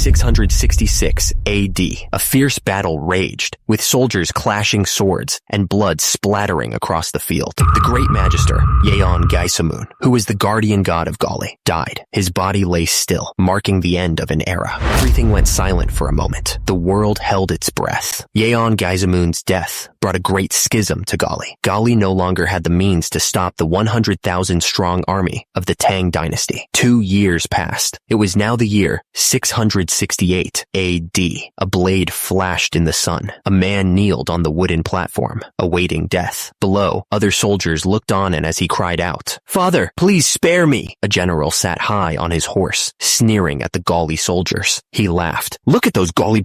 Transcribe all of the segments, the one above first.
666 AD, a fierce battle raged, with soldiers clashing swords and blood splattering across the field. The great magister, Yahello, who was the guardian god of Gali, died. His body lay still, marking the end of an era. Everything went silent for a moment. The world held its breath. Yahello's death brought a great schism to Gali. Gali no longer had the means to stop the 100,000-strong army of the Tang dynasty. 2 years passed. It was now the year 668 AD. A blade flashed in the sun. A man kneeled on the wooden platform, awaiting death. Below, other soldiers looked on, and as he cried out, "Father, please spare me!" a general sat high on his horse, sneering at the Gali soldiers. He laughed. "Look at those Gali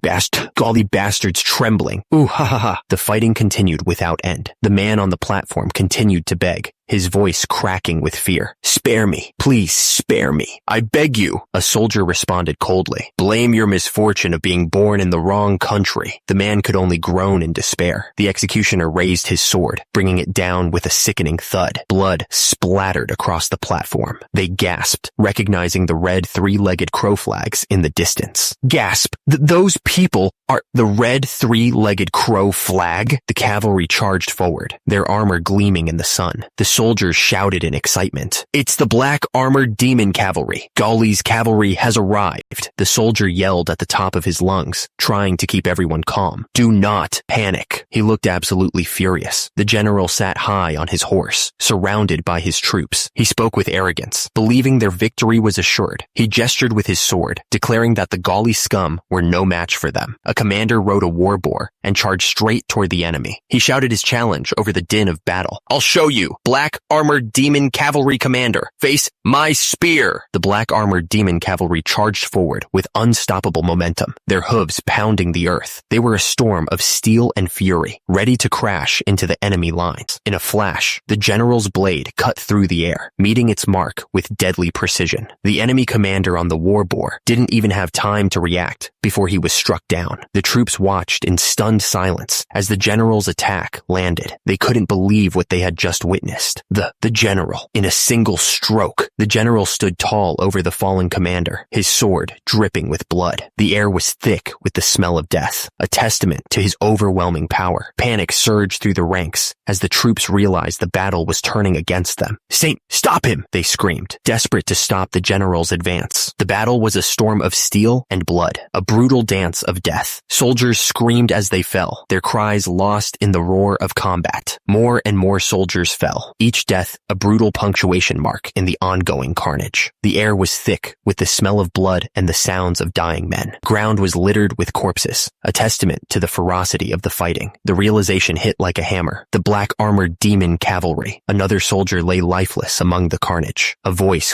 bastards trembling. Ooh, ha ha ha." The fighting continued without end. The man on the platform continued to beg, his voice cracking with fear. "Spare me. Please spare me. I beg you." A soldier responded coldly. "Blame your misfortune of being born in the wrong country." The man could only groan in despair. The executioner raised his sword, bringing it down with a sickening thud. Blood splattered across the platform. They gasped, recognizing the red three-legged crow flags in the distance. Gasp! Those people are the red three-legged crow flag? The cavalry charged forward, their armor gleaming in the sun. The soldiers shouted in excitement. "It's the black armored demon cavalry. Gali's cavalry has arrived." The soldier yelled at the top of his lungs, trying to keep everyone calm. "Do not panic." He looked absolutely furious. The general sat high on his horse, surrounded by his troops. He spoke with arrogance, believing their victory was assured. He gestured with his sword, declaring that the Gali scum were no match for them. A commander rode a war boar and charged straight toward the enemy. He shouted his challenge over the din of battle. "I'll show you, black armored demon cavalry commander. Face my spear." The black armored demon cavalry charged forward with unstoppable momentum, their hooves pounding the earth. They were a storm of steel and fury, ready to crash into the enemy lines. In a flash, the general's blade cut through the air, meeting its mark with deadly precision. The enemy commander on the war boar didn't even have time to react before he was struck down. The troops watched in stunned silence as the general's attack landed. They couldn't believe what they had just witnessed. The general, in a single stroke, the general stood tall over the fallen commander, his sword dripping with blood. The air was thick with the smell of death, a testament to his overwhelming power. Panic surged through the ranks as the troops realized the battle was turning against them. "Saint, stop him!" they screamed, desperate to stop the general's advance. The battle was a storm of steel and blood, a brutal dance of death. Soldiers screamed as they fell, their cries lost in the roar of combat. More and more soldiers fell, each death a brutal punctuation mark in the ongoing carnage. The air was thick with the smell of blood and the sounds of dying men. Ground was littered with corpses, a testament to the ferocity of the fighting. The realization hit like a hammer. The black armored demon cavalry. Another soldier lay lifeless among the carnage. A voice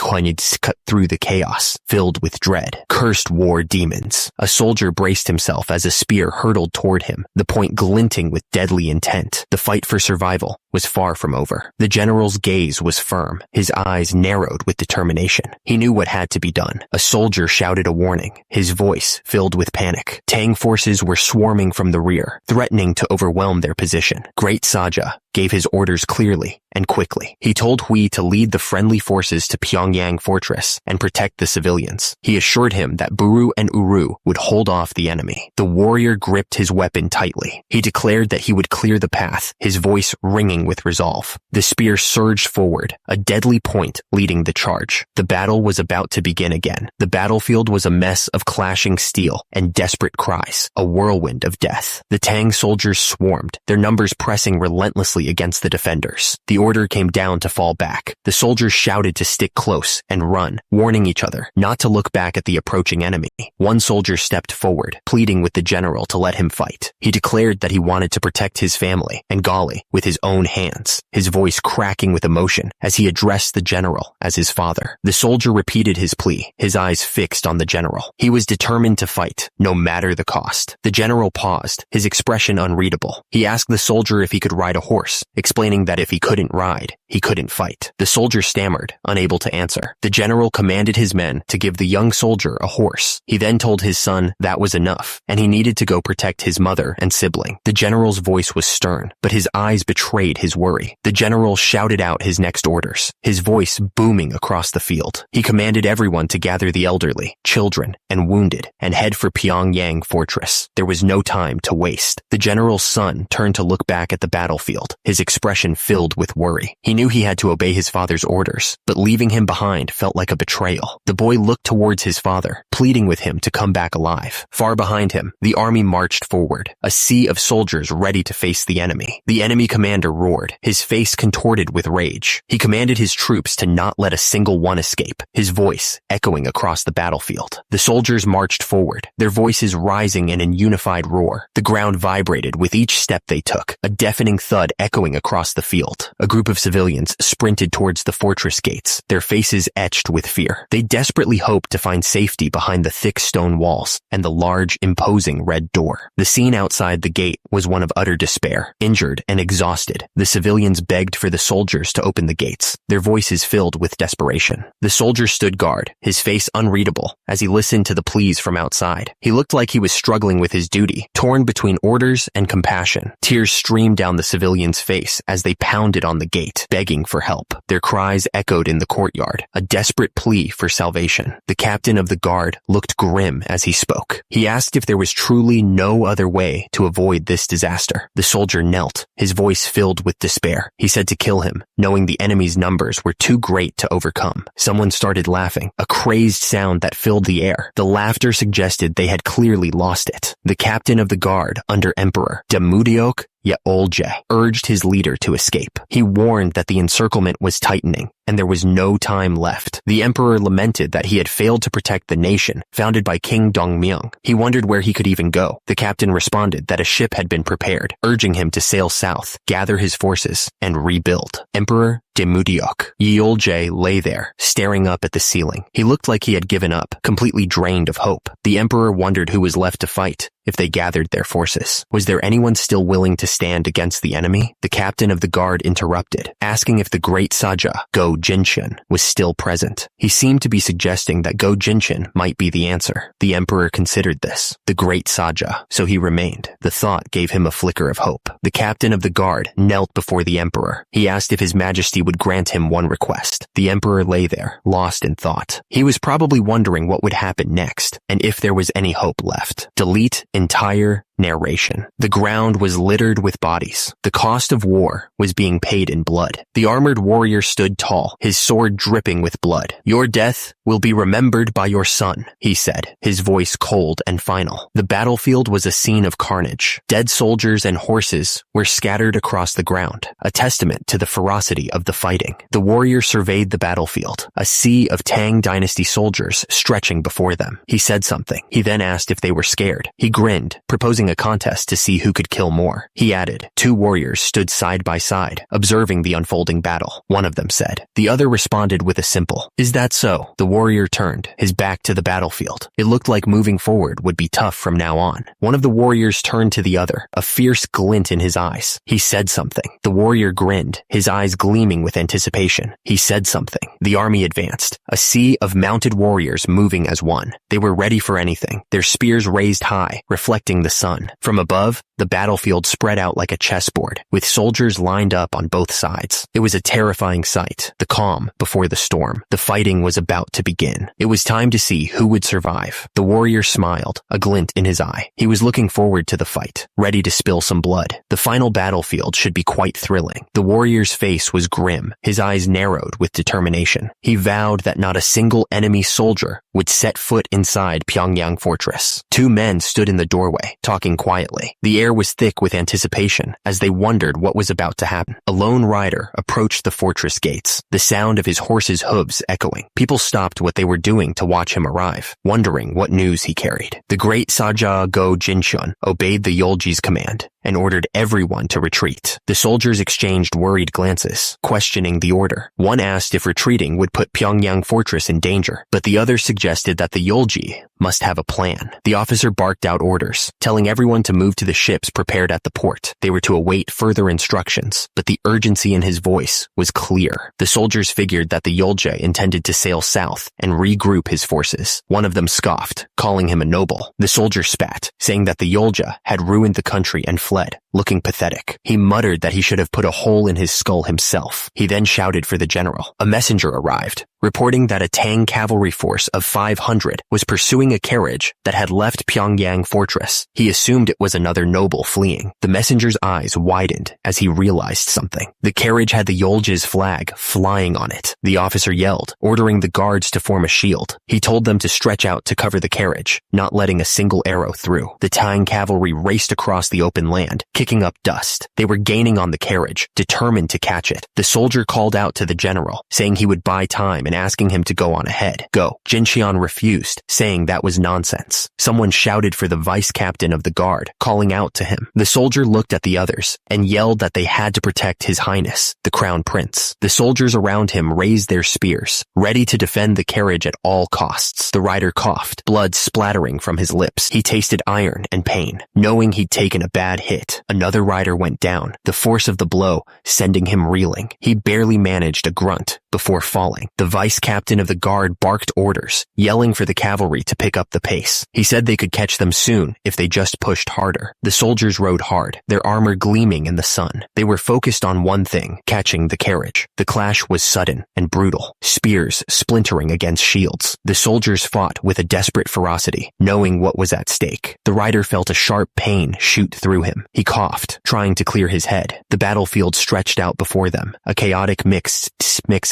cut through the chaos, filled with dread. "Cursed war demons." A soldier braced himself as a spear hurtled toward him, the point glinting with deadly intent. The fight for survival was far from over. The general's gaze was firm, his eyes narrowed with determination. He knew what had to be done. A soldier shouted a warning, his voice filled with panic. Tang forces were swarming from the rear, threatening to overwhelm their position. Great Saja gave his orders clearly and quickly. He told Hui to lead the friendly forces to Pyongyang Fortress and protect the civilians. He assured him that Buru and Uru would hold off the enemy. The warrior gripped his weapon tightly. He declared that he would clear the path, his voice ringing with resolve. The spear surged forward, a deadly point leading the charge. The battle was about to begin again. The battlefield was a mess of clashing steel and desperate cries, a whirlwind of death. The Tang soldiers swarmed, their numbers pressing relentlessly against the defenders. The order came down to fall back. The soldiers shouted to stick close and run, warning each other not to look back at the approaching enemy. One soldier stepped forward, pleading with the general to let him fight. He declared that he wanted to protect his family and Gali with his own hands, his voice cracking with emotion as he addressed the general as his father. The soldier repeated his plea, his eyes fixed on the general. He was determined to fight, no matter the cost. The general paused, his expression unreadable. He asked the soldier if he could ride a horse, explaining that if he couldn't ride, he couldn't fight. The soldier stammered, unable to answer. The general commanded his men to give the young soldier a horse. He then told his son that was enough, and he needed to go protect his mother and sibling. The general's voice was stern, but his eyes betrayed his worry. The general shouted out his next orders, his voice booming across the field. He commanded everyone to gather the elderly, children, and wounded, and head for Pyongyang Fortress. There was no time to waste. The general's son turned to look back at the battlefield, his expression filled with worry. He knew he had to obey his father's orders, but leaving him behind felt like a betrayal. The boy looked towards his father, pleading with him to come back alive. Far behind him, the army marched forward, a sea of soldiers ready to face the enemy. The enemy commander roared, his face contorted with rage. He commanded his troops to not let a single one escape, his voice echoing across the battlefield. The soldiers marched forward, their voices rising in a unified roar. The ground vibrated with each step they took, a deafening thud echoing across the field. A group of civilians sprinted towards the fortress gates, their faces etched with fear. They desperately hoped to find safety behind the thick stone walls and the large, imposing red door. The scene outside the gate was one of utter despair. Injured and exhausted, the civilians begged for the soldiers to open the gates, their voices filled with desperation. The soldier stood guard, his face unreadable, as he listened to the pleas from outside. He looked like he was struggling with his duty, torn between orders and compassion. Tears streamed down the civilian's face as they pounded on the gate, begging for help. Their cries echoed in the courtyard, a desperate plea for salvation. The captain of the guard looked grim as he spoke. He asked if there was truly no other way to avoid this disaster. The soldier knelt, his voice filled with despair. He said to kill him, knowing the enemy's numbers were too great to overcome. Someone started laughing, a crazed sound that filled the air. The laughter suggested they had clearly lost it. The captain of the guard, under Emperor Demudiok Yahello, urged his leader to escape. He warned that the encirclement was tightening, and there was no time left. The emperor lamented that he had failed to protect the nation, founded by King Dongmyung. He wondered where he could even go. The captain responded that a ship had been prepared, urging him to sail south, gather his forces, and rebuild. Emperor Demudiok Yahello lay there, staring up at the ceiling. He looked like he had given up, completely drained of hope. The emperor wondered who was left to fight if they gathered their forces. Was there anyone still willing to stand against the enemy? The captain of the guard interrupted, asking if the great Saja, Go Jinshun, was still present. He seemed to be suggesting that Go Jinshun might be the answer. The emperor considered this. The great Saja, so he remained. The thought gave him a flicker of hope. The captain of the guard knelt before the emperor. He asked if his majesty would grant him one request. The emperor lay there, lost in thought. He was probably wondering what would happen next, and if there was any hope left. Delete entire narration. The ground was littered with bodies. The cost of war was being paid in blood. The armored warrior stood tall, his sword dripping with blood. Your death will be remembered by your son, he said, his voice cold and final. The battlefield was a scene of carnage. Dead soldiers and horses were scattered across the ground, a testament to the ferocity of the fighting. The warrior surveyed the battlefield, a sea of Tang Dynasty soldiers stretching before them. He said something. He then asked if they were scared. He grinned, proposing a contest to see who could kill more. He added, 2 warriors stood side by side, observing the unfolding battle. One of them said. The other responded with a simple, "Is that so?" The warrior turned, his back to the battlefield. It looked like moving forward would be tough from now on. One of the warriors turned to the other, a fierce glint in his eyes. He said something. The warrior grinned, his eyes gleaming with anticipation. He said something. The army advanced, a sea of mounted warriors moving as one. They were ready for anything, their spears raised high, reflecting the sun. From above, the battlefield spread out like a chessboard, with soldiers lined up on both sides. It was a terrifying sight, the calm before the storm. The fighting was about to begin. It was time to see who would survive. The warrior smiled, a glint in his eye. He was looking forward to the fight, ready to spill some blood. The final battlefield should be quite thrilling. The warrior's face was grim, his eyes narrowed with determination. He vowed that not a single enemy soldier would set foot inside Pyongyang Fortress. 2 men stood in the doorway, talking quietly. The air was thick with anticipation as they wondered what was about to happen. A lone rider approached the fortress gates, the sound of his horse's hooves echoing. People stopped what they were doing to watch him arrive, wondering what news he carried. The great Saja Go Jinshun obeyed the Yolji's command, and ordered everyone to retreat. The soldiers exchanged worried glances, questioning the order. One asked if retreating would put Pyongyang fortress in danger, but the other suggested that the Yolji must have a plan. The officer barked out orders, telling everyone to move to the ships prepared at the port. They were to await further instructions, but the urgency in his voice was clear. The soldiers figured that the Yolja intended to sail south and regroup his forces. One of them scoffed, calling him a noble. The soldier spat, saying that the Yolja had ruined the country and fled, looking pathetic. He muttered that he should have put a hole in his skull himself. He then shouted for the general. A messenger arrived, reporting that a Tang cavalry force of 500 was pursuing a carriage that had left Pyongyang fortress. He assumed it was another noble fleeing. The messenger's eyes widened as he realized something. The carriage had the Yolja's flag flying on it. The officer yelled, ordering the guards to form a shield. He told them to stretch out to cover the carriage, not letting a single arrow through. The Tang cavalry raced across the open land, kicking up dust. They were gaining on the carriage, determined to catch it. The soldier called out to the general, saying he would buy time and asking him to go on ahead. Go. Jinxian refused, saying that was nonsense. Someone shouted for the vice captain of the guard, calling out to him. The soldier looked at the others and yelled that they had to protect His Highness, the Crown Prince. The soldiers around him raised their spears, ready to defend the carriage at all costs. The rider coughed, blood splattering from his lips. He tasted iron and pain, knowing he'd taken a bad hit. Another rider went down, the force of the blow sending him reeling. He barely managed a grunt before falling. The vice captain of the guard barked orders, yelling for the cavalry to pick up the pace. He said they could catch them soon if they just pushed harder. The soldiers rode hard, their armor gleaming in the sun. They were focused on one thing, catching the carriage. The clash was sudden and brutal, spears splintering against shields. The soldiers fought with a desperate ferocity, knowing what was at stake. The rider felt a sharp pain shoot through him. He coughed, trying to clear his head. The battlefield stretched out before them, a chaotic mix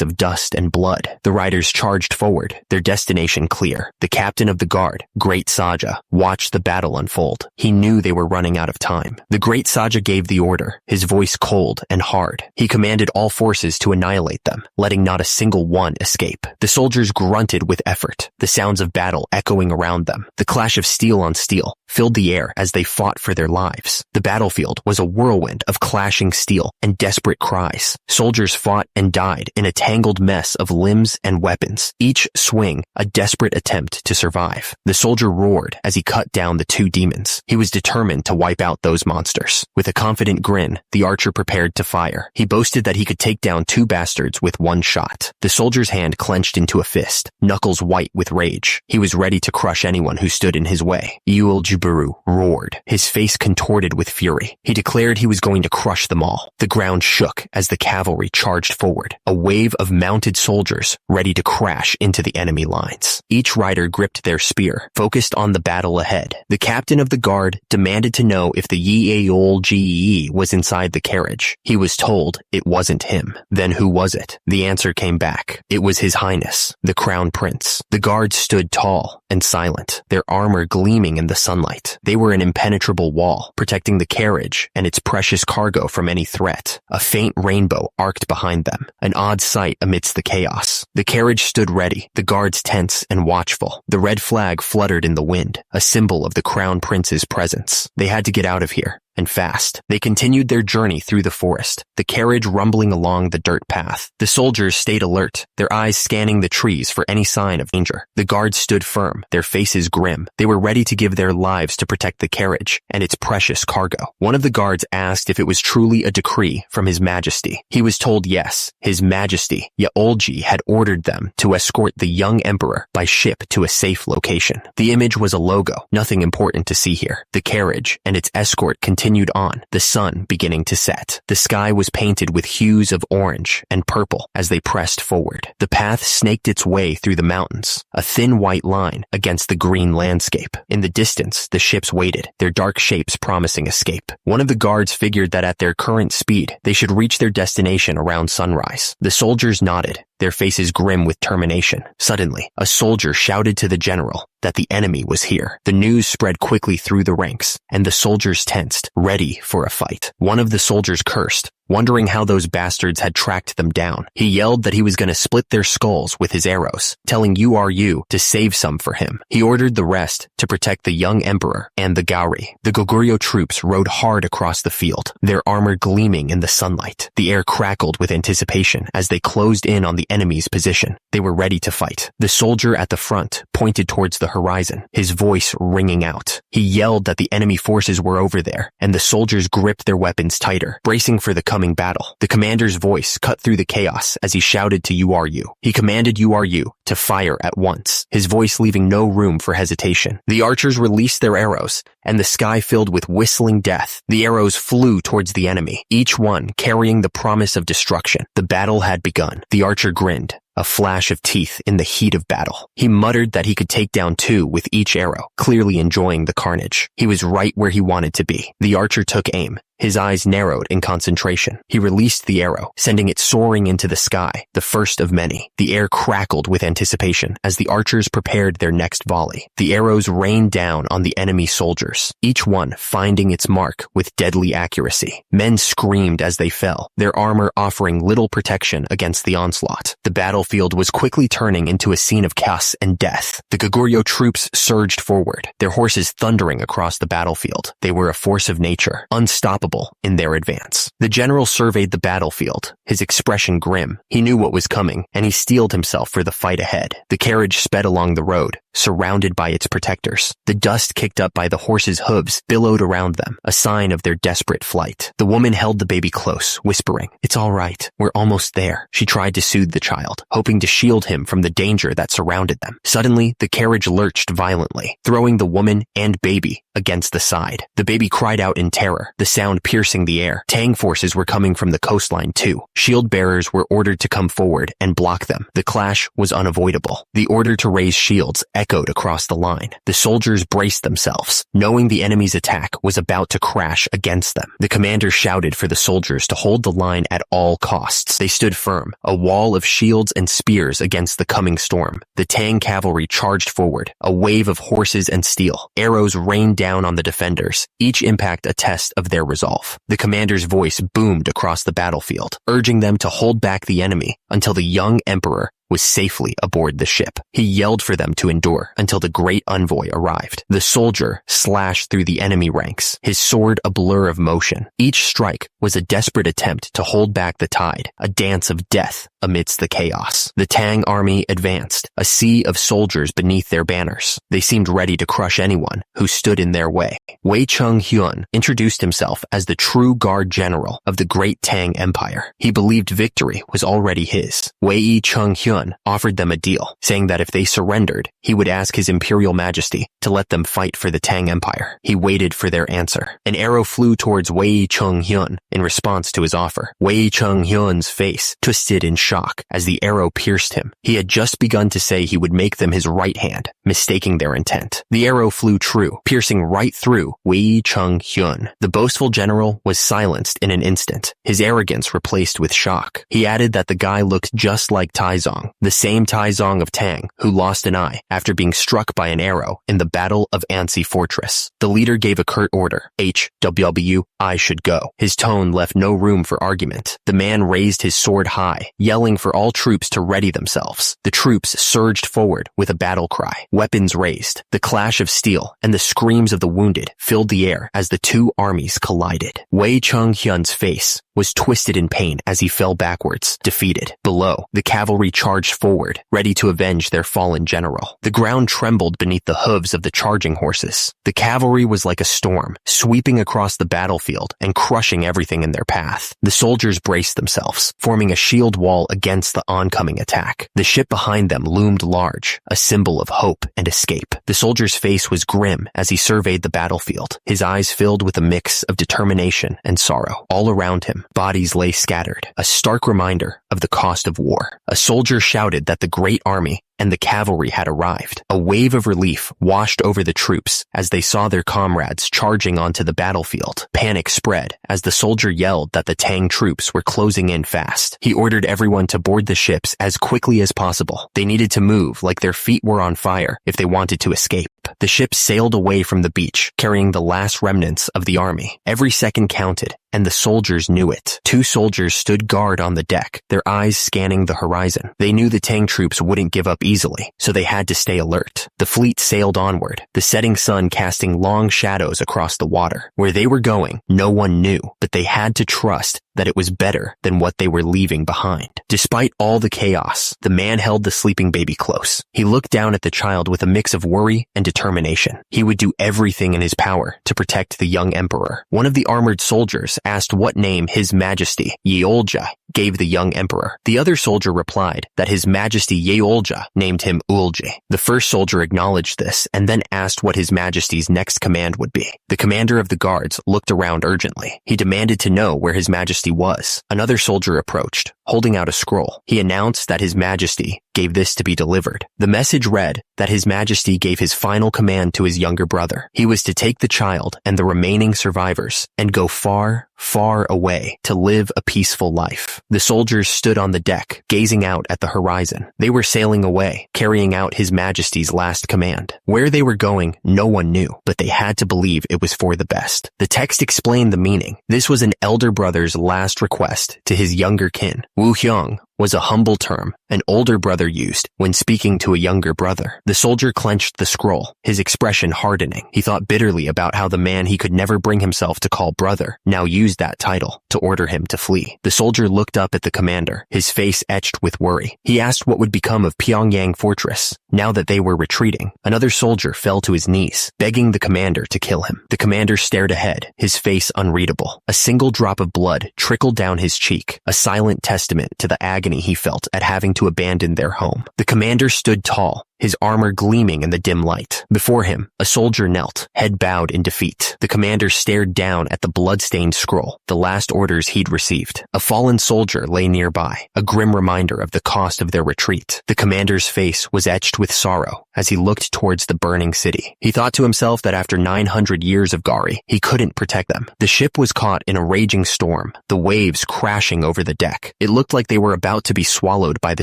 of dust and blood. The riders charged forward, their destination clear. The captain of the guard, Great Saja, watched the battle unfold. He knew they were running out of time. The Great Saja gave the order, his voice cold and hard. He commanded all forces to annihilate them, letting not a single one escape. The soldiers grunted with effort, the sounds of battle echoing around them. The clash of steel on steel filled the air as they fought for their lives. The battlefield was a whirlwind of clashing steel and desperate cries. Soldiers fought and died in a tangled mess of limbs and weapons, each swing a desperate attempt to survive. The soldier roared as he cut down the two demons. He was determined to wipe out those monsters. With a confident grin, the archer prepared to fire. He boasted that he could take down two bastards with one shot. The soldier's hand clenched into a fist, knuckles white with rage. He was ready to crush anyone who stood in his way. Yuel Juburu roared, his face contorted with fury. He declared he was going to crush them all. The ground shook as the cavalry charged forward, a wave of mounted soldiers ready to crash into the enemy lines. Each rider gripped their spear, focused on the battle ahead. The captain of the guard demanded to know if the Yahello was inside the carriage. He was told it wasn't him. Then who was it? The answer came back. It was His Highness, the Crown Prince. The guards stood tall and silent, their armor gleaming in the sunlight. They were an impenetrable wall, protecting the carriage and its precious cargo from any threat. A faint rainbow arced behind them, an odd sight amidst the chaos. The carriage stood ready, the guards tense and watchful. The red flag fluttered in the wind, a symbol of the Crown Prince's presence. They had to get out of here, and fast. They continued their journey through the forest, the carriage rumbling along the dirt path. The soldiers stayed alert, their eyes scanning the trees for any sign of danger. The guards stood firm, their faces grim. They were ready to give their lives to protect the carriage and its precious cargo. One of the guards asked if it was truly a decree from His Majesty. He was told yes, His Majesty Yaolji had ordered them to escort the young emperor by ship to a safe location. The image was a logo, nothing important to see here. The carriage and its escort continued on, the sun beginning to set. The sky was painted with hues of orange and purple as they pressed forward. The path snaked its way through the mountains, a thin white line against the green landscape. In the distance, the ships waited, their dark shapes promising escape. One of the guards figured that at their current speed, they should reach their destination around sunrise. The soldiers nodded, their faces grim with determination. Suddenly, a soldier shouted to the general that the enemy was here. The news spread quickly through the ranks, and the soldiers tensed, ready for a fight. One of the soldiers cursed, wondering how those bastards had tracked them down. He yelled that he was going to split their skulls with his arrows, telling URU to save some for him. He ordered the rest to protect the young emperor and the Gauri. The Goguryeo troops rode hard across the field, their armor gleaming in the sunlight. The air crackled with anticipation as they closed in on the enemy's position. They were ready to fight. The soldier at the front pointed towards the horizon, his voice ringing out. He yelled that the enemy forces were over there, and the soldiers gripped their weapons tighter, bracing for the coming battle. The commander's voice cut through the chaos as he shouted to URU. He commanded URU to fire at once, his voice leaving no room for hesitation. The archers released their arrows, and the sky filled with whistling death. The arrows flew towards the enemy, each one carrying the promise of destruction. The battle had begun. The archer grinned, a flash of teeth in the heat of battle. He muttered that he could take down 2 with each arrow, clearly enjoying the carnage. He was right where he wanted to be. The archer took aim. His eyes narrowed in concentration. He released the arrow, sending it soaring into the sky, the first of many. The air crackled with anticipation as the archers prepared their next volley. The arrows rained down on the enemy soldiers, each one finding its mark with deadly accuracy. Men screamed as they fell, their armor offering little protection against the onslaught. The battlefield was quickly turning into a scene of chaos and death. The Goguryeo troops surged forward, their horses thundering across the battlefield. They were a force of nature, unstoppable in their advance. The general surveyed the battlefield, his expression grim. He knew what was coming, and he steeled himself for the fight ahead. The carriage sped along the road, surrounded by its protectors. The dust kicked up by the horses' hooves billowed around them, a sign of their desperate flight. The woman held the baby close, whispering, "It's all right. We're almost there." She tried to soothe the child, hoping to shield him from the danger that surrounded them. Suddenly, the carriage lurched violently, throwing the woman and baby against the side. The baby cried out in terror, the sound piercing the air. Tang forces were coming from the coastline too. Shield bearers were ordered to come forward and block them. The clash was unavoidable. The order to raise shields echoed across the line. The soldiers braced themselves, knowing the enemy's attack was about to crash against them. The commander shouted for the soldiers to hold the line at all costs. They stood firm, a wall of shields and spears against the coming storm. The Tang cavalry charged forward, a wave of horses and steel. Arrows rained down on the defenders, each impact a test of their resolve. The commander's voice boomed across the battlefield, urging them to hold back the enemy until the young emperor was safely aboard the ship. He yelled for them to endure until the great envoy arrived. The soldier slashed through the enemy ranks, his sword a blur of motion. Each strike was a desperate attempt to hold back the tide, a dance of death amidst the chaos. The Tang army advanced, a sea of soldiers beneath their banners. They seemed ready to crush anyone who stood in their way. Wei Cheng-hyun introduced himself as the true guard general of the great Tang Empire. He believed victory was already his. Wei Cheng-hyun offered them a deal, saying that if they surrendered, he would ask His Imperial Majesty to let them fight for the Tang Empire. He waited for their answer. An arrow flew towards Wei Cheng-hyun in response to his offer. Wei Cheng-hyun's face twisted in shock as the arrow pierced him. He had just begun to say he would make them his right hand, mistaking their intent. The arrow flew true, piercing right through Wei Cheng-hyun. The boastful general was silenced in an instant, his arrogance replaced with shock. He added that the guy looked just like Taizong, the same Taizong of Tang who lost an eye after being struck by an arrow in the Battle of Ansi Fortress. The leader gave a curt order. HWW, I should go. His tone left no room for argument. The man raised his sword high, yelling for all troops to ready themselves. The troops surged forward with a battle cry, weapons raised. The clash of steel and the screams of the wounded filled the air as the two armies collided. Wei Cheng-hyun's face was twisted in pain as he fell backwards, defeated. Below, the cavalry charged forward, ready to avenge their fallen general. The ground trembled beneath the hooves of the charging horses. The cavalry was like a storm, sweeping across the battlefield and crushing everything in their path. The soldiers braced themselves, forming a shield wall against the oncoming attack. The ship behind them loomed large, a symbol of hope and escape. The soldier's face was grim as he surveyed the battlefield, his eyes filled with a mix of determination and sorrow. All around him, bodies lay scattered, a stark reminder of the cost of war. A soldier shouted that the great army and the cavalry had arrived. A wave of relief washed over the troops as they saw their comrades charging onto the battlefield. Panic spread as the soldier yelled that the Tang troops were closing in fast. He ordered everyone to board the ships as quickly as possible. They needed to move like their feet were on fire if they wanted to escape. The ships sailed away from the beach, carrying the last remnants of the army. Every second counted, and the soldiers knew it. 2 soldiers stood guard on the deck, their eyes scanning the horizon. They knew the Tang troops wouldn't give up easily, so they had to stay alert. The fleet sailed onward, the setting sun casting long shadows across the water. Where they were going, no one knew, but they had to trust that it was better than what they were leaving behind. Despite all the chaos, the man held the sleeping baby close. He looked down at the child with a mix of worry and determination. He would do everything in his power to protect the young emperor. One of the armored soldiers asked what name His Majesty Yeolja gave the young emperor. The other soldier replied that His Majesty Yeolja named him Ulje. The first soldier acknowledged this and then asked what His Majesty's next command would be. The commander of the guards looked around urgently. He demanded to know where His Majesty was. Another soldier approached, holding out a scroll. He announced that His Majesty gave this to be delivered. The message read that His Majesty gave his final command to his younger brother. He was to take the child and the remaining survivors and go far, far away to live a peaceful life. The soldiers stood on the deck, gazing out at the horizon. They were sailing away, carrying out His Majesty's last command. Where they were going, no one knew, but they had to believe it was for the best. The text explained the meaning. This was an elder brother's last request to his younger kin. Wu Hyung was a humble term an older brother used when speaking to a younger brother. The soldier clenched the scroll, his expression hardening. He thought bitterly about how the man he could never bring himself to call brother now used that title to order him to flee. The soldier looked up at the commander, his face etched with worry. He asked what would become of Pyongyang Fortress now that they were retreating. Another soldier fell to his knees, begging the commander to kill him. The commander stared ahead, his face unreadable. A single drop of blood trickled down his cheek, a silent testament to the agony he felt at having to abandon their home. The commander stood tall, his armor gleaming in the dim light. Before him, a soldier knelt, head bowed in defeat. The commander stared down at the blood-stained scroll, the last orders he'd received. A fallen soldier lay nearby, a grim reminder of the cost of their retreat. The commander's face was etched with sorrow as he looked towards the burning city. He thought to himself that after 900 years of Gari, he couldn't protect them. The ship was caught in a raging storm, the waves crashing over the deck. It looked like they were about to be swallowed by the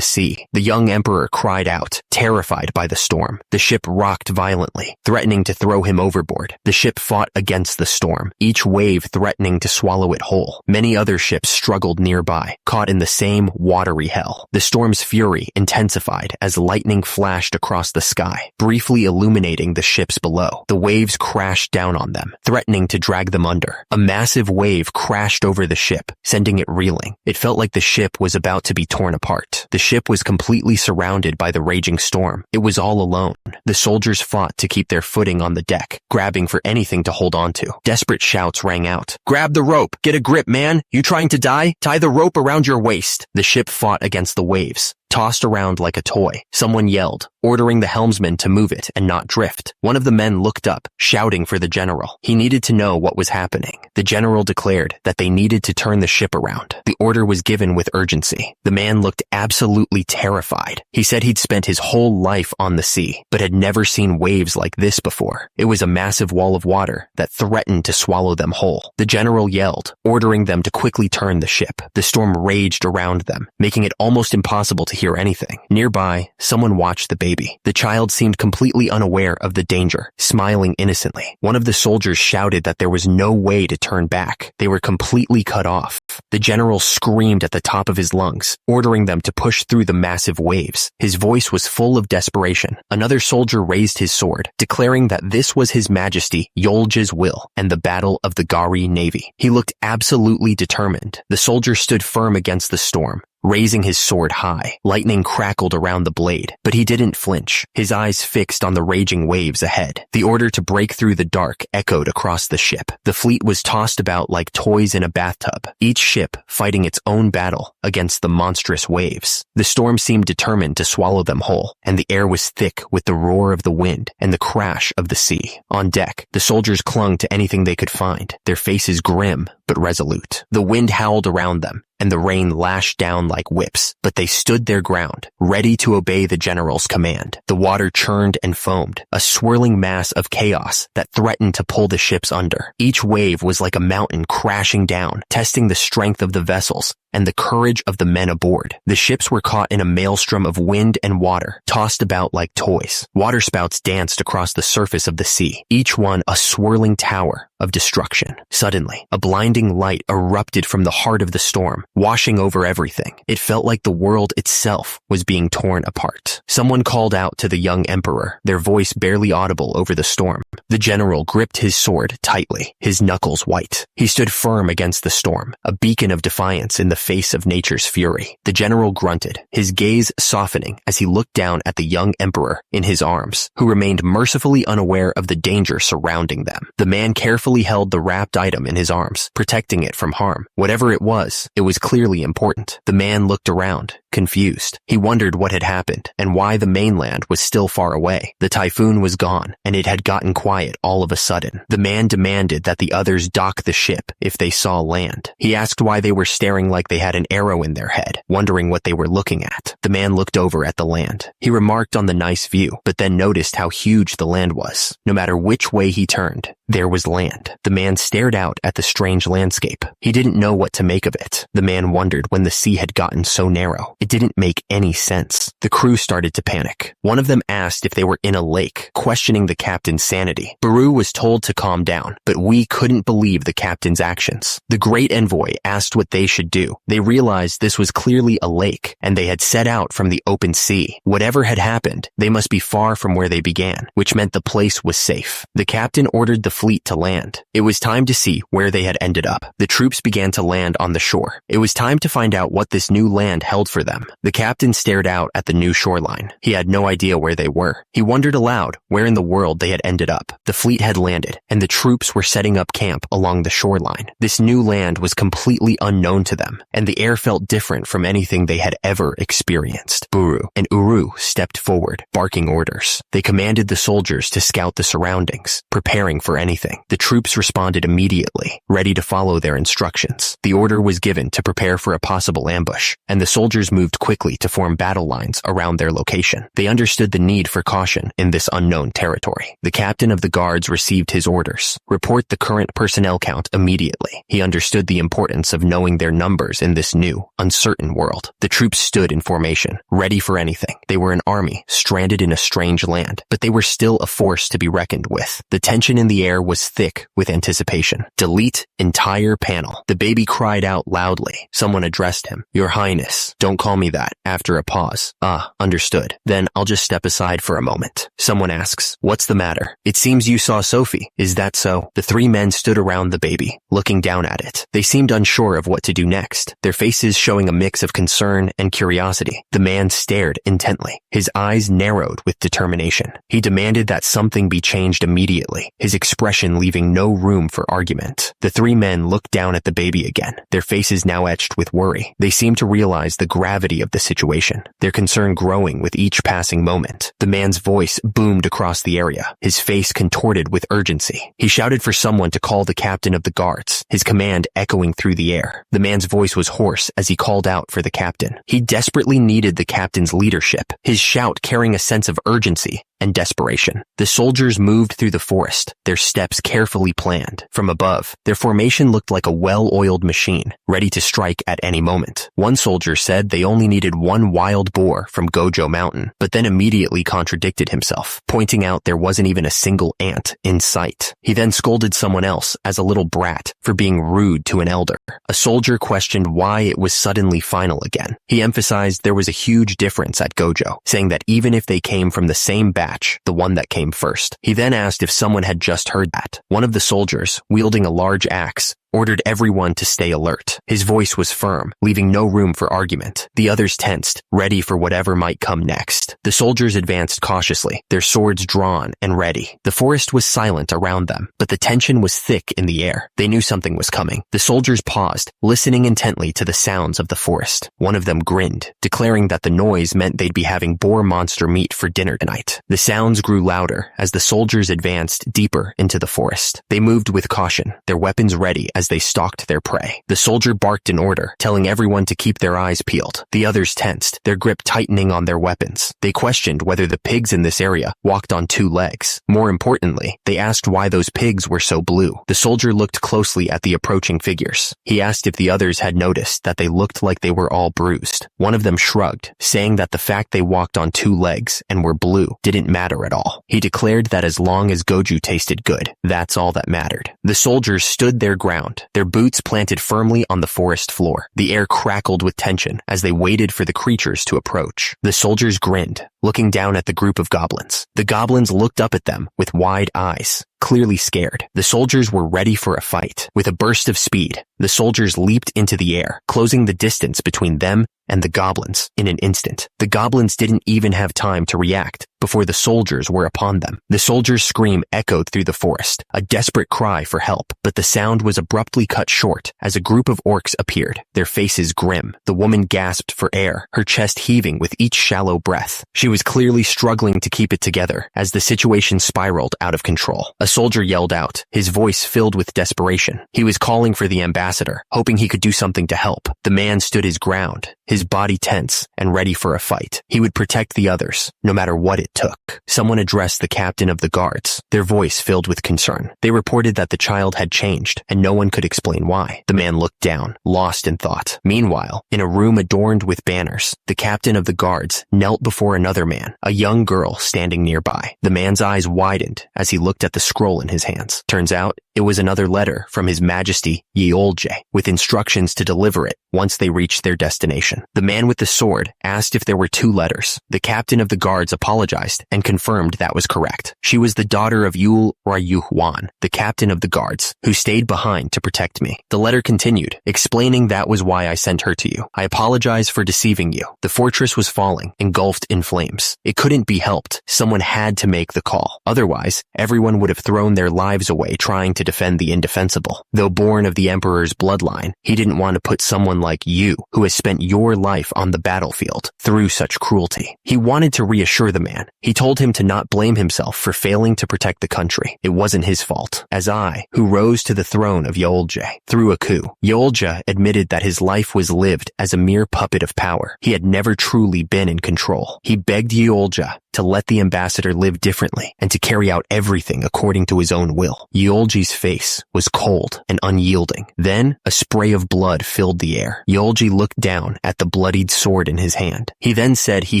sea. The young emperor cried out, terrified by the storm. The ship rocked violently, threatening to throw him overboard. The ship fought against the storm, each wave threatening to swallow it whole. Many other ships struggled nearby, caught in the same watery hell. The storm's fury intensified as lightning flashed across the sky, briefly illuminating the ships below. The waves crashed down on them, threatening to drag them under. A massive wave crashed over the ship, sending it reeling. It felt like the ship was about to be torn apart. The ship was completely surrounded by the raging storm. It was all alone. The soldiers fought to keep their footing on the deck, grabbing for anything to hold on to. Desperate shouts rang out. Grab the rope! Get a grip, man! You trying to die? Tie the rope around your waist! The ship fought against the waves, tossed around like a toy. Someone yelled, ordering the helmsman to move it and not drift. One of the men looked up, shouting for the general. He needed to know what was happening. The general declared that they needed to turn the ship around. The order was given with urgency. The man looked absolutely terrified. He said he'd spent his whole life on the sea, but had never seen waves like this before. It was a massive wall of water that threatened to swallow them whole. The general yelled, ordering them to quickly turn the ship. The storm raged around them, making it almost impossible to hear anything. Nearby, someone watched the baby. The child seemed completely unaware of the danger, smiling innocently. One of the soldiers shouted that there was no way to turn back. They were completely cut off. The general screamed at the top of his lungs, ordering them to push through the massive waves. His voice was full of desperation. Another soldier raised his sword, declaring that this was His Majesty Yolja's will and the battle of the Gari Navy. He looked absolutely determined. The soldier stood firm against the storm, raising his sword high. Lightning crackled around the blade, but he didn't flinch, his eyes fixed on the raging waves ahead. The order to break through the dark echoed across the ship. The fleet was tossed about like toys in a bathtub, each ship fighting its own battle against the monstrous waves. The storm seemed determined to swallow them whole, and the air was thick with the roar of the wind and the crash of the sea. On deck, the soldiers clung to anything they could find, their faces grim but resolute. The wind howled around them, and the rain lashed down like whips, but they stood their ground, ready to obey the general's command. The water churned and foamed, a swirling mass of chaos that threatened to pull the ships under. Each wave was like a mountain crashing down, testing the strength of the vessels and the courage of the men aboard. The ships were caught in a maelstrom of wind and water, tossed about like toys. Waterspouts danced across the surface of the sea, each one a swirling tower of destruction. Suddenly, a blinding light erupted from the heart of the storm, washing over everything. It felt like the world itself was being torn apart. Someone called out to the young emperor, their voice barely audible over the storm. The general gripped his sword tightly, his knuckles white. He stood firm against the storm, a beacon of defiance in the face of nature's fury. The general grunted, his gaze softening as he looked down at the young emperor in his arms, who remained mercifully unaware of the danger surrounding them. The man carefully held the wrapped item in his arms, protecting it from harm. Whatever it was clearly important. The man looked around, confused. He wondered what had happened and why the mainland was still far away. The typhoon was gone, and it had gotten quiet all of a sudden. The man demanded that the others dock the ship if they saw land. He asked why they were staring like they had an arrow in their head, wondering what they were looking at. The man looked over at the land. He remarked on the nice view, but then noticed how huge the land was. No matter which way he turned, there was land. The man stared out at the strange landscape. He didn't know what to make of it. The man wondered when the sea had gotten so narrow. It didn't make any sense. The crew started to panic. One of them asked if they were in a lake, questioning the captain's sanity. Baru was told to calm down, but we couldn't believe the captain's actions. The great envoy asked what they should do. They realized this was clearly a lake, and they had set out from the open sea. Whatever had happened, they must be far from where they began, which meant the place was safe. The captain ordered the fleet to land. It was time to see where they had ended up. The troops began to land on the shore. It was time to find out what this new land held for them. The captain stared out at the new shoreline. He had no idea where they were. He wondered aloud where in the world they had ended up. The fleet had landed, and the troops were setting up camp along the shoreline. This new land was completely unknown to them, and the air felt different from anything they had ever experienced. Buru and Uru stepped forward, barking orders. They commanded the soldiers to scout the surroundings, preparing for anything. The troops responded immediately, ready to follow their instructions. The order was given to prepare for a possible ambush, and the soldiers moved quickly to form battle lines around their location. They understood the need for caution in this unknown territory. The captain of the guards received his orders. Report the current personnel count immediately. He understood the importance of knowing their numbers in this new, uncertain world. The troops stood in formation, ready for anything. They were an army, stranded in a strange land, but they were still a force to be reckoned with. The tension in the air was thick with anticipation. Delete entire panel. The baby cried out loudly. Someone addressed him. Your Highness, don't call me that. After a pause. Understood. Then I'll just step aside for a moment. Someone asks, what's the matter? It seems you saw Sophie. Is that so? The three men stood around the baby, looking down at it. They seemed unsure of what to do next, their faces showing a mix of concern and curiosity. The man stared intently, his eyes narrowed with determination. He demanded that something be changed immediately, his expression leaving no room for argument. The three men looked down at the baby again, their faces now etched with worry. They seemed to realize the gravity of the situation, their concern growing with each passing moment. The man's voice boomed across the area, his face contorted with urgency. He shouted for someone to call the captain of the guards, his command echoing through the air. The man's voice was hoarse as he called out for the captain. He desperately needed the captain's leadership, his shout carrying a sense of urgency and desperation. The soldiers moved through the forest, their steps carefully planned. From above, their formation looked like a well-oiled machine, ready to strike at any moment. One soldier said they only needed one wild boar from Gojo Mountain, but then immediately contradicted himself, pointing out there wasn't even a single ant in sight. He then scolded someone else as a little brat for being rude to an elder. A soldier questioned why it was suddenly final again. He emphasized there was a huge difference at Gojo, saying that even if they came from the same batch, the one that came first. He then asked if someone had just heard that. One of the soldiers, wielding a large axe, ordered everyone to stay alert. His voice was firm, leaving no room for argument. The others tensed, ready for whatever might come next. The soldiers advanced cautiously, their swords drawn and ready. The forest was silent around them, but the tension was thick in the air. They knew something was coming. The soldiers paused, listening intently to the sounds of the forest. One of them grinned, declaring that the noise meant they'd be having boar monster meat for dinner tonight. The sounds grew louder as the soldiers advanced deeper into the forest. They moved with caution, their weapons ready as they stalked their prey. The soldier barked an order, telling everyone to keep their eyes peeled. The others tensed, their grip tightening on their weapons. They questioned whether the pigs in this area walked on 2 legs. More importantly, they asked why those pigs were so blue. The soldier looked closely at the approaching figures. He asked if the others had noticed that they looked like they were all bruised. One of them shrugged, saying that the fact they walked on 2 legs and were blue didn't matter at all. He declared that as long as goju tasted good, that's all that mattered. The soldiers stood their ground, their boots planted firmly on the forest floor. The air crackled with tension as they waited for the creatures to approach. The soldiers grinned, looking down at the group of goblins. The goblins looked up at them with wide eyes, clearly scared. The soldiers were ready for a fight. With a burst of speed, the soldiers leaped into the air, closing the distance between them and the goblins in an instant. The goblins didn't even have time to react before the soldiers were upon them. The soldiers' scream echoed through the forest, a desperate cry for help, but the sound was abruptly cut short as a group of orcs appeared, their faces grim. The woman gasped for air, her chest heaving with each shallow breath. She was clearly struggling to keep it together as the situation spiraled out of control. A soldier yelled out, his voice filled with desperation. He was calling for the ambassador, hoping he could do something to help. The man stood his ground, his body tense and ready for a fight. He would protect the others, no matter what it took. Someone addressed the captain of the guards, their voice filled with concern. They reported that the child had changed, and no one could explain why. The man looked down, lost in thought. Meanwhile, in a room adorned with banners, the captain of the guards knelt before another man, a young girl standing nearby. The man's eyes widened as he looked at the scroll in his hands. Turns out, it was another letter from His Majesty Yahello, with instructions to deliver it once they reached their destination. The man with the sword asked if there were 2 letters. The captain of the guards apologized and confirmed that was correct. She was the daughter of Yul Rayuhwan, the captain of the guards, who stayed behind to protect me. The letter continued, explaining that was why I sent her to you. I apologize for deceiving you. The fortress was falling, engulfed in flames. It couldn't be helped. Someone had to make the call. Otherwise, everyone would have thrown their lives away trying to defend the indefensible. Though born of the emperor's bloodline, he didn't want to put someone like you, who has spent your life on the battlefield, through such cruelty. He wanted to reassure the man. He told him to not blame himself for failing to protect the country. It wasn't his fault. As I, who rose to the throne of Yahello, through a coup, Yahello admitted that his life was lived as a mere puppet of power. He had never truly been in control. He begged Yahello to let the ambassador live differently and to carry out everything according to his own will. Yahello's face was cold and unyielding. Then, a spray of blood filled the air. Yahello looked down at the bloodied sword in his hand. He then said he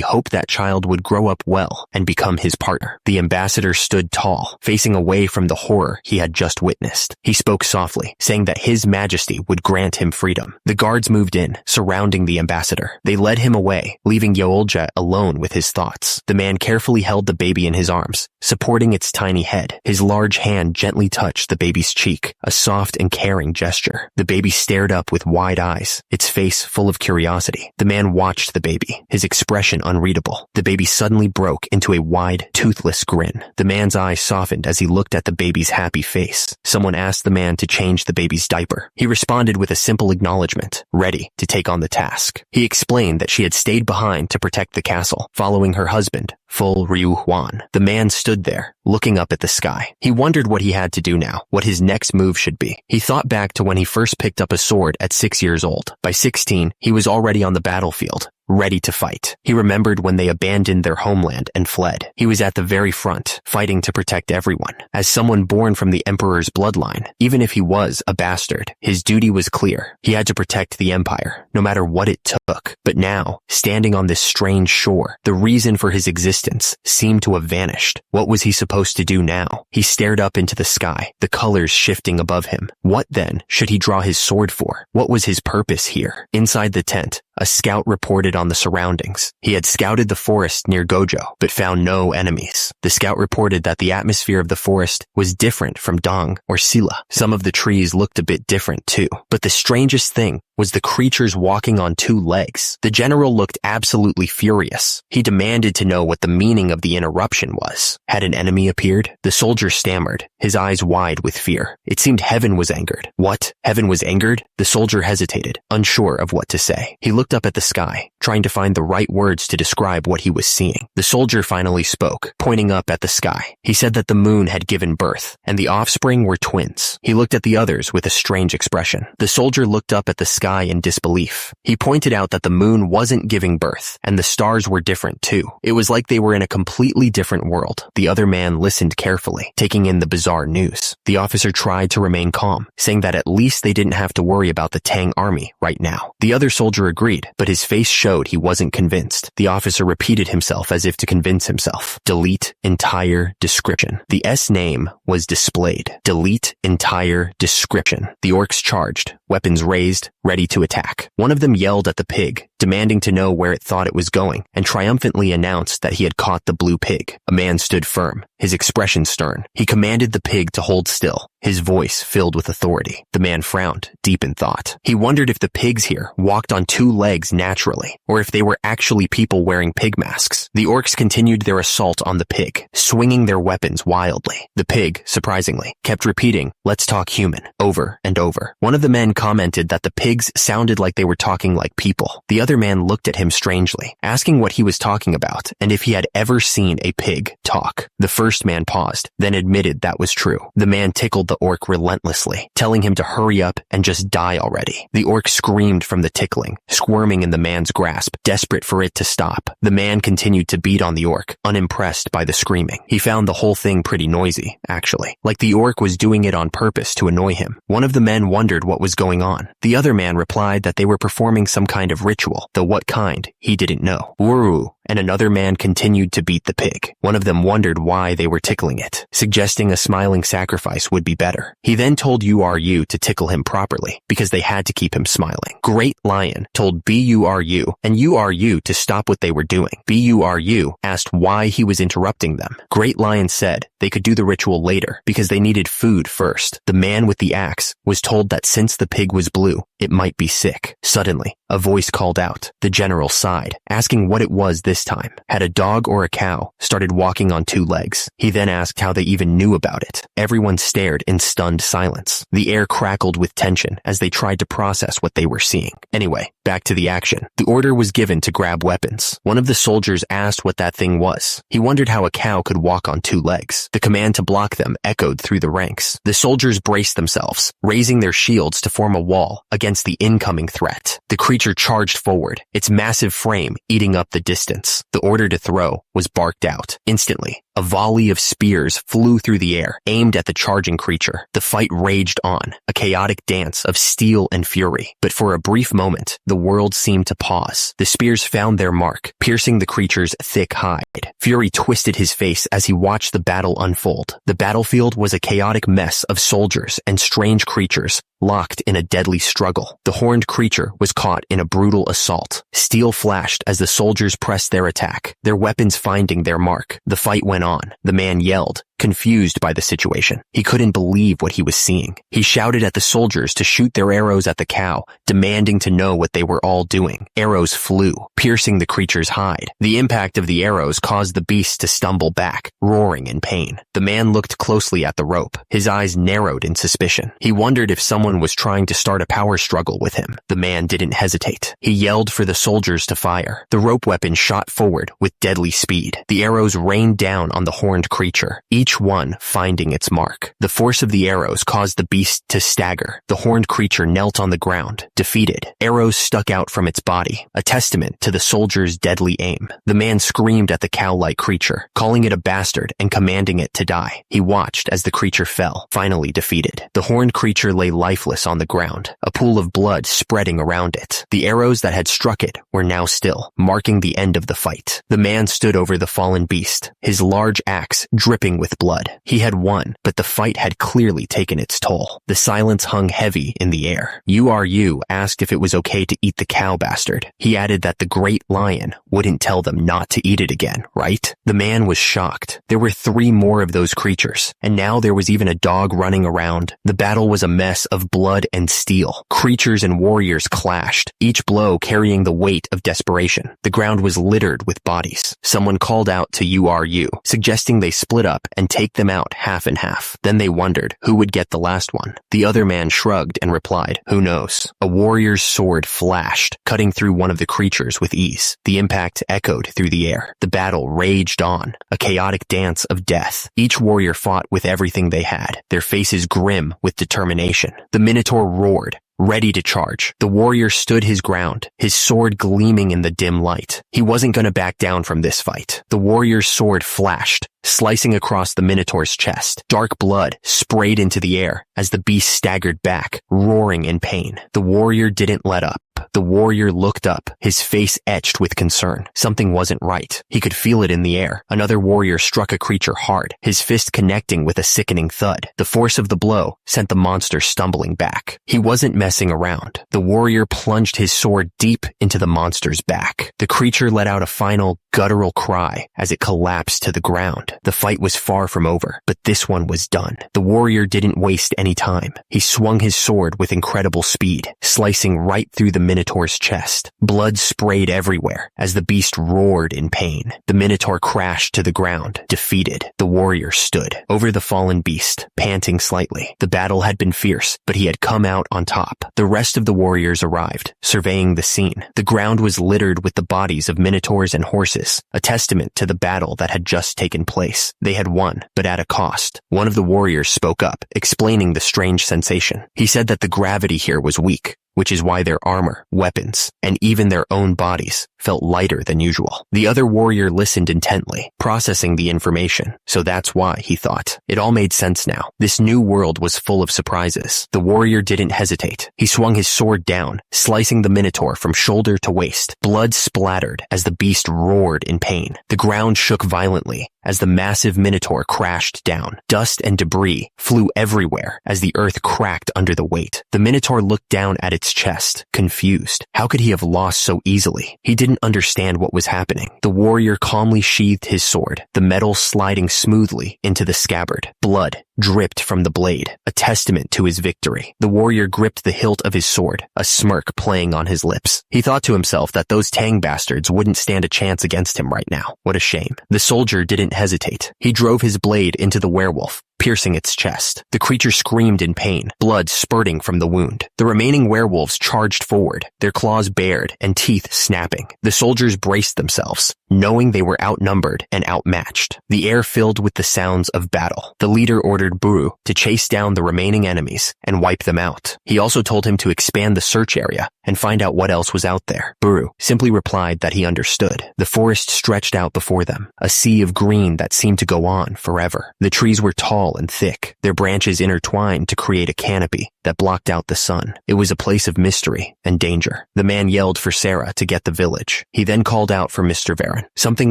hoped that child would grow up well and become his partner. The ambassador stood tall, facing away from the horror he had just witnessed. He spoke softly, saying that His Majesty would grant him freedom. The guards moved in, surrounding the ambassador. They led him away, leaving Yahello alone with his thoughts. The man carefully held the baby in his arms, supporting its tiny head. His large hand gently touched the baby's cheek, a soft and caring gesture. The baby stared up with wide eyes, its face full of curiosity. The man watched the baby, his expression unreadable. The baby suddenly broke into a wide, toothless grin. The man's eyes softened as he looked at the baby's happy face. Someone asked the man to change the baby's diaper. He responded with a simple acknowledgement, ready to take on the task. He explained that she had stayed behind to protect the castle, following her husband, Ful Ryuhwan. The man stood there, looking up at the sky. He wondered what he had to do now, what his next move should be. He thought back to when he first picked up a sword at 6 years old. By 16, he was already on the battlefield, ready to fight. He remembered when they abandoned their homeland and fled. He was at the very front, fighting to protect everyone. As someone born from the emperor's bloodline, even if he was a bastard, his duty was clear. He had to protect the empire, no matter what it took. But now, standing on this strange shore, the reason for his existence seemed to have vanished. What was he supposed to do now? He stared up into the sky, the colors shifting above him. What then should he draw his sword for? What was his purpose here? Inside the tent, a scout reported on the surroundings. He had scouted the forest near Gojo, but found no enemies. The scout reported that the atmosphere of the forest was different from Dong or Sila. Some of the trees looked a bit different too. But the strangest thing was the creatures walking on two legs. The general looked absolutely furious. He demanded to know what the meaning of the interruption was. Had an enemy appeared? The soldier stammered, his eyes wide with fear. It seemed heaven was angered. What? Heaven was angered? The soldier hesitated, unsure of what to say. He looked up at the sky, trying to find the right words to describe what he was seeing. The soldier finally spoke, pointing up at the sky. He said that the moon had given birth, and the offspring were twins. He looked at the others with a strange expression. The soldier looked up at the sky in disbelief. He pointed out that the moon wasn't giving birth, and the stars were different too. It was like they were in a completely different world. The other man listened carefully, taking in the bizarre news. The officer tried to remain calm, saying that at least they didn't have to worry about the Tang army right now. The other soldier agreed, but his face showed he wasn't convinced. The officer repeated himself as if to convince himself. Delete entire description. The S name was displayed. Delete entire description. The orcs charged, weapons raised, ready to attack. One of them yelled at the pig, demanding to know where it thought it was going, and triumphantly announced that he had caught the blue pig. A man stood firm, his expression stern. He commanded the pig to hold still, his voice filled with authority. The man frowned, deep in thought. He wondered if the pigs here walked on two legs naturally, or if they were actually people wearing pig masks. The orcs continued their assault on the pig, swinging their weapons wildly. The pig, surprisingly, kept repeating, "Let's talk human," over and over. One of the men commented that the pigs sounded like they were talking like people. The other man looked at him strangely, asking what he was talking about and if he had ever seen a pig talk. The first man paused, then admitted that was true. The man tickled the orc relentlessly, telling him to hurry up and just die already. The orc screamed from the tickling, squirming in the man's grasp, desperate for it to stop. The man continued to beat on the orc, unimpressed by the screaming. He found the whole thing pretty noisy, actually, like the orc was doing it on purpose to annoy him. One of the men wondered what was going on. The other man replied that they were performing some kind of ritual, though what kind, he didn't know. Woo! And another man continued to beat the pig. One of them wondered why they were tickling it, suggesting a smiling sacrifice would be better. He then told URU to tickle him properly, because they had to keep him smiling. Great Lion told BURU and URU to stop what they were doing. BURU asked why he was interrupting them. Great Lion said they could do the ritual later, because they needed food first. The man with the axe was told that since the pig was blue, it might be sick. Suddenly, a voice called out. The general sighed, asking what it was this time. Had a dog or a cow started walking on two legs? He then asked how they even knew about it. Everyone stared in stunned silence. The air crackled with tension as they tried to process what they were seeing. Anyway, back to the action. The order was given to grab weapons. One of the soldiers asked what that thing was. He wondered how a cow could walk on two legs. The command to block them echoed through the ranks. The soldiers braced themselves, raising their shields to form a wall against the incoming threat. The creature charged forward, its massive frame eating up the distance. The order to throw was barked out. Instantly, a volley of spears flew through the air, aimed at the charging creature. The fight raged on, a chaotic dance of steel and fury. But for a brief moment, the world seemed to pause. The spears found their mark, piercing the creature's thick hide. Fury twisted his face as he watched the battle unfold. The battlefield was a chaotic mess of soldiers and strange creatures, locked in a deadly struggle. The horned creature was caught in a brutal assault. Steel flashed as the soldiers pressed their attack, their weapons finding their mark. The fight went on. The man yelled, confused by the situation. He couldn't believe what he was seeing. He shouted at the soldiers to shoot their arrows at the cow, demanding to know what they were all doing. Arrows flew, piercing the creature's hide. The impact of the arrows caused the beast to stumble back, roaring in pain. The man looked closely at the rope. His eyes narrowed in suspicion. He wondered if someone was trying to start a power struggle with him. The man didn't hesitate. He yelled for the soldiers to fire. The rope weapon shot forward with deadly speed. The arrows rained down on the horned creature, each one finding its mark. The force of the arrows caused the beast to stagger. The horned creature knelt on the ground, defeated. Arrows stuck out from its body, a testament to the soldier's deadly aim. The man screamed at the cow-like creature, calling it a bastard and commanding it to die. He watched as the creature fell, finally defeated. The horned creature lay lifeless on the ground, a pool of blood spreading around it. The arrows that had struck it were now still, marking the end of the fight. The man stood over the fallen beast, his large axe dripping with blood. He had won, but the fight had clearly taken its toll. The silence hung heavy in the air. URU asked if it was okay to eat the cow bastard. He added that the great lion wouldn't tell them not to eat it again, right? The man was shocked. There were 3 more of those creatures, and now there was even a dog running around. The battle was a mess of blood and steel. Creatures and warriors clashed, each blow carrying the weight of desperation. The ground was littered with bodies. Someone called out to URU, suggesting they split up and take them out half and half. Then they wondered who would get the last one. The other man shrugged and replied, "Who knows?" A warrior's sword flashed, cutting through one of the creatures with ease. The impact echoed through the air. The battle raged on, a chaotic dance of death. Each warrior fought with everything they had, their faces grim with determination. The Minotaur roared, ready to charge. The warrior stood his ground, his sword gleaming in the dim light. He wasn't going to back down from this fight. The warrior's sword flashed, slicing across the Minotaur's chest. Dark blood sprayed into the air as the beast staggered back, roaring in pain. The warrior didn't let up. The warrior looked up, his face etched with concern. Something wasn't right. He could feel it in the air. Another warrior struck a creature hard, his fist connecting with a sickening thud. The force of the blow sent the monster stumbling back. He wasn't messing around. The warrior plunged his sword deep into the monster's back. The creature let out a final, guttural cry as it collapsed to the ground. The fight was far from over, but this one was done. The warrior didn't waste any time. He swung his sword with incredible speed, slicing right through the Minotaur's chest. Blood sprayed everywhere as the beast roared in pain. The Minotaur crashed to the ground, defeated. The warrior stood over the fallen beast, panting slightly. The battle had been fierce, but he had come out on top. The rest of the warriors arrived, surveying the scene. The ground was littered with the bodies of Minotaurs and horses, a testament to the battle that had just taken place. They had won, but at a cost. One of the warriors spoke up, explaining the strange sensation. He said that the gravity here was weak, which is why their armor, weapons, and even their own bodies felt lighter than usual. The other warrior listened intently, processing the information. So that's why, he thought. It all made sense now. This new world was full of surprises. The warrior didn't hesitate. He swung his sword down, slicing the Minotaur from shoulder to waist. Blood splattered as the beast roared in pain. The ground shook violently as the massive Minotaur crashed down. Dust and debris flew everywhere as the earth cracked under the weight. The Minotaur looked down at its chest, confused. How could he have lost so easily? He didn't understand what was happening. The warrior calmly sheathed his sword, the metal sliding smoothly into the scabbard. Blood dripped from the blade, a testament to his victory. The warrior gripped the hilt of his sword, a smirk playing on his lips. He thought to himself that those Tang bastards wouldn't stand a chance against him right now. What a shame. The soldier didn't hesitate. He drove his blade into the werewolf, piercing its chest. The creature screamed in pain, blood spurting from the wound. The remaining werewolves charged forward, their claws bared and teeth snapping. The soldiers braced themselves, knowing they were outnumbered and outmatched. The air filled with the sounds of battle. The leader ordered Buru to chase down the remaining enemies and wipe them out. He also told him to expand the search area and find out what else was out there. Buru simply replied that he understood. The forest stretched out before them, a sea of green that seemed to go on forever. The trees were tall and thick, their branches intertwined to create a canopy that blocked out the sun. It was a place of mystery and danger. The man yelled for Sarah to get the village. He then called out for Mr. Varen. Something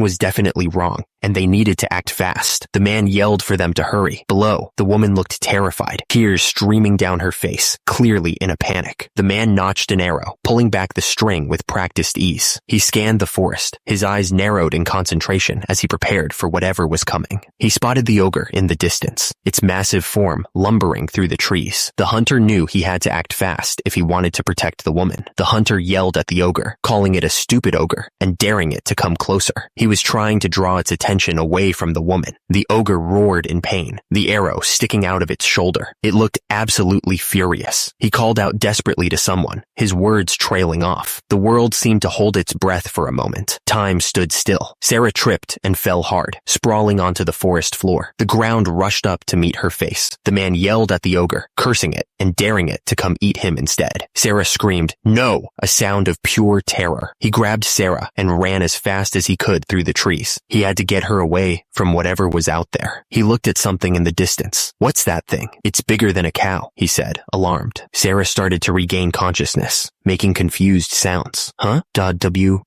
was definitely wrong, and they needed to act fast. The man yelled for them to hurry. Below, the woman looked terrified, tears streaming down her face, clearly in a panic. The man notched an arrow, pulling back the string with practiced ease. He scanned the forest, his eyes narrowed in concentration as he prepared for whatever was coming. He spotted the ogre in the distance, its massive form lumbering through the trees. The hunter knew he had to act fast if he wanted to protect the woman. The hunter yelled at the ogre, calling it a stupid ogre and daring it to come closer. He was trying to draw its attention away from the woman. The ogre roared in pain, the arrow sticking out of its shoulder. It looked absolutely furious. He called out desperately to someone, his words trailing off. The world seemed to hold its breath for a moment. Time stood still. Sarah tripped and fell hard, sprawling onto the forest floor. The ground rushed up to meet her face. The man yelled at the ogre, cursing it and daring it to come eat him instead. Sarah screamed, "No!" a sound of pure terror. He grabbed Sarah and ran as fast as he could through the trees. He had to get get her away from whatever was out there. He looked at something in the distance. What's that thing? It's bigger than a cow, he said, alarmed. Sarah started to regain consciousness, making confused sounds. Huh? W,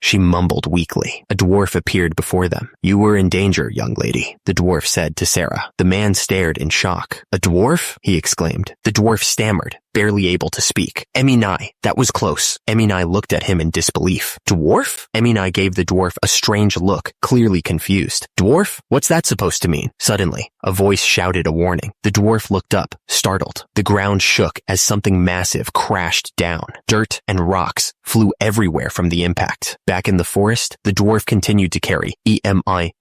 she mumbled weakly. A dwarf appeared before them. You were in danger, young lady, the dwarf said to Sarah. The man stared in shock. A dwarf? He exclaimed. The dwarf stammered, barely able to speak. Eminai, that was close. Eminai looked at him in disbelief. Dwarf? Eminai gave the dwarf a strange look, clearly confused. Dwarf? What's that supposed to mean? Suddenly, a voice shouted a warning. The dwarf looked up, startled. The ground shook as something massive crashed down. Dirt and rocks flew everywhere from the impact. Back in the forest, the dwarf continued to carry EMI-NAI,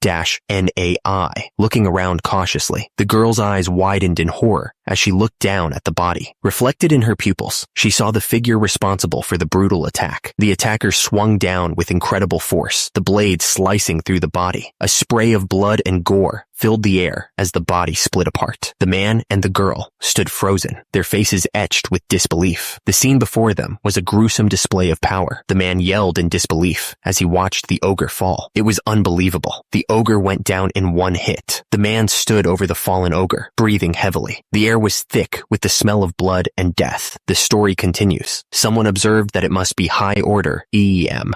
looking around cautiously. The girl's eyes widened in horror as she looked down at the body. Reflected in her pupils, she saw the figure responsible for the brutal attack. The attacker swung down with incredible force, the blade slicing through the body. A spray of blood and gore filled the air as the body split apart. The man and the girl stood frozen, their faces etched with disbelief. The scene before them was a gruesome display of power. The man yelled in disbelief as he watched the ogre fall. It was unbelievable. The ogre went down in one hit. The man stood over the fallen ogre, breathing heavily. The air was thick with the smell of blood and death. The story continues. Someone observed that it must be high order, EMINNAI,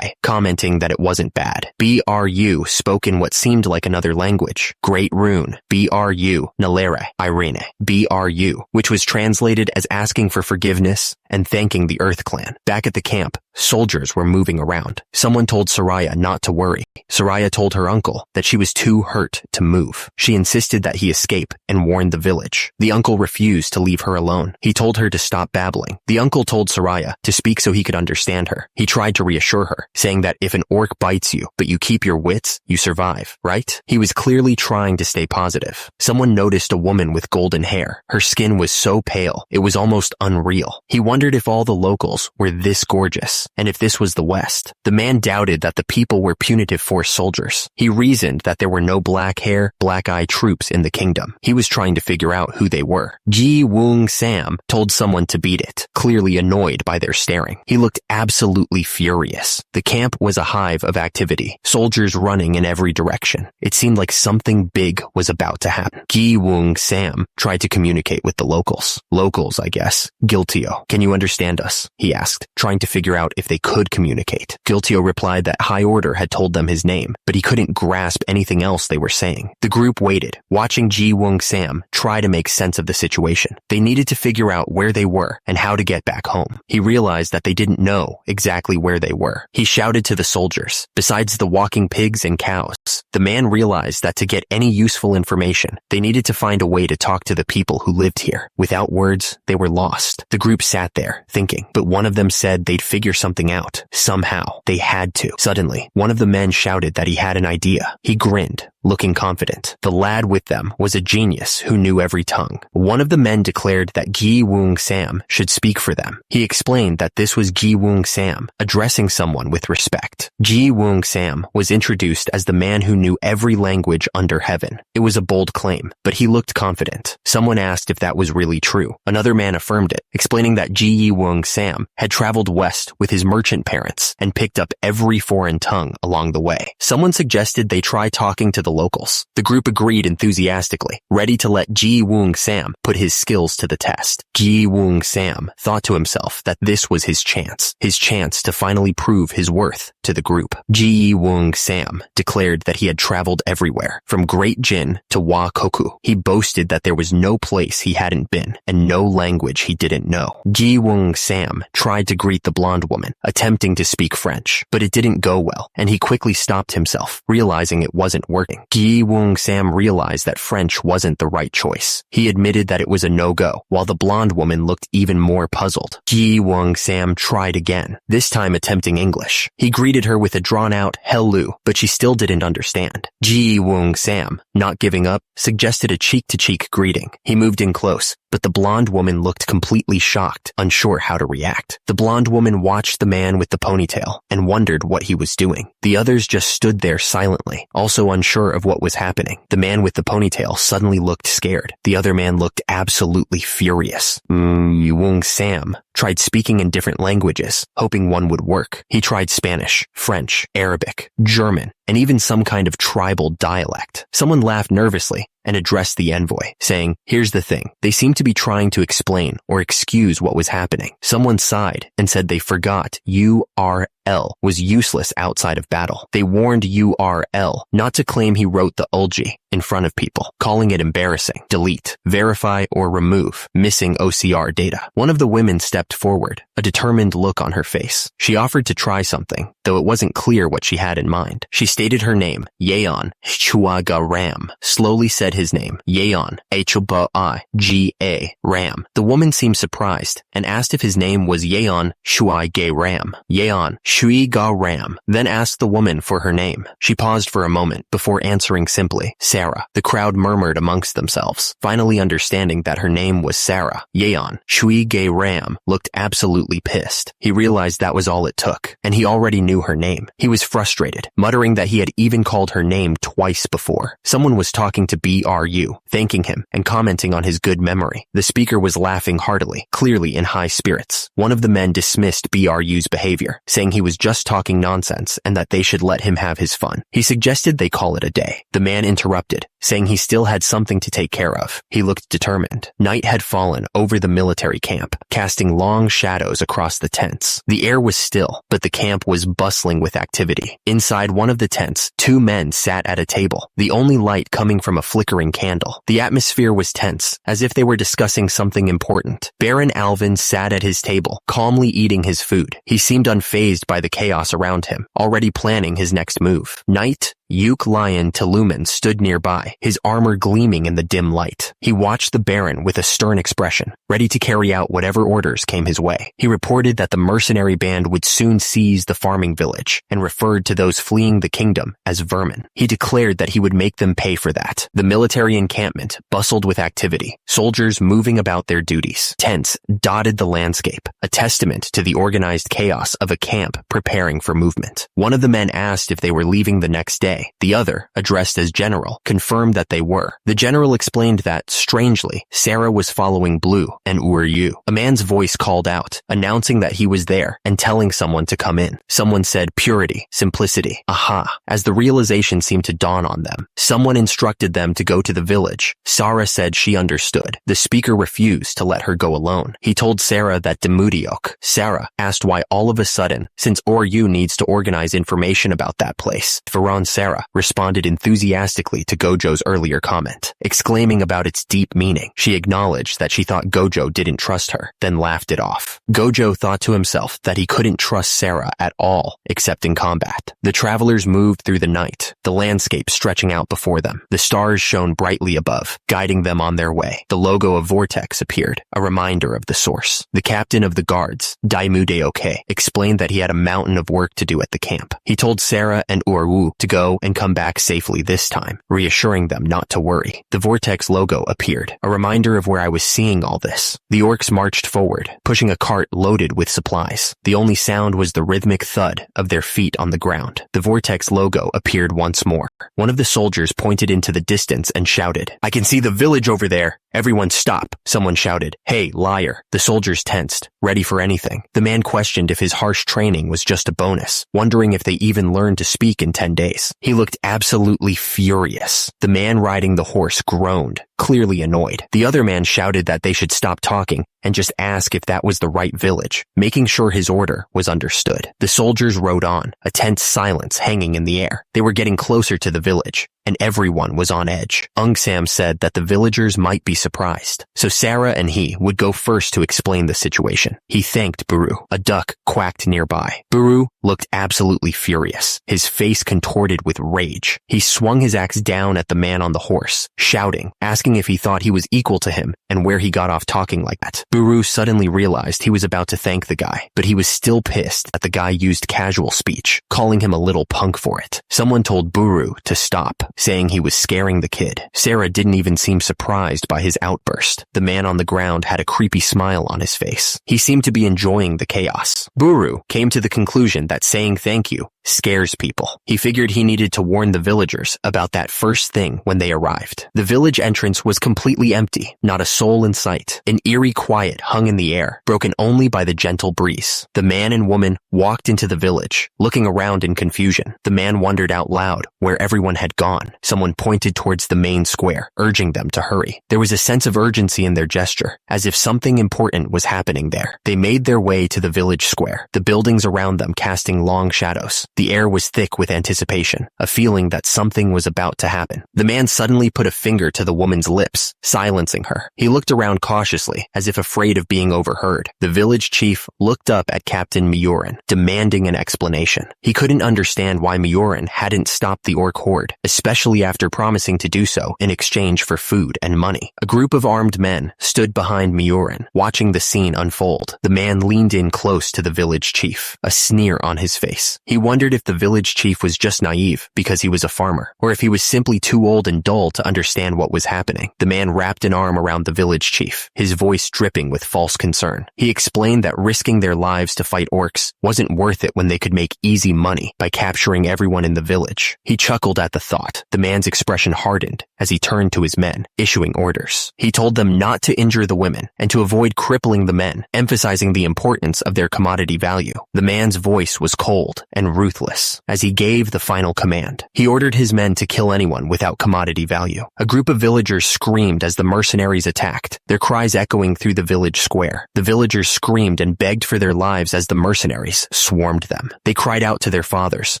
commenting that it wasn't bad. BRU spoke in what seemed like another language. Great Rune, BRU, Nalere, Irene, BRU, which was translated as asking for forgiveness and thanking the Earth Clan. Back at the camp, soldiers were moving around. Someone told Soraya not to worry. Soraya told her uncle that she was too hurt to move. She insisted that he escape and warned the village. The uncle refused to leave her alone. He told her to stop babbling. The uncle told Soraya to speak so he could understand her. He tried to reassure her, saying that if an orc bites you, but you keep your wits, you survive, right? He was clearly trying to stay positive. Someone noticed a woman with golden hair. Her skin was so pale, it was almost unreal. He wondered if all the locals were this gorgeous, and if this was the West. The man doubted that the people were punitive force soldiers. He reasoned that there were no black hair, black eye troops in the kingdom. He was trying to figure out who they were. Ji Woong Sam told someone to beat it, clearly annoyed by their staring. He looked absolutely furious. The camp was a hive of activity, soldiers running in every direction. It seemed like something big was about to happen. Ji Woong Sam tried to communicate with the locals. Locals, I guess. Guiltio, can you understand us? He asked, trying to figure out if they could communicate. Guiltio replied that High Order had told them his name, but he couldn't grasp anything else they were saying. The group waited, watching Ji Woong Sam try to make sense of the situation. They needed to figure out where they were and how to get back home. He realized that they didn't know exactly where they were. He shouted to the soldiers. Besides the walking pigs and cows, the man realized that to get any useful information, they needed to find a way to talk to the people who lived here. Without words, they were lost. The group sat there, thinking, but one of them said they'd figure something out. Somehow, they had to. Suddenly, one of the men shouted that he had an idea. He grinned, looking confident. The lad with them was a genius who knew every tongue. One of the men declared that Ji Woong Sam should speak for them. He explained that this was Ji Woong Sam, addressing someone with respect. Ji Woong Sam was introduced as the man who knew every language under heaven. It was a bold claim, but he looked confident. Someone asked if that was really true. Another man affirmed it, explaining that Ji Woong Sam had traveled west with his merchant parents and picked up every foreign tongue along the way. Someone suggested they try talking to the locals. The group agreed enthusiastically, ready to let Ji Woong Sam put his skills to the test. Ji Woong Sam thought to himself that this was his chance to finally prove his worth to the group. Ji Woong Sam declared that he had traveled everywhere, from Great Jin to Wa Koku. He boasted that there was no place he hadn't been, and no language he didn't know. Ji Woong Sam tried to greet the blonde woman, attempting to speak French, but it didn't go well, and he quickly stopped himself, realizing it wasn't working. Ji Woong Sam realized that French wasn't the right choice. He admitted that it was a no-go, while the blonde woman looked even more puzzled. Ji Woong Sam tried again, this time attempting English. He greeted her with a drawn-out hello, but she still didn't understand. Ji Woong Sam, not giving up, suggested a cheek-to-cheek greeting. He moved in close, but the blonde woman looked completely shocked, unsure how to react. The blonde woman watched the man with the ponytail and wondered what he was doing. The others just stood there silently, also unsure unsure of what was happening. The man with the ponytail suddenly looked scared. The other man looked absolutely furious. Wung Sam tried speaking in different languages, hoping one would work. He tried Spanish, French, Arabic, German, and even some kind of tribal dialect. Someone laughed nervously and addressed the envoy, saying, "Here's the thing. They seemed to be trying to explain or excuse what was happening." Someone sighed and said they forgot URL was useless outside of battle. They warned URL not to claim he wrote the ulji in front of people, calling it embarrassing. Delete, verify, or remove missing OCR data. One of the women stepped forward, a determined look on her face. She offered to try something, though it wasn't clear what she had in mind. She stated her name, Yeon Chuaga Ram, slowly said his name, Yeon H-B-I-G-A Ram. The woman seemed surprised and asked if his name was Yeon Shuai Ram. Yeon Shui Ga Ram, then asked the woman for her name. She paused for a moment before answering simply, Sarah. The crowd murmured amongst themselves, finally understanding that her name was Sarah. Yeon Shui Ga Ram looked absolutely pissed. He realized that was all it took, and he already knew her name. He was frustrated, muttering that he had even called her name twice before. Someone was talking to BRU, thanking him and commenting on his good memory. The speaker was laughing heartily, clearly in high spirits. One of the men dismissed BRU's behavior, saying he was just talking nonsense and that they should let him have his fun. He suggested they call it a day. The man interrupted, saying he still had something to take care of. He looked determined. Night had fallen over the military camp, casting long shadows across the tents. The air was still, but the camp was bustling with activity. Inside one of the tents, two men sat at a table, the only light coming from a flickering candle. The atmosphere was tense, as if they were discussing something important. Baron Alvin sat at his table, calmly eating his food. He seemed unfazed by the chaos around him, already planning his next move. Night, Yuk Lion Teluman stood nearby, his armor gleaming in the dim light. He watched the Baron with a stern expression, ready to carry out whatever orders came his way. He reported that the mercenary band would soon seize the farming village, and referred to those fleeing the kingdom as vermin. He declared that he would make them pay for that. The military encampment bustled with activity, soldiers moving about their duties. Tents dotted the landscape, a testament to the organized chaos of a camp preparing for movement. One of the men asked if they were leaving the next day. The other, addressed as General, confirmed that they were. The general explained that, strangely, Sarah was following Blue and Yu. A man's voice called out, announcing that he was there and telling someone to come in. Someone said purity, simplicity, aha, as the realization seemed to dawn on them. Someone instructed them to go to the village. Sarah said she understood. The speaker refused to let her go alone. He told Sarah that Demudiok. Sarah asked why all of a sudden, since Yu needs to organize information about that place. Faran Sarah responded enthusiastically to Gojo's earlier comment, exclaiming about its deep meaning. She acknowledged that she thought Gojo didn't trust her, then laughed it off. Gojo thought to himself that he couldn't trust Sarah at all, except in combat. The travelers moved through the night, the landscape stretching out before them. The stars shone brightly above, guiding them on their way. The logo of Vortex appeared, a reminder of the source. The captain of the guards, Daimudeoke, explained that he had a mountain of work to do at the camp. He told Sarah and Wu to go and come back safely this time, reassuring them not to worry. The Vortex logo appeared, a reminder of where I was seeing all this. The orcs marched forward, pushing a cart loaded with supplies. The only sound was the rhythmic thud of their feet on the ground. The Vortex logo appeared once more. One of the soldiers pointed into the distance and shouted, "I can see the village over there." "Everyone stop," someone shouted. "Hey, liar." The soldiers tensed, ready for anything. The man questioned if his harsh training was just a bonus, wondering if they even learned to speak in 10 days. He looked absolutely furious. The man riding the horse groaned, clearly annoyed. The other man shouted that they should stop talking and just ask if that was the right village, making sure his order was understood. The soldiers rode on, a tense silence hanging in the air. They were getting closer to the village, and everyone was on edge. Sam said that the villagers might be surprised, so Sarah and he would go first to explain the situation. He thanked Buru. A duck quacked nearby. Buru looked absolutely furious, his face contorted with rage. He swung his axe down at the man on the horse, shouting, asking if he thought he was equal to him and where he got off talking like that. Buru suddenly realized he was about to thank the guy, but he was still pissed that the guy used casual speech, calling him a little punk for it. Someone told Buru to stop, saying he was scaring the kid. Sarah didn't even seem surprised by his outburst. The man on the ground had a creepy smile on his face. He seemed to be enjoying the chaos. Buru came to the conclusion that saying thank you scares people. He figured he needed to warn the villagers about that first thing when they arrived. The village entrance was completely empty, not a soul in sight. An eerie quiet hung in the air, broken only by the gentle breeze. The man and woman walked into the village, looking around in confusion. The man wondered out loud where everyone had gone. Someone pointed towards the main square, urging them to hurry. There was a sense of urgency in their gesture, as if something important was happening there. They made their way to the village square, the buildings around them casting long shadows. The air was thick with anticipation, a feeling that something was about to happen. The man suddenly put a finger to the woman's lips, silencing her. He looked around cautiously, as if afraid of being overheard. The village chief looked up at Captain Miorin, demanding an explanation. He couldn't understand why Miorin hadn't stopped the orc horde, especially after promising to do so in exchange for food and money. A group of armed men stood behind Miorin, watching the scene unfold. The man leaned in close to the village chief, a sneer on his face. He wondered if the village chief was just naive because he was a farmer, or if he was simply too old and dull to understand what was happening. The man wrapped an arm around the village chief, his voice dripping with false concern. He explained that risking their lives to fight orcs wasn't worth it when they could make easy money by capturing everyone in the village. He chuckled at the thought. The man's expression hardened as he turned to his men, issuing orders. He told them not to injure the women and to avoid crippling the men, emphasizing the importance of their commodity value. The man's voice was cold and ruthless as he gave the final command. He ordered his men to kill anyone without commodity value. A group of villagers screamed as the mercenaries attacked, their cries echoing through the village square. The villagers screamed and begged for their lives as the mercenaries swarmed them. They cried out to their fathers,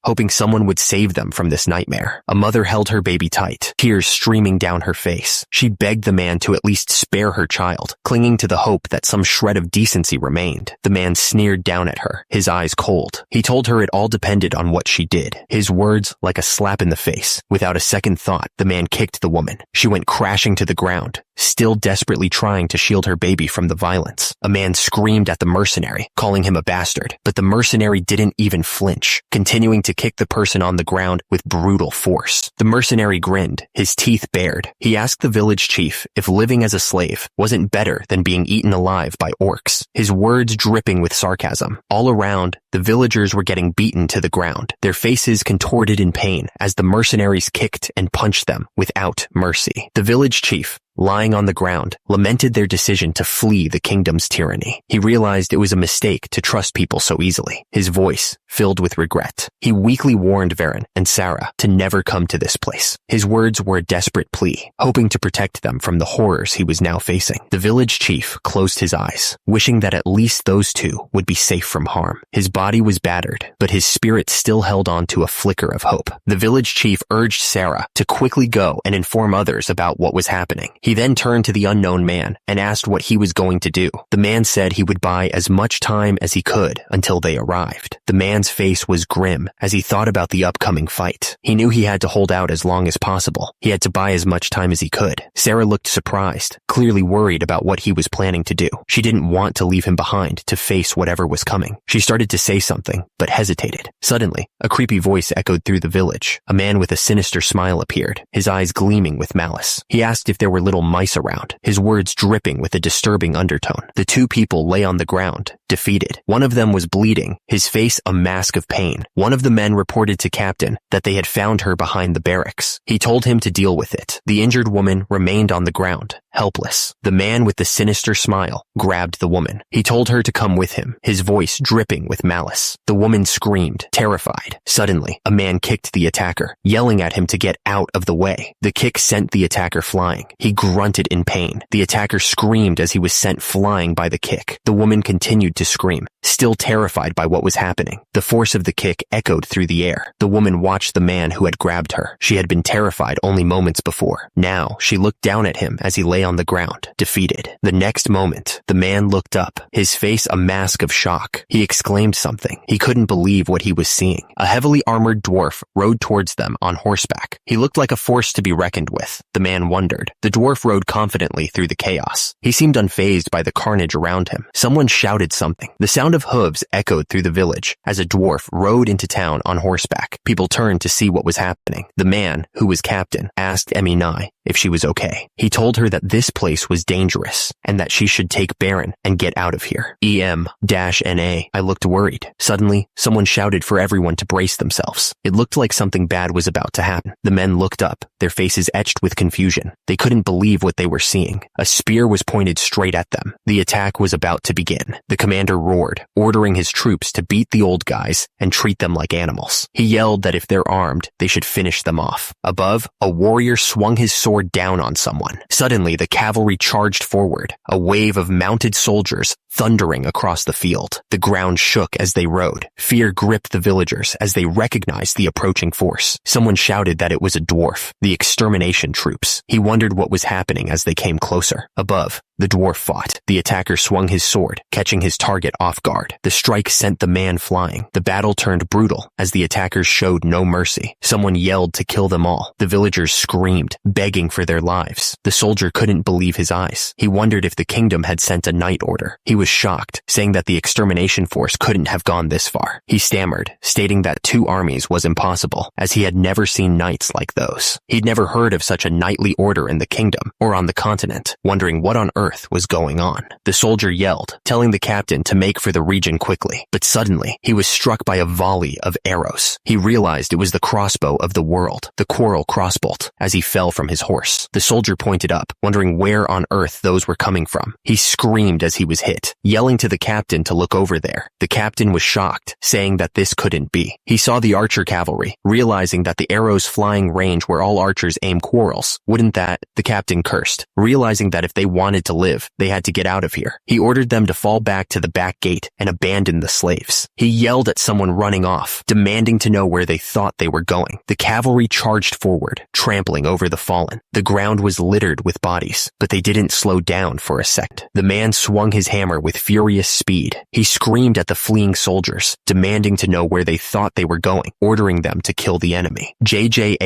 hoping someone would save them from this nightmare. A mother held her baby tight, tears streaming down her face. She begged the man to at least spare her child, clinging to the hope that some shred of decency remained. The man sneered down at her, his eyes cold. He told her it all depended on what she did. His words like a slap in the face. Without a second thought, the man kicked the woman. She went crashing to the ground, still desperately trying to shield her baby from the violence. A man screamed at the mercenary, calling him a bastard, but the mercenary didn't even flinch, continuing to kick the person on the ground with brutal force. The mercenary grinned, his teeth bared. He asked the village chief if living as a slave wasn't better than being eaten alive by orcs, his words dripping with sarcasm. All around, the villagers were getting beaten to the ground, their faces contorted in pain as the mercenaries kicked and punched them without mercy. The village chief, lying on the ground, lamented their decision to flee the kingdom's tyranny. He realized it was a mistake to trust people so easily, his voice filled with regret. He weakly warned Varen and Sarah to never come to this place. His words were a desperate plea, hoping to protect them from the horrors he was now facing. The village chief closed his eyes, wishing that at least those two would be safe from harm. His body was battered, but his spirit still held on to a flicker of hope. The village chief urged Sarah to quickly go and inform others about what was happening. He then turned to the unknown man and asked what he was going to do. The man said he would buy as much time as he could until they arrived. The man's face was grim as he thought about the upcoming fight. He knew he had to hold out as long as possible. He had to buy as much time as he could. Sarah looked surprised, clearly worried about what he was planning to do. She didn't want to leave him behind to face whatever was coming. She started to say something, but hesitated. Suddenly, a creepy voice echoed through the village. A man with a sinister smile appeared, his eyes gleaming with malice. He asked if there were little mice around, his words dripping with a disturbing undertone. The two people lay on the ground, defeated. One of them was bleeding, his face a mask of pain. One of the men reported to Captain that they had found her behind the barracks. He told him to deal with it. The injured woman remained on the ground, helpless. The man with the sinister smile grabbed the woman. He told her to come with him, his voice dripping with malice. The woman screamed, terrified. Suddenly, a man kicked the attacker, yelling at him to get out of the way. The kick sent the attacker flying. He grunted in pain. The attacker screamed as he was sent flying by the kick. The woman continued to scream, still terrified by what was happening. The force of the kick echoed through the air. The woman watched the man who had grabbed her. She had been terrified only moments before. Now, she looked down at him as he lay on the ground, defeated. The next moment, the man looked up, his face a mask of shock. He exclaimed something. He couldn't believe what he was seeing. A heavily armored dwarf rode towards them on horseback. He looked like a force to be reckoned with. The man wondered. The dwarf rode confidently through the chaos. He seemed unfazed by the carnage around him. Someone shouted something something. The sound of hooves echoed through the village as a dwarf rode into town on horseback. People turned to see what was happening. The man, who was captain, asked Eminai if she was okay. He told her that this place was dangerous and that she should take Baron and get out of here. EM-NA. I looked worried. Suddenly, someone shouted for everyone to brace themselves. It looked like something bad was about to happen. The men looked up, their faces etched with confusion. They couldn't believe what they were seeing. A spear was pointed straight at them. The attack was about to begin. The commander roared, ordering his troops to beat the old guys and treat them like animals. He yelled that if they're armed, they should finish them off. Above, a warrior swung his sword down on someone. Suddenly, the cavalry charged forward, a wave of mounted soldiers thundering across the field. The ground shook as they rode. Fear gripped the villagers as they recognized the approaching force. Someone shouted that it was a dwarf, the extermination troops. He wondered what was happening as they came closer. Above, the dwarf fought. The attacker swung his sword, catching his target off guard. The strike sent the man flying. The battle turned brutal as the attackers showed no mercy. Someone yelled to kill them all. The villagers screamed, begging for their lives. The soldier couldn't believe his eyes. He wondered if the kingdom had sent a night order. He was shocked, saying that the extermination force couldn't have gone this far. He stammered, stating that 2 armies was impossible, as he had never seen knights like those. He'd never heard of such a knightly order in the kingdom or on the continent, wondering what on earth was going on. The soldier yelled, telling the captain to make for the region quickly, but suddenly he was struck by a volley of arrows. He realized it was the crossbow of the world, the quarrel crossbolt, as he fell from his horse. The soldier pointed up, wondering where on earth those were coming from. He screamed as he was hit, yelling to the captain to look over there. The captain was shocked, saying that this couldn't be. He saw the archer cavalry, realizing that the arrows flying range where all archers aim quarrels. Wouldn't that? The captain cursed, realizing that if they wanted to live, they had to get out of here. He ordered them to fall back to the back gate and abandon the slaves. He yelled at someone running off, demanding to know where they thought they were going. The cavalry charged forward, trampling over the fallen. The ground was littered with bodies, but they didn't slow down for a second. The man swung his hammer with furious speed. He screamed at the fleeing soldiers, demanding to know where they thought they were going, ordering them to kill the enemy. JJALTUNG's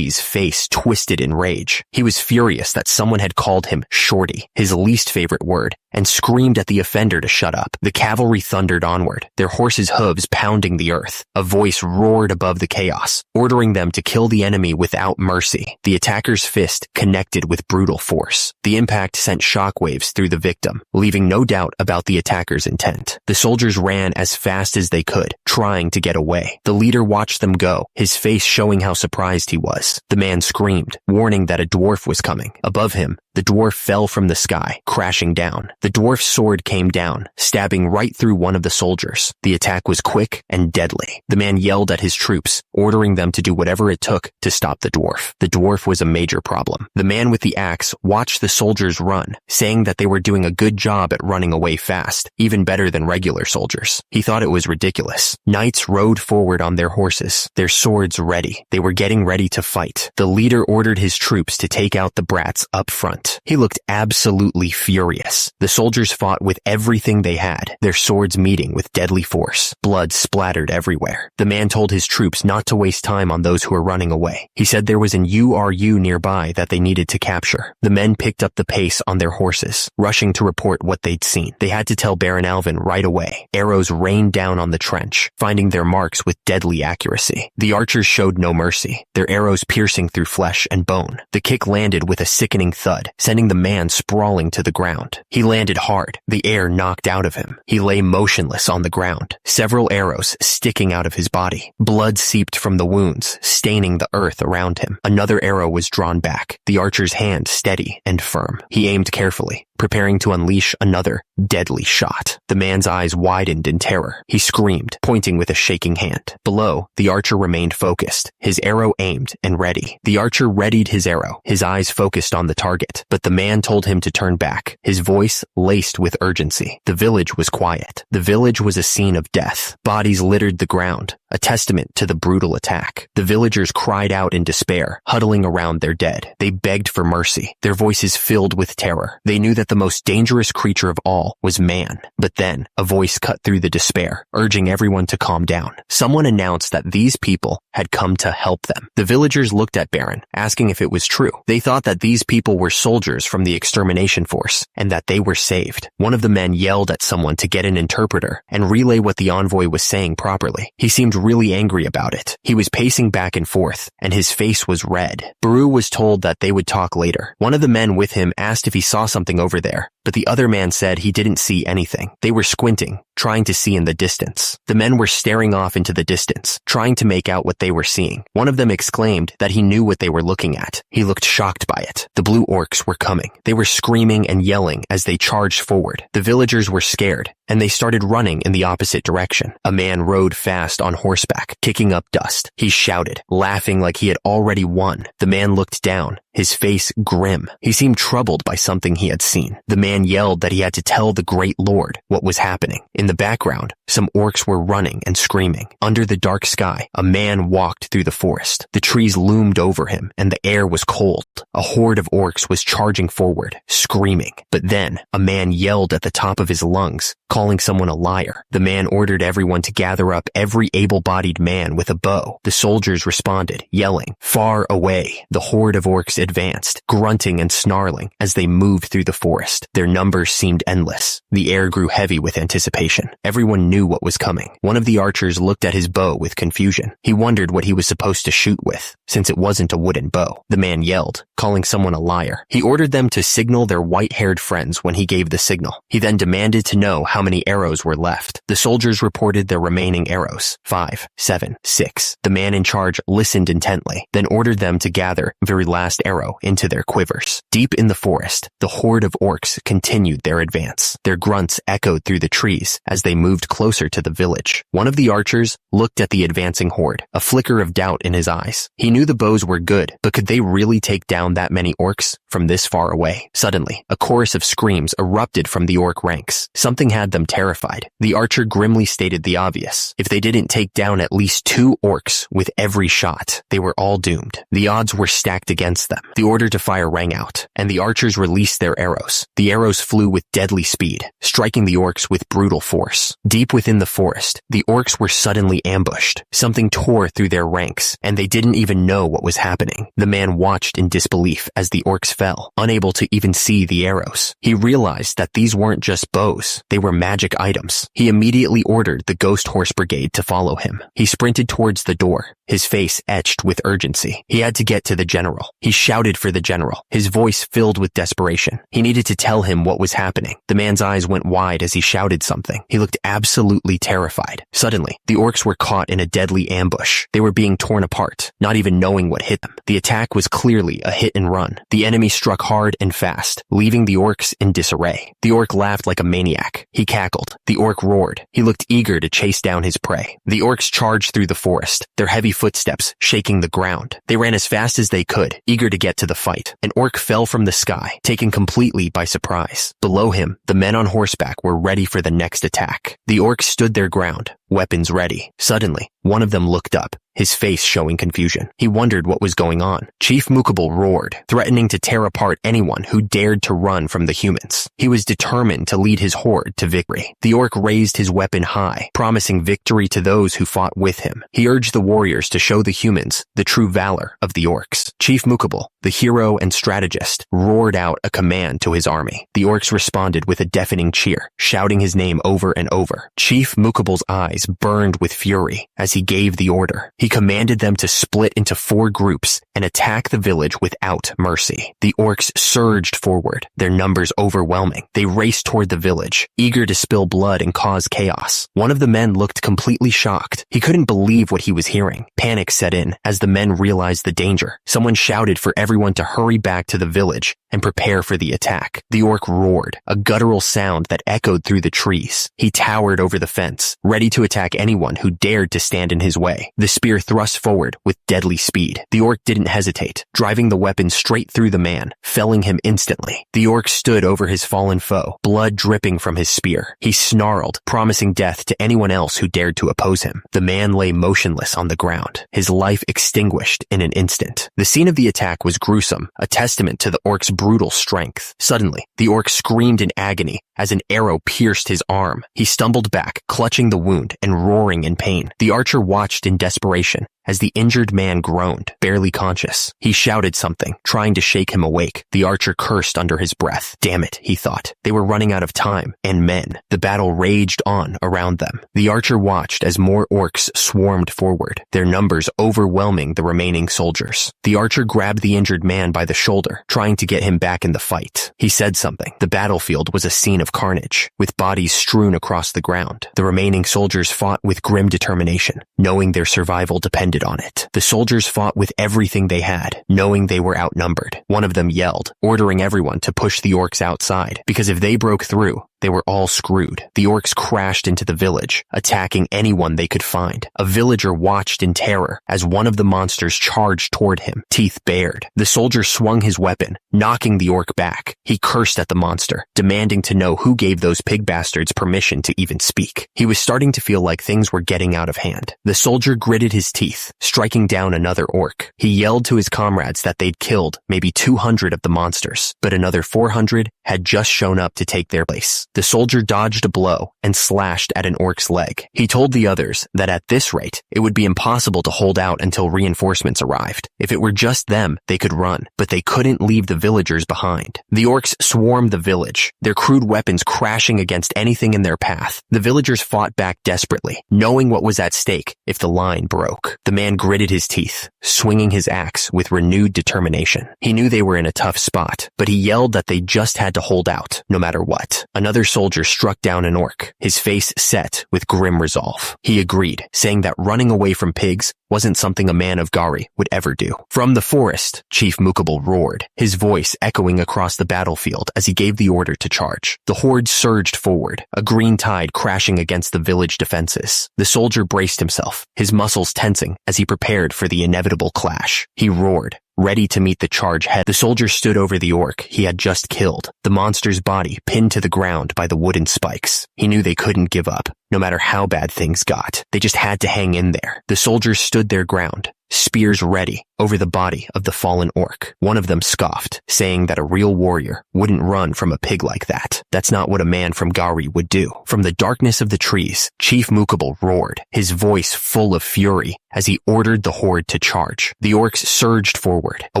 face twisted in rage. He was furious that someone had called him shorty, his least favorite word, and screamed at the offender to shut up. The cavalry thundered onward, their horses' hooves pounding the earth. A voice roared above the chaos, ordering them to kill the enemy without mercy. The attacker's fist connected with brutal force. The impact sent shockwaves through the victim, leaving no doubt about the attacker's intent. The soldiers ran as fast as they could, trying to get away. The leader watched them go, his face showing how surprised he was. The man screamed, warning that a dwarf was coming. Above him, the dwarf fell from the sky, crashing down. The dwarf's sword came down, stabbing right through one of the soldiers. The attack was quick and deadly. The man yelled at his troops, ordering them to do whatever it took to stop the dwarf. The dwarf was a major problem. The man with the axe watched the soldiers run, saying that they were doing a good job at running away fast, even better than regular soldiers. He thought it was ridiculous. Knights rode forward on their horses, their swords ready. They were getting ready to fight. The leader ordered his troops to take out the brats up front. He looked absolutely furious. The soldiers fought with everything they had, their swords meeting with deadly force. Blood splattered everywhere. The man told his troops not to waste time on those who were running away. He said there was an URU nearby that they needed to capture. The men picked up the pace on their horses, rushing to report what they'd seen. They had to tell Baron Alvin right away. Arrows rained down on the trench, finding their marks with deadly accuracy. The archers showed no mercy, their arrows piercing through flesh and bone. The kick landed with a sickening thud, sending the man sprawling to the ground. He landed hard, the air knocked out of him. He lay motionless on the ground, several arrows sticking out of his body. Blood seeped from the wounds, staining the earth around him. Another arrow was drawn back, the archer's hand steady and firm. He aimed carefully, preparing to unleash another deadly shot. The man's eyes widened in terror. He screamed, pointing with a shaking hand. Below, the archer remained focused, his arrow aimed and ready. The archer readied his arrow, his eyes focused on the target, but the man told him to turn back, his voice laced with urgency. The village was quiet. The village was a scene of death. Bodies littered the ground, a testament to the brutal attack. The villagers cried out in despair, huddling around their dead. They begged for mercy, their voices filled with terror. They knew that the most dangerous creature of all was man. But then, a voice cut through the despair, urging everyone to calm down. Someone announced that these people had come to help them. The villagers looked at Baron, asking if it was true. They thought that these people were soldiers from the extermination force, and that they were saved. One of the men yelled at someone to get an interpreter and relay what the envoy was saying properly. He seemed really angry about it. He was pacing back and forth, and his face was red. Baru was told that they would talk later. One of the men with him asked if he saw something over there, but the other man said he didn't see anything. They were squinting, trying to see in the distance. The men were staring off into the distance, trying to make out what they were seeing. One of them exclaimed that he knew what they were looking at. He looked shocked by it. The blue orcs were coming. They were screaming and yelling as they charged forward. The villagers were scared, and they started running in the opposite direction. A man rode fast on horseback, kicking up dust. He shouted, laughing like he had already won. The man looked down, his face grim. He seemed troubled by something he had seen. The man yelled that he had to tell the great lord what was happening. In the background, some orcs were running and screaming. Under the dark sky, a man walked through the forest. The trees loomed over him, and the air was cold. A horde of orcs was charging forward, screaming. But then, a man yelled at the top of his lungs, calling someone a liar. The man ordered everyone to gather up every able-bodied man with a bow. The soldiers responded, yelling. Far away, the horde of orcs advanced, grunting and snarling as they moved through the forest. Their numbers seemed endless. The air grew heavy with anticipation. Everyone knew what was coming. One of the archers looked at his bow with confusion. He wondered what he was supposed to shoot with, since it wasn't a wooden bow. The man yelled, calling someone a liar. He ordered them to signal their white-haired friends when he gave the signal. He then demanded to know how many arrows were left. The soldiers reported their remaining arrows. 5, 7, 6. The man in charge listened intently, then ordered them to gather every last arrow into their quivers. Deep in the forest, the horde of orcs continued their advance. Their grunts echoed through the trees as they moved closer to the village. One of the archers looked at the advancing horde, a flicker of doubt in his eyes. He knew the bows were good, but could they really take down that many orcs from this far away? Suddenly, a chorus of screams erupted from the orc ranks. Something had them terrified. The archer grimly stated the obvious. If they didn't take down at least 2 orcs with every shot, they were all doomed. The odds were stacked against them. The order to fire rang out, and the archers released their arrows. The arrows flew with deadly speed, striking the orcs with brutal force. Deep within the forest, the orcs were suddenly ambushed. Something tore through their ranks, and they didn't even know what was happening. The man watched in disbelief as the orcs fell, unable to even see the arrows. He realized that these weren't just bows, they were magic items. He immediately ordered the Ghost Horse Brigade to follow him. He sprinted towards the door, his face etched with urgency. He had to get to the general. He shouted for the general, his voice filled with desperation. He needed to tell him what was happening. The man's eyes went wide as he shouted something. He looked absolutely terrified. Suddenly, the orcs were caught in a deadly ambush. They were being torn apart, not even knowing what hit them. The attack was clearly a hit and run. The enemy struck hard and fast, leaving the orcs in disarray. The orc laughed like a maniac. He cackled. The orc roared. He looked eager to chase down his prey. The orcs charged through the forest, their heavy footsteps shaking the ground. They ran as fast as they could, eager to get to the fight. An orc fell from the sky, taken completely by surprise. Below him, the men on horseback were ready for the next attack. The orcs stood their ground, weapons ready. Suddenly, one of them looked up, his face showing confusion. He wondered what was going on. Chief Mukable roared, threatening to tear apart anyone who dared to run from the humans. He was determined to lead his horde to victory. The orc raised his weapon high, promising victory to those who fought with him. He urged the warriors to show the humans the true valor of the orcs. Chief Mukable, the hero and strategist, roared out a command to his army. The orcs responded with a deafening cheer, shouting his name over and over. Chief Mukable's eyes burned with fury as he gave the order. He commanded them to split into 4 groups and attack the village without mercy. The orcs surged forward, their numbers overwhelming. They raced toward the village, eager to spill blood and cause chaos. One of the men looked completely shocked. He couldn't believe what he was hearing. Panic set in as the men realized the danger. Someone shouted for everyone to hurry back to the village and prepare for the attack. The orc roared, a guttural sound that echoed through the trees. He towered over the fence, ready to attack anyone who dared to stand in his way. The spear thrust forward with deadly speed. The orc didn't hesitate, driving the weapon straight through the man, felling him instantly. The orc stood over his fallen foe, blood dripping from his spear. He snarled, promising death to anyone else who dared to oppose him. The man lay motionless on the ground, his life extinguished in an instant. The scene of the attack was gruesome, a testament to the orc's brutal strength. Suddenly, the orc screamed in agony as an arrow pierced his arm. He stumbled back, clutching the wound and roaring in pain. The archer watched in desperation as the injured man groaned, barely conscious. He shouted something, trying to shake him awake. The archer cursed under his breath. Damn it, he thought. They were running out of time, and men. The battle raged on around them. The archer watched as more orcs swarmed forward, their numbers overwhelming the remaining soldiers. The archer grabbed the injured man by the shoulder, trying to get him back in the fight. He said something. The battlefield was a scene of carnage, with bodies strewn across the ground. The remaining soldiers fought with grim determination, knowing their survival depended on it. The soldiers fought with everything they had, knowing they were outnumbered. One of them yelled, ordering everyone to push the orcs outside, because if they broke through, they were all screwed. The orcs crashed into the village, attacking anyone they could find. A villager watched in terror as one of the monsters charged toward him, teeth bared. The soldier swung his weapon, knocking the orc back. He cursed at the monster, demanding to know who gave those pig bastards permission to even speak. He was starting to feel like things were getting out of hand. The soldier gritted his teeth, striking down another orc. He yelled to his comrades that they'd killed maybe 200 of the monsters, but another 400 had just shown up to take their place. The soldier dodged a blow and slashed at an orc's leg. He told the others that at this rate, it would be impossible to hold out until reinforcements arrived. If it were just them, they could run, but they couldn't leave the villagers behind. The orcs swarmed the village, their crude weapons crashing against anything in their path. The villagers fought back desperately, knowing what was at stake if the line broke. The man gritted his teeth, swinging his axe with renewed determination. He knew they were in a tough spot, but he yelled that they just had to hold out, no matter what. Another soldier struck down an orc, his face set with grim resolve. He agreed, saying that running away from pigs wasn't something a man of Gari would ever do. From the forest, Chief Mukable roared, his voice echoing across the battlefield as he gave the order to charge. The horde surged forward, a green tide crashing against the village defenses. The soldier braced himself, his muscles tensing as he prepared for the inevitable clash. He roared, ready to meet the charge head. The soldier stood over the orc he had just killed, the monster's body pinned to the ground by the wooden spikes. He knew they couldn't give up, no matter how bad things got. They just had to hang in there. The soldiers stood their ground, spears ready, over the body of the fallen orc. One of them scoffed, saying that a real warrior wouldn't run from a pig like that. That's not what a man from Gari would do. From the darkness of the trees, Chief Mukable roared, his voice full of fury, as he ordered the horde to charge. The orcs surged forward, a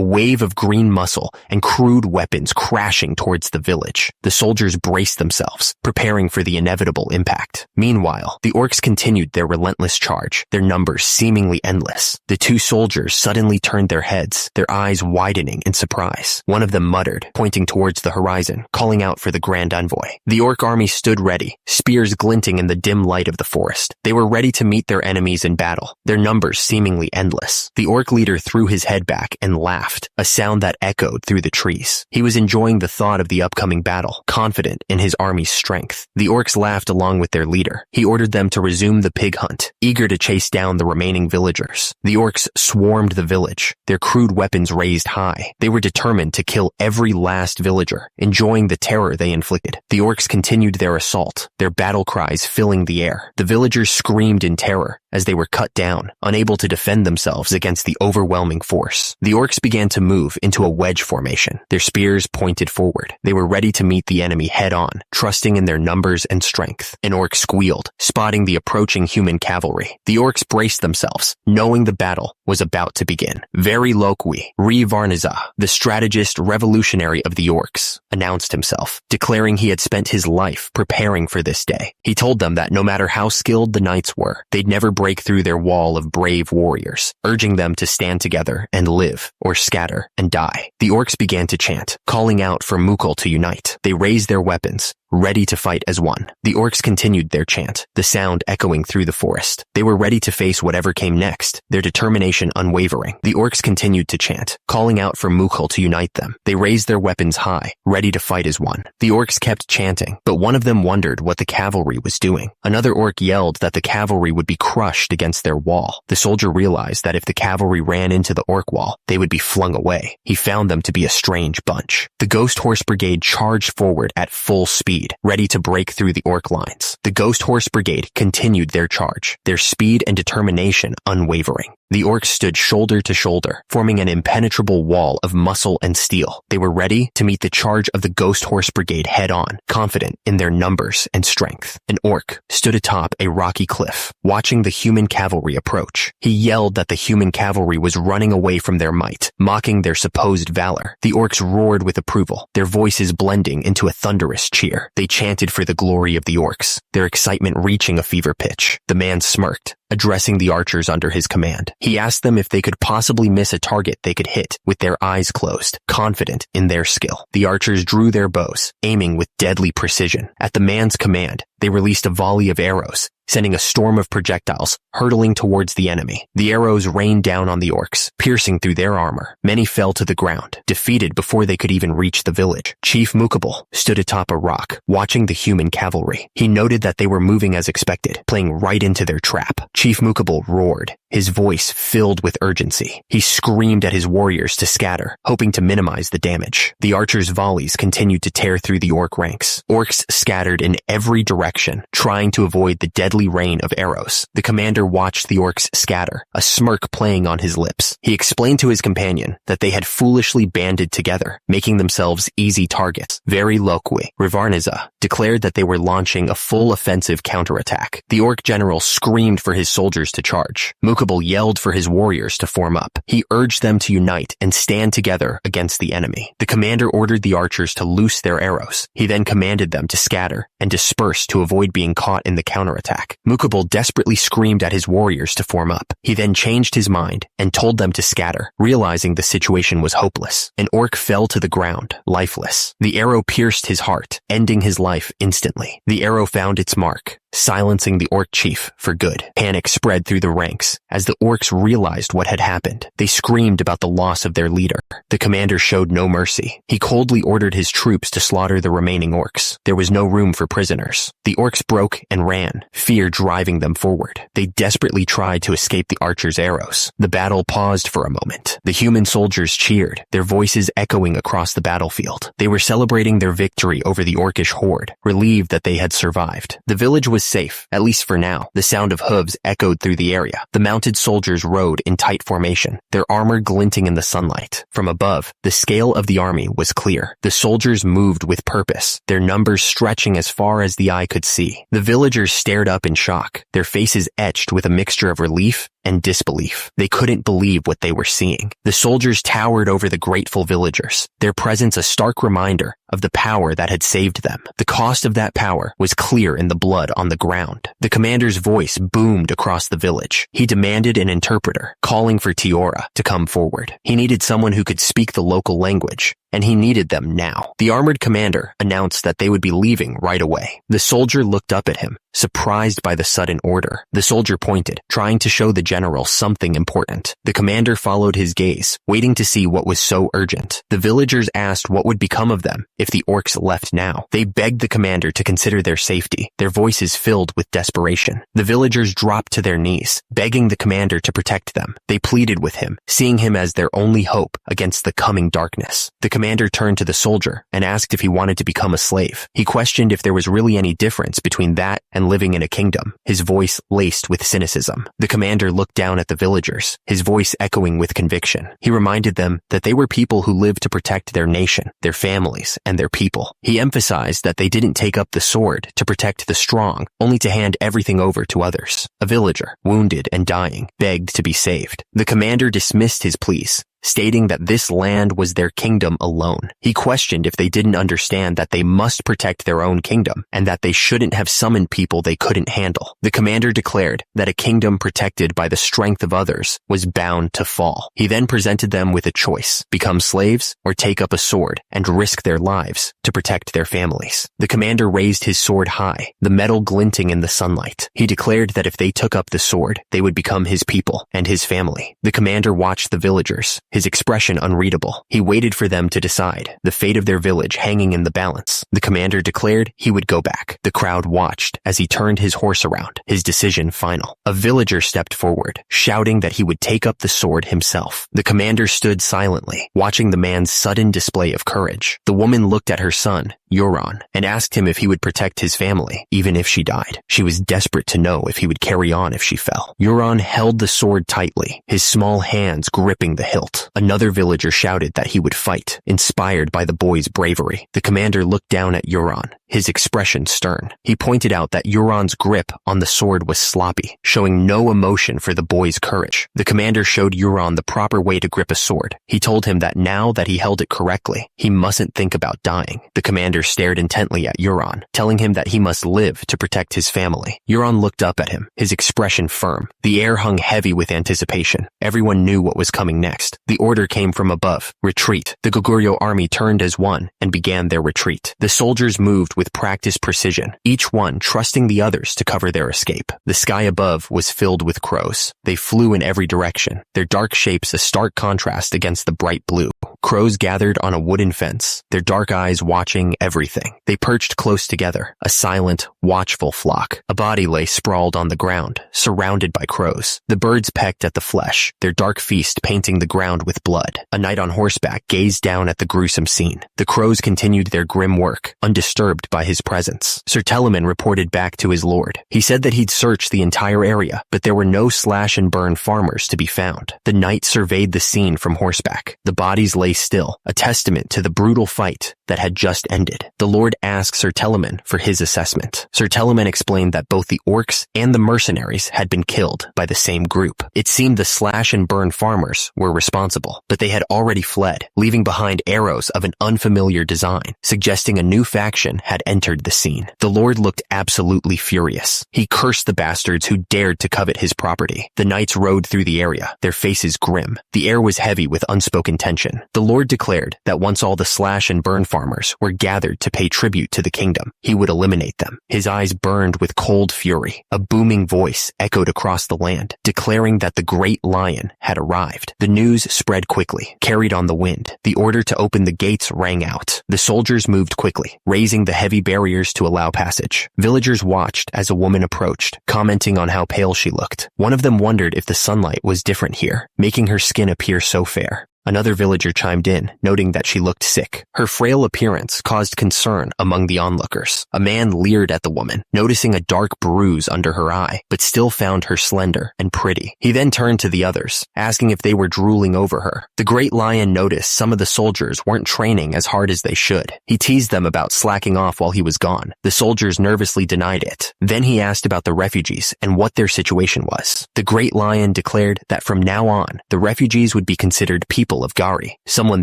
wave of green muscle and crude weapons crashing towards the village. The soldiers braced themselves, preparing for the inevitable impact. Meanwhile, the orcs continued their relentless charge, their numbers seemingly endless. The two soldiers suddenly turned their heads, their eyes widening in surprise. One of them muttered, pointing towards the horizon, calling out for the Grand Envoy. The orc army stood ready, spears glinting in the dim light of the forest. They were ready to meet their enemies in battle, their numbers seemingly endless. The orc leader threw his head back and laughed, a sound that echoed through the trees. He was enjoying the thought of the upcoming battle, confident in his army's strength. The orcs laughed along with their leader. He ordered them to resume the pig hunt, eager to chase down the remaining villagers. The orcs swarmed the village, their crude weapons raised high. They were determined to kill every last villager, enjoying the terror they inflicted. The orcs continued their assault, their battle cries filling the air. The villagers screamed in terror as they were cut down, unable to defend themselves against the overwhelming force. The orcs began to move into a wedge formation, their spears pointed forward. They were ready to meet the enemy head-on, trusting in their numbers and strength. An orc squealed, spotting the approaching human cavalry. The orcs braced themselves, knowing the battle was about to begin. Very Lokwi, Varnaza, the strategist revolutionary of the orcs, announced himself, declaring he had spent his life preparing for this day. He told them that no matter how skilled the knights were, they'd never break through their wall of brave warriors, urging them to stand together and live, or scatter and die. The orcs began to chant, calling out for Mukul to unite. They raised their weapons, ready to fight as one. The orcs continued their chant, the sound echoing through the forest. They were ready to face whatever came next, their determination unwavering. The orcs continued to chant, calling out for Mukul to unite them. They raised their weapons high, ready to fight as one. The orcs kept chanting, but one of them wondered what the cavalry was doing. Another orc yelled that the cavalry would be crushed against their wall. The soldier realized that if the cavalry ran into the orc wall, they would be flung away. He found them to be a strange bunch. The Ghost Horse Brigade charged forward at full speed, ready to break through the orc lines. The Ghost Horse Brigade continued their charge, their speed and determination unwavering. The orcs stood shoulder to shoulder, forming an impenetrable wall of muscle and steel. They were ready to meet the charge of the Ghost Horse Brigade head-on, confident in their numbers and strength. An orc stood atop a rocky cliff, watching the human cavalry approach. He yelled that the human cavalry was running away from their might, mocking their supposed valor. The orcs roared with approval, their voices blending into a thunderous cheer. They chanted for the glory of the orcs, their excitement reaching a fever pitch. The man smirked, addressing the archers under his command. He asked them if they could possibly miss a target they could hit with their eyes closed, confident in their skill. The archers drew their bows, aiming with deadly precision. At the man's command, they released a volley of arrows, sending a storm of projectiles hurtling towards the enemy. The arrows rained down on the orcs, piercing through their armor. Many fell to the ground, defeated before they could even reach the village. Chief Mukabal stood atop a rock, watching the human cavalry. He noted that they were moving as expected, playing right into their trap. Chief Mukabal roared, his voice filled with urgency. He screamed at his warriors to scatter, hoping to minimize the damage. The archers' volleys continued to tear through the orc ranks. Orcs scattered in every direction, trying to avoid the deadly rain of arrows. The commander watched the orcs scatter, a smirk playing on his lips. He explained to his companion that they had foolishly banded together, making themselves easy targets. Very Lokwi, Rivarniza, declared that they were launching a full offensive counterattack. The orc general screamed for his soldiers to charge. Mukabal yelled for his warriors to form up. He urged them to unite and stand together against the enemy. The commander ordered the archers to loose their arrows. He then commanded them to scatter and disperse to avoid being caught in the counterattack. Mukabal desperately screamed at his warriors to form up. He then changed his mind and told them to scatter, realizing the situation was hopeless. An orc fell to the ground, lifeless. The arrow pierced his heart, ending his life instantly. The arrow found its mark, silencing the orc chief for good. Panic spread through the ranks as the orcs realized what had happened. They screamed about the loss of their leader. The commander showed no mercy. He coldly ordered his troops to slaughter the remaining orcs. There was no room for prisoners. The orcs broke and ran, fear driving them forward. They desperately tried to escape the archers' arrows. The battle paused for a moment. The human soldiers cheered, their voices echoing across the battlefield. They were celebrating their victory over the orcish horde, relieved that they had survived. The village was safe, at least for now. The sound of hooves echoed through the area. The mounted soldiers rode in tight formation, their armor glinting in the sunlight. From above, the scale of the army was clear. The soldiers moved with purpose, their numbers stretching as far as the eye could see. The villagers stared up in shock, their faces etched with a mixture of relief and disbelief. They couldn't believe what they were seeing. The soldiers towered over the grateful villagers, their presence a stark reminder of the power that had saved them. The cost of that power was clear in the blood on the ground. The commander's voice boomed across the village. He demanded an interpreter, calling for Tiora to come forward. He needed someone who could speak the local language, and he needed them now. The armored commander announced that they would be leaving right away. The soldier looked up at him, surprised by the sudden order. The soldier pointed, trying to show the general something important. The commander followed his gaze, waiting to see what was so urgent. The villagers asked what would become of them if the orcs left now. They begged the commander to consider their safety, their voices filled with desperation. The villagers dropped to their knees, begging the commander to protect them. They pleaded with him, seeing him as their only hope against the coming darkness. The commander turned to the soldier and asked if he wanted to become a slave. He questioned if there was really any difference between that and living in a kingdom, his voice laced with cynicism. The commander looked down at the villagers, his voice echoing with conviction. He reminded them that they were people who lived to protect their nation, their families, and their people. He emphasized that they didn't take up the sword to protect the strong, only to hand everything over to others. A villager, wounded and dying, begged to be saved. The commander dismissed his pleas, stating that this land was their kingdom alone. He questioned if they didn't understand that they must protect their own kingdom and that they shouldn't have summoned people they couldn't handle. The commander declared that a kingdom protected by the strength of others was bound to fall. He then presented them with a choice: become slaves or take up a sword and risk their lives to protect their families. The commander raised his sword high, the metal glinting in the sunlight. He declared that if they took up the sword, they would become his people and his family. The commander watched the villagers, his expression unreadable. He waited for them to decide, the fate of their village hanging in the balance. The commander declared he would go back. The crowd watched as he turned his horse around, his decision final. A villager stepped forward, shouting that he would take up the sword himself. The commander stood silently, watching the man's sudden display of courage. The woman looked at her son, Euron, and asked him if he would protect his family, even if she died. She was desperate to know if he would carry on if she fell. Euron held the sword tightly, his small hands gripping the hilt. Another villager shouted that he would fight, inspired by the boy's bravery. The commander looked down at Euron, his expression stern. He pointed out that Euron's grip on the sword was sloppy, showing no emotion for the boy's courage. The commander showed Euron the proper way to grip a sword. He told him that now that he held it correctly, he mustn't think about dying. The commander stared intently at Euron, telling him that he must live to protect his family. Euron looked up at him, his expression firm. The air hung heavy with anticipation. Everyone knew what was coming next. The order came from above: retreat. The Goguryeo army turned as one and began their retreat. The soldiers moved with practiced precision, each one trusting the others to cover their escape. The sky above was filled with crows. They flew in every direction, their dark shapes a stark contrast against the bright blue. Crows gathered on a wooden fence, their dark eyes watching everything. They perched close together, a silent, watchful flock. A body lay sprawled on the ground, surrounded by crows. The birds pecked at the flesh, their dark feast painting the ground with blood. A knight on horseback gazed down at the gruesome scene. The crows continued their grim work, undisturbed by his presence. Sir Telemann reported back to his lord. He said that he'd searched the entire area, but there were no slash and burn farmers to be found. The knight surveyed the scene from horseback. The bodies lay still, a testament to the brutal fight that had just ended. The lord asked Sir Telemann for his assessment. Sir Telemann explained that both the orcs and the mercenaries had been killed by the same group. It seemed the slash and burn farmers were responsible, but they had already fled, leaving behind arrows of an unfamiliar design, suggesting a new faction had entered the scene. The lord looked absolutely furious. He cursed the bastards who dared to covet his property. The knights rode through the area, their faces grim. The air was heavy with unspoken tension. The lord declared that once all the slash and burn farmers were gathered to pay tribute to the kingdom, he would eliminate them. His eyes burned with cold fury. A booming voice echoed across the land, declaring that the great lion had arrived. The news spread quickly, carried on the wind. The order to open the gates rang out. The soldiers moved quickly, raising the heavy barriers to allow passage. Villagers watched as a woman approached, commenting on how pale she looked. One of them wondered if the sunlight was different here, making her skin appear so fair. Another villager chimed in, noting that she looked sick. Her frail appearance caused concern among the onlookers. A man leered at the woman, noticing a dark bruise under her eye, but still found her slender and pretty. He then turned to the others, asking if they were drooling over her. The great lion noticed some of the soldiers weren't training as hard as they should. He teased them about slacking off while he was gone. The soldiers nervously denied it. Then he asked about the refugees and what their situation was. The great lion declared that from now on, the refugees would be considered people of Gari. Someone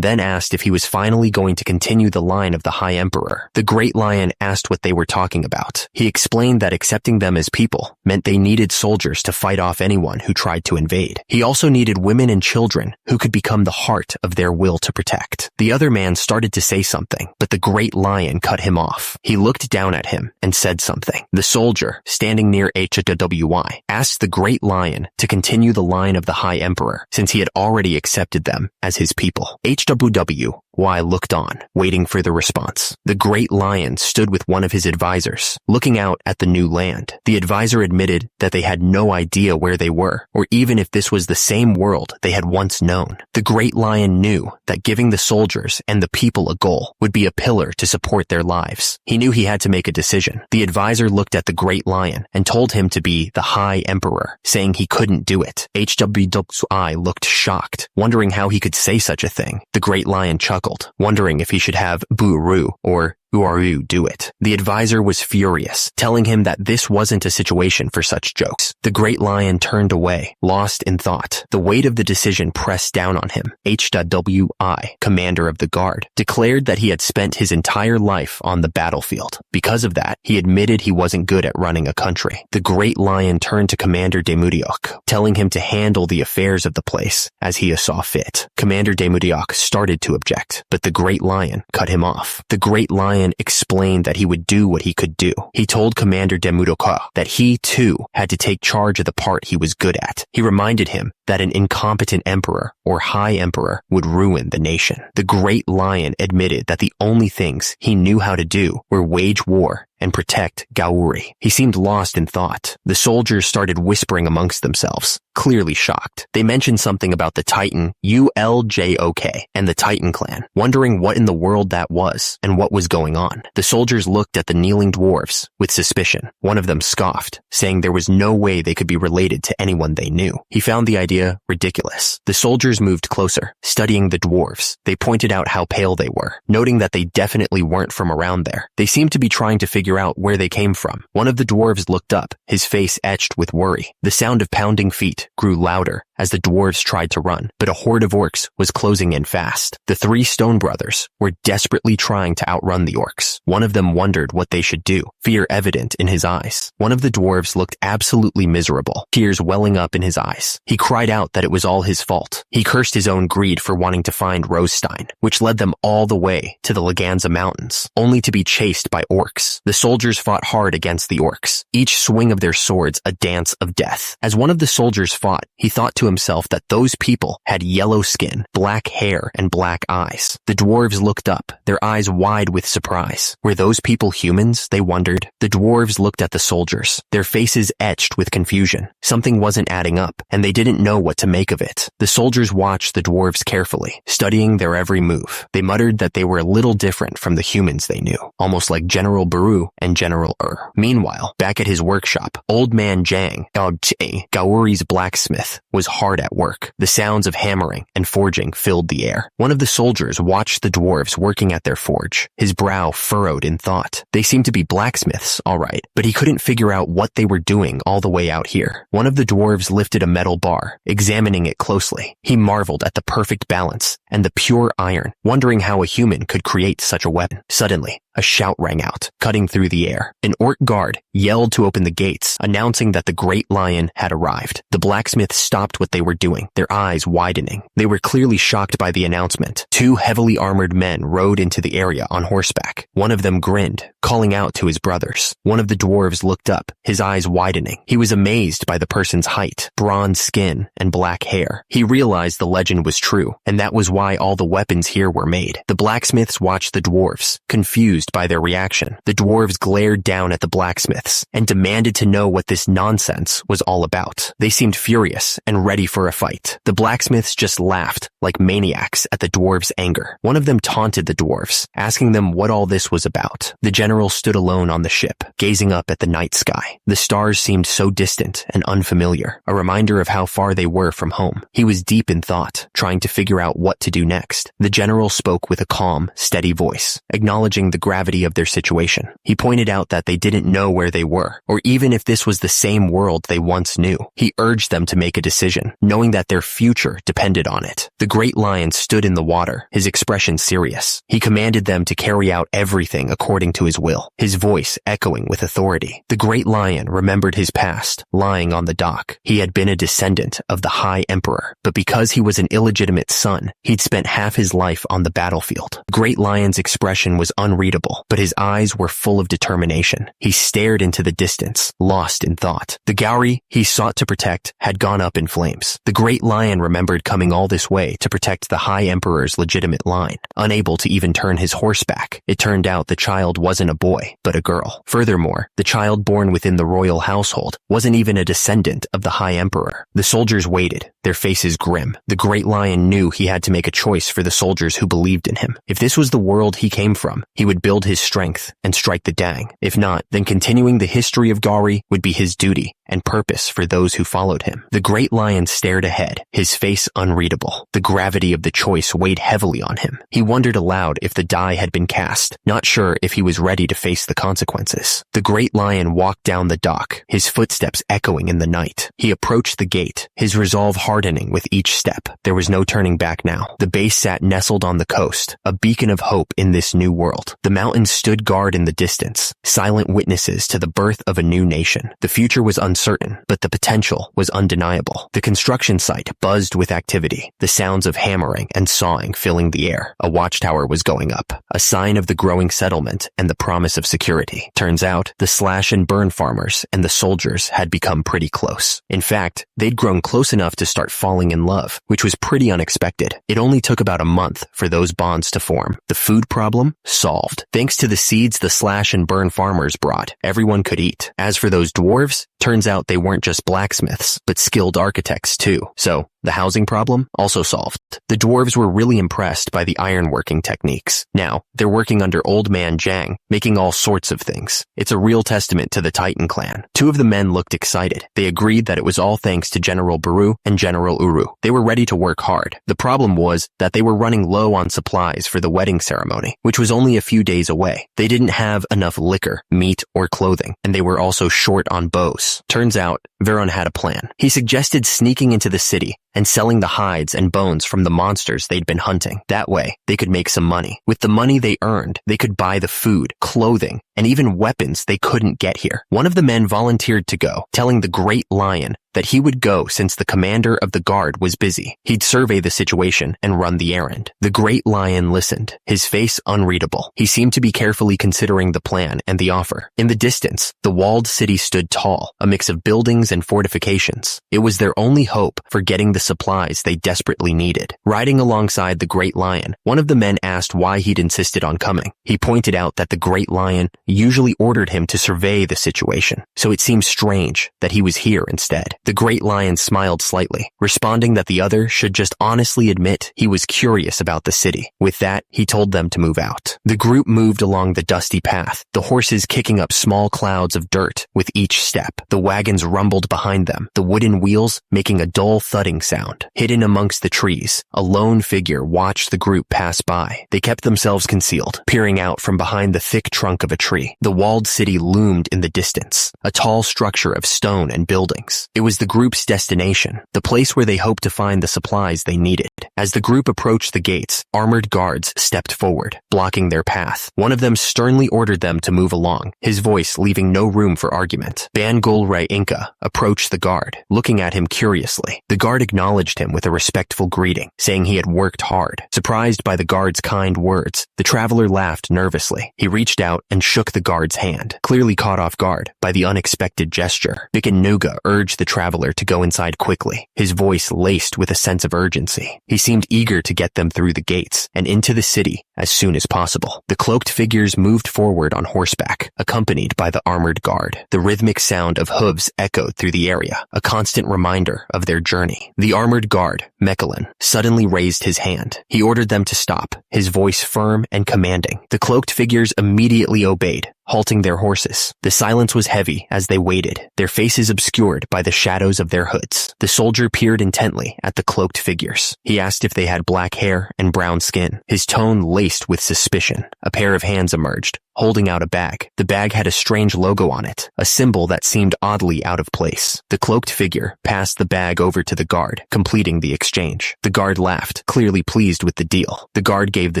then asked if he was finally going to continue the line of the High Emperor. The Great Lion asked what they were talking about. He explained that accepting them as people meant they needed soldiers to fight off anyone who tried to invade. He also needed women and children who could become the heart of their will to protect. The other man started to say something, but the Great Lion cut him off. He looked down at him and said something. The soldier, standing near HWY, asked the Great Lion to continue the line of the High Emperor, since he had already accepted them as his people. HWY looked on, waiting for the response. The Great Lion stood with one of his advisors, looking out at the new land. The advisor admitted that they had no idea where they were, or even if this was the same world they had once known. The Great Lion knew that giving the soldiers and the people a goal would be a pillar to support their lives. He knew he had to make a decision. The advisor looked at the Great Lion and told him to be the High Emperor, saying he couldn't do it. HWY looked shocked, wondering how he could say such a thing. The Great Lion chuckled, wondering if he should have Buru or Who are you? Do it." The advisor was furious, telling him that this wasn't a situation for such jokes. The great lion turned away, lost in thought. The weight of the decision pressed down on him. HWI, commander of the guard, declared that he had spent his entire life on the battlefield. Because of that, he admitted he wasn't good at running a country. The great lion turned to Commander Demudiok, telling him to handle the affairs of the place as he saw fit. Commander Demudiok started to object, but the great lion cut him off. The great lion explained that he would do what he could do. He told Commander Demudiok that he too had to take charge of the part he was good at. He reminded him that an incompetent emperor or high emperor would ruin the nation. The great lion admitted that the only things he knew how to do were wage war and protect Gauri. He seemed lost in thought. The soldiers started whispering amongst themselves, clearly shocked. They mentioned something about the Titan Uljok and the Titan clan, wondering what in the world that was and what was going on. The soldiers looked at the kneeling dwarves with suspicion. One of them scoffed, saying there was no way they could be related to anyone they knew. He found the idea ridiculous. The soldiers moved closer, studying the dwarves. They pointed out how pale they were, noting that they definitely weren't from around there. They seemed to be trying to figure out where they came from. One of the dwarves looked up, his face etched with worry. The sound of pounding feet grew louder as the dwarves tried to run, but a horde of orcs was closing in fast. The three stone brothers were desperately trying to outrun the orcs. One of them wondered what they should do, fear evident in his eyes. One of the dwarves looked absolutely miserable, tears welling up in his eyes. He cried out that it was all his fault. He cursed his own greed for wanting to find Rosestein, which led them all the way to the Laganza Mountains, only to be chased by orcs. The soldiers fought hard against the orcs, each swing of their swords a dance of death. As one of the soldiers fought, he thought to himself that those people had yellow skin, black hair, and black eyes. The dwarves looked up, their eyes wide with surprise. Were those people humans, they wondered? The dwarves looked at the soldiers, their faces etched with confusion. Something wasn't adding up, and they didn't know what to make of it. The soldiers watched the dwarves carefully, studying their every move. They muttered that they were a little different from the humans they knew, almost like General Baru and General Meanwhile, back at his workshop, Old Man Jang, Gauri's blacksmith, was hard at work. The sounds of hammering and forging filled the air. One of the soldiers watched the dwarves working at their forge, his brow furrowed in thought. They seemed to be blacksmiths, all right, but he couldn't figure out what they were doing all the way out here. One of the dwarves lifted a metal bar, examining it closely. He marveled at the perfect balance and the pure iron, wondering how a human could create such a weapon. Suddenly, a shout rang out, cutting through the air. An orc guard yelled to open the gates, announcing that the great lion had arrived. The blacksmiths stopped what they were doing, their eyes widening. They were clearly shocked by the announcement. Two heavily armored men rode into the area on horseback. One of them grinned, calling out to his brothers. One of the dwarves looked up, his eyes widening. He was amazed by the person's height, bronze skin, and black hair. He realized the legend was true, and that was why all the weapons here were made. The blacksmiths watched the dwarves, confused by their reaction. The dwarves glared down at the blacksmiths and demanded to know what this nonsense was all about. They seemed furious and ready for a fight. The blacksmiths just laughed like maniacs at the dwarves' anger. One of them taunted the dwarves, asking them what all this was about. The general stood alone on the ship, gazing up at the night sky. The stars seemed so distant and unfamiliar, a reminder of how far they were from home. He was deep in thought, trying to figure out what to do next. The general spoke with a calm, steady voice, acknowledging the gravity of their situation. He pointed out that they didn't know where they were, or even if this was the same world they once knew. He urged them to make a decision, knowing that their future depended on it. The great lion stood in the water, his expression serious. He commanded them to carry out everything according to his will, his voice echoing with authority. The great lion remembered his past, lying on the dock. He had been a descendant of the High Emperor, but because he was an illegitimate son, he'd spent half his life on the battlefield. The great lion's expression was unreadable, but his eyes were full of determination. He stared into the distance, lost in thought. The Gauri he sought to protect had gone up in flames. The great lion remembered coming all this way to protect the High Emperor's legitimate line. Unable to even turn his horse back, it turned out the child wasn't a boy, but a girl. Furthermore, the child born within the royal household wasn't even a descendant of the High Emperor. The soldiers waited, their faces grim. The great lion knew he had to make a choice for the soldiers who believed in him. If this was the world he came from, he would build his strength and strike the Dang. If not, then continuing the history of Gauri would be his duty and purpose for those who followed him. The great lion lion stared ahead, his face unreadable. The gravity of the choice weighed heavily on him. He wondered aloud if the die had been cast, not sure if he was ready to face the consequences. The great lion walked down the dock, his footsteps echoing in the night. He approached the gate, his resolve hardening with each step. There was no turning back now. The base sat nestled on the coast, a beacon of hope in this new world. The mountains stood guard in the distance, silent witnesses to the birth of a new nation. The future was uncertain, but the potential was undeniable. The construction site buzzed with activity, the sounds of hammering and sawing filling the air. A watchtower was going up, a sign of the growing settlement and the promise of security. Turns out, the slash and burn farmers and the soldiers had become pretty close. In fact, they'd grown close enough to start falling in love, which was pretty unexpected. It only took about a month for those bonds to form. The food problem? Solved. Thanks to the seeds the slash and burn farmers brought, everyone could eat. As for those dwarves, turns out they weren't just blacksmiths, but skilled architects too. So, the housing problem? Also solved. The dwarves were really impressed by the ironworking techniques. Now, they're working under Old Man Jang, making all sorts of things. It's a real testament to the Titan clan. Two of the men looked excited. They agreed that it was all thanks to General Baru and General Uru. They were ready to work hard. The problem was that they were running low on supplies for the wedding ceremony, which was only a few days away. They didn't have enough liquor, meat, or clothing, and they were also short on bows. Turns out, Veron had a plan. He suggested sneaking into the city and selling the hides and bones from the monsters they'd been hunting. That way, they could make some money. With the money they earned, they could buy the food, clothing, and even weapons they couldn't get here. One of the men volunteered to go, telling the Great Lion that he would go since the commander of the guard was busy. He'd survey the situation and run the errand. The Great Lion listened, his face unreadable. He seemed to be carefully considering the plan and the offer. In the distance, the walled city stood tall, a mix of buildings and fortifications. It was their only hope for getting the supplies they desperately needed. Riding alongside the Great Lion, one of the men asked why he'd insisted on coming. He pointed out that the Great Lion usually ordered him to survey the situation, so it seemed strange that he was here instead. The Great Lion smiled slightly, responding that the other should just honestly admit he was curious about the city. With that, he told them to move out. The group moved along the dusty path, the horses kicking up small clouds of dirt with each step. The wagons rumbled behind them, the wooden wheels making a dull thudding sound. Hidden amongst the trees, a lone figure watched the group pass by. They kept themselves concealed, peering out from behind the thick trunk of a tree. The walled city loomed in the distance, a tall structure of stone and buildings. It was the group's destination, the place where they hoped to find the supplies they needed. As the group approached the gates, armored guards stepped forward, blocking their path. One of them sternly ordered them to move along, his voice leaving no room for argument. Bangul Ray Inca approached the guard, looking at him curiously. The guard acknowledged him with a respectful greeting, saying he had worked hard. Surprised by the guard's kind words, the traveler laughed nervously. He reached out and shook the guard's hand, clearly caught off guard by the unexpected gesture. Bikin Nuga urged the traveler to go inside quickly, his voice laced with a sense of urgency. He seemed eager to get them through the gates and into the city as soon as possible. The cloaked figures moved forward on horseback, accompanied by the armored guard. The rhythmic sound of hooves echoed through the area, a constant reminder of their journey. The armored guard, Mechalin, suddenly raised his hand. He ordered them to stop, his voice firm and commanding. The cloaked figures immediately obeyed, halting their horses. The silence was heavy as they waited, their faces obscured by the shadows of their hoods. The soldier peered intently at the cloaked figures. He asked if they had black hair and brown skin, his tone laced with suspicion. A pair of hands emerged, holding out a bag. The bag had a strange logo on it, a symbol that seemed oddly out of place. The cloaked figure passed the bag over to the guard, completing the exchange. The guard laughed, clearly pleased with the deal. The guard gave the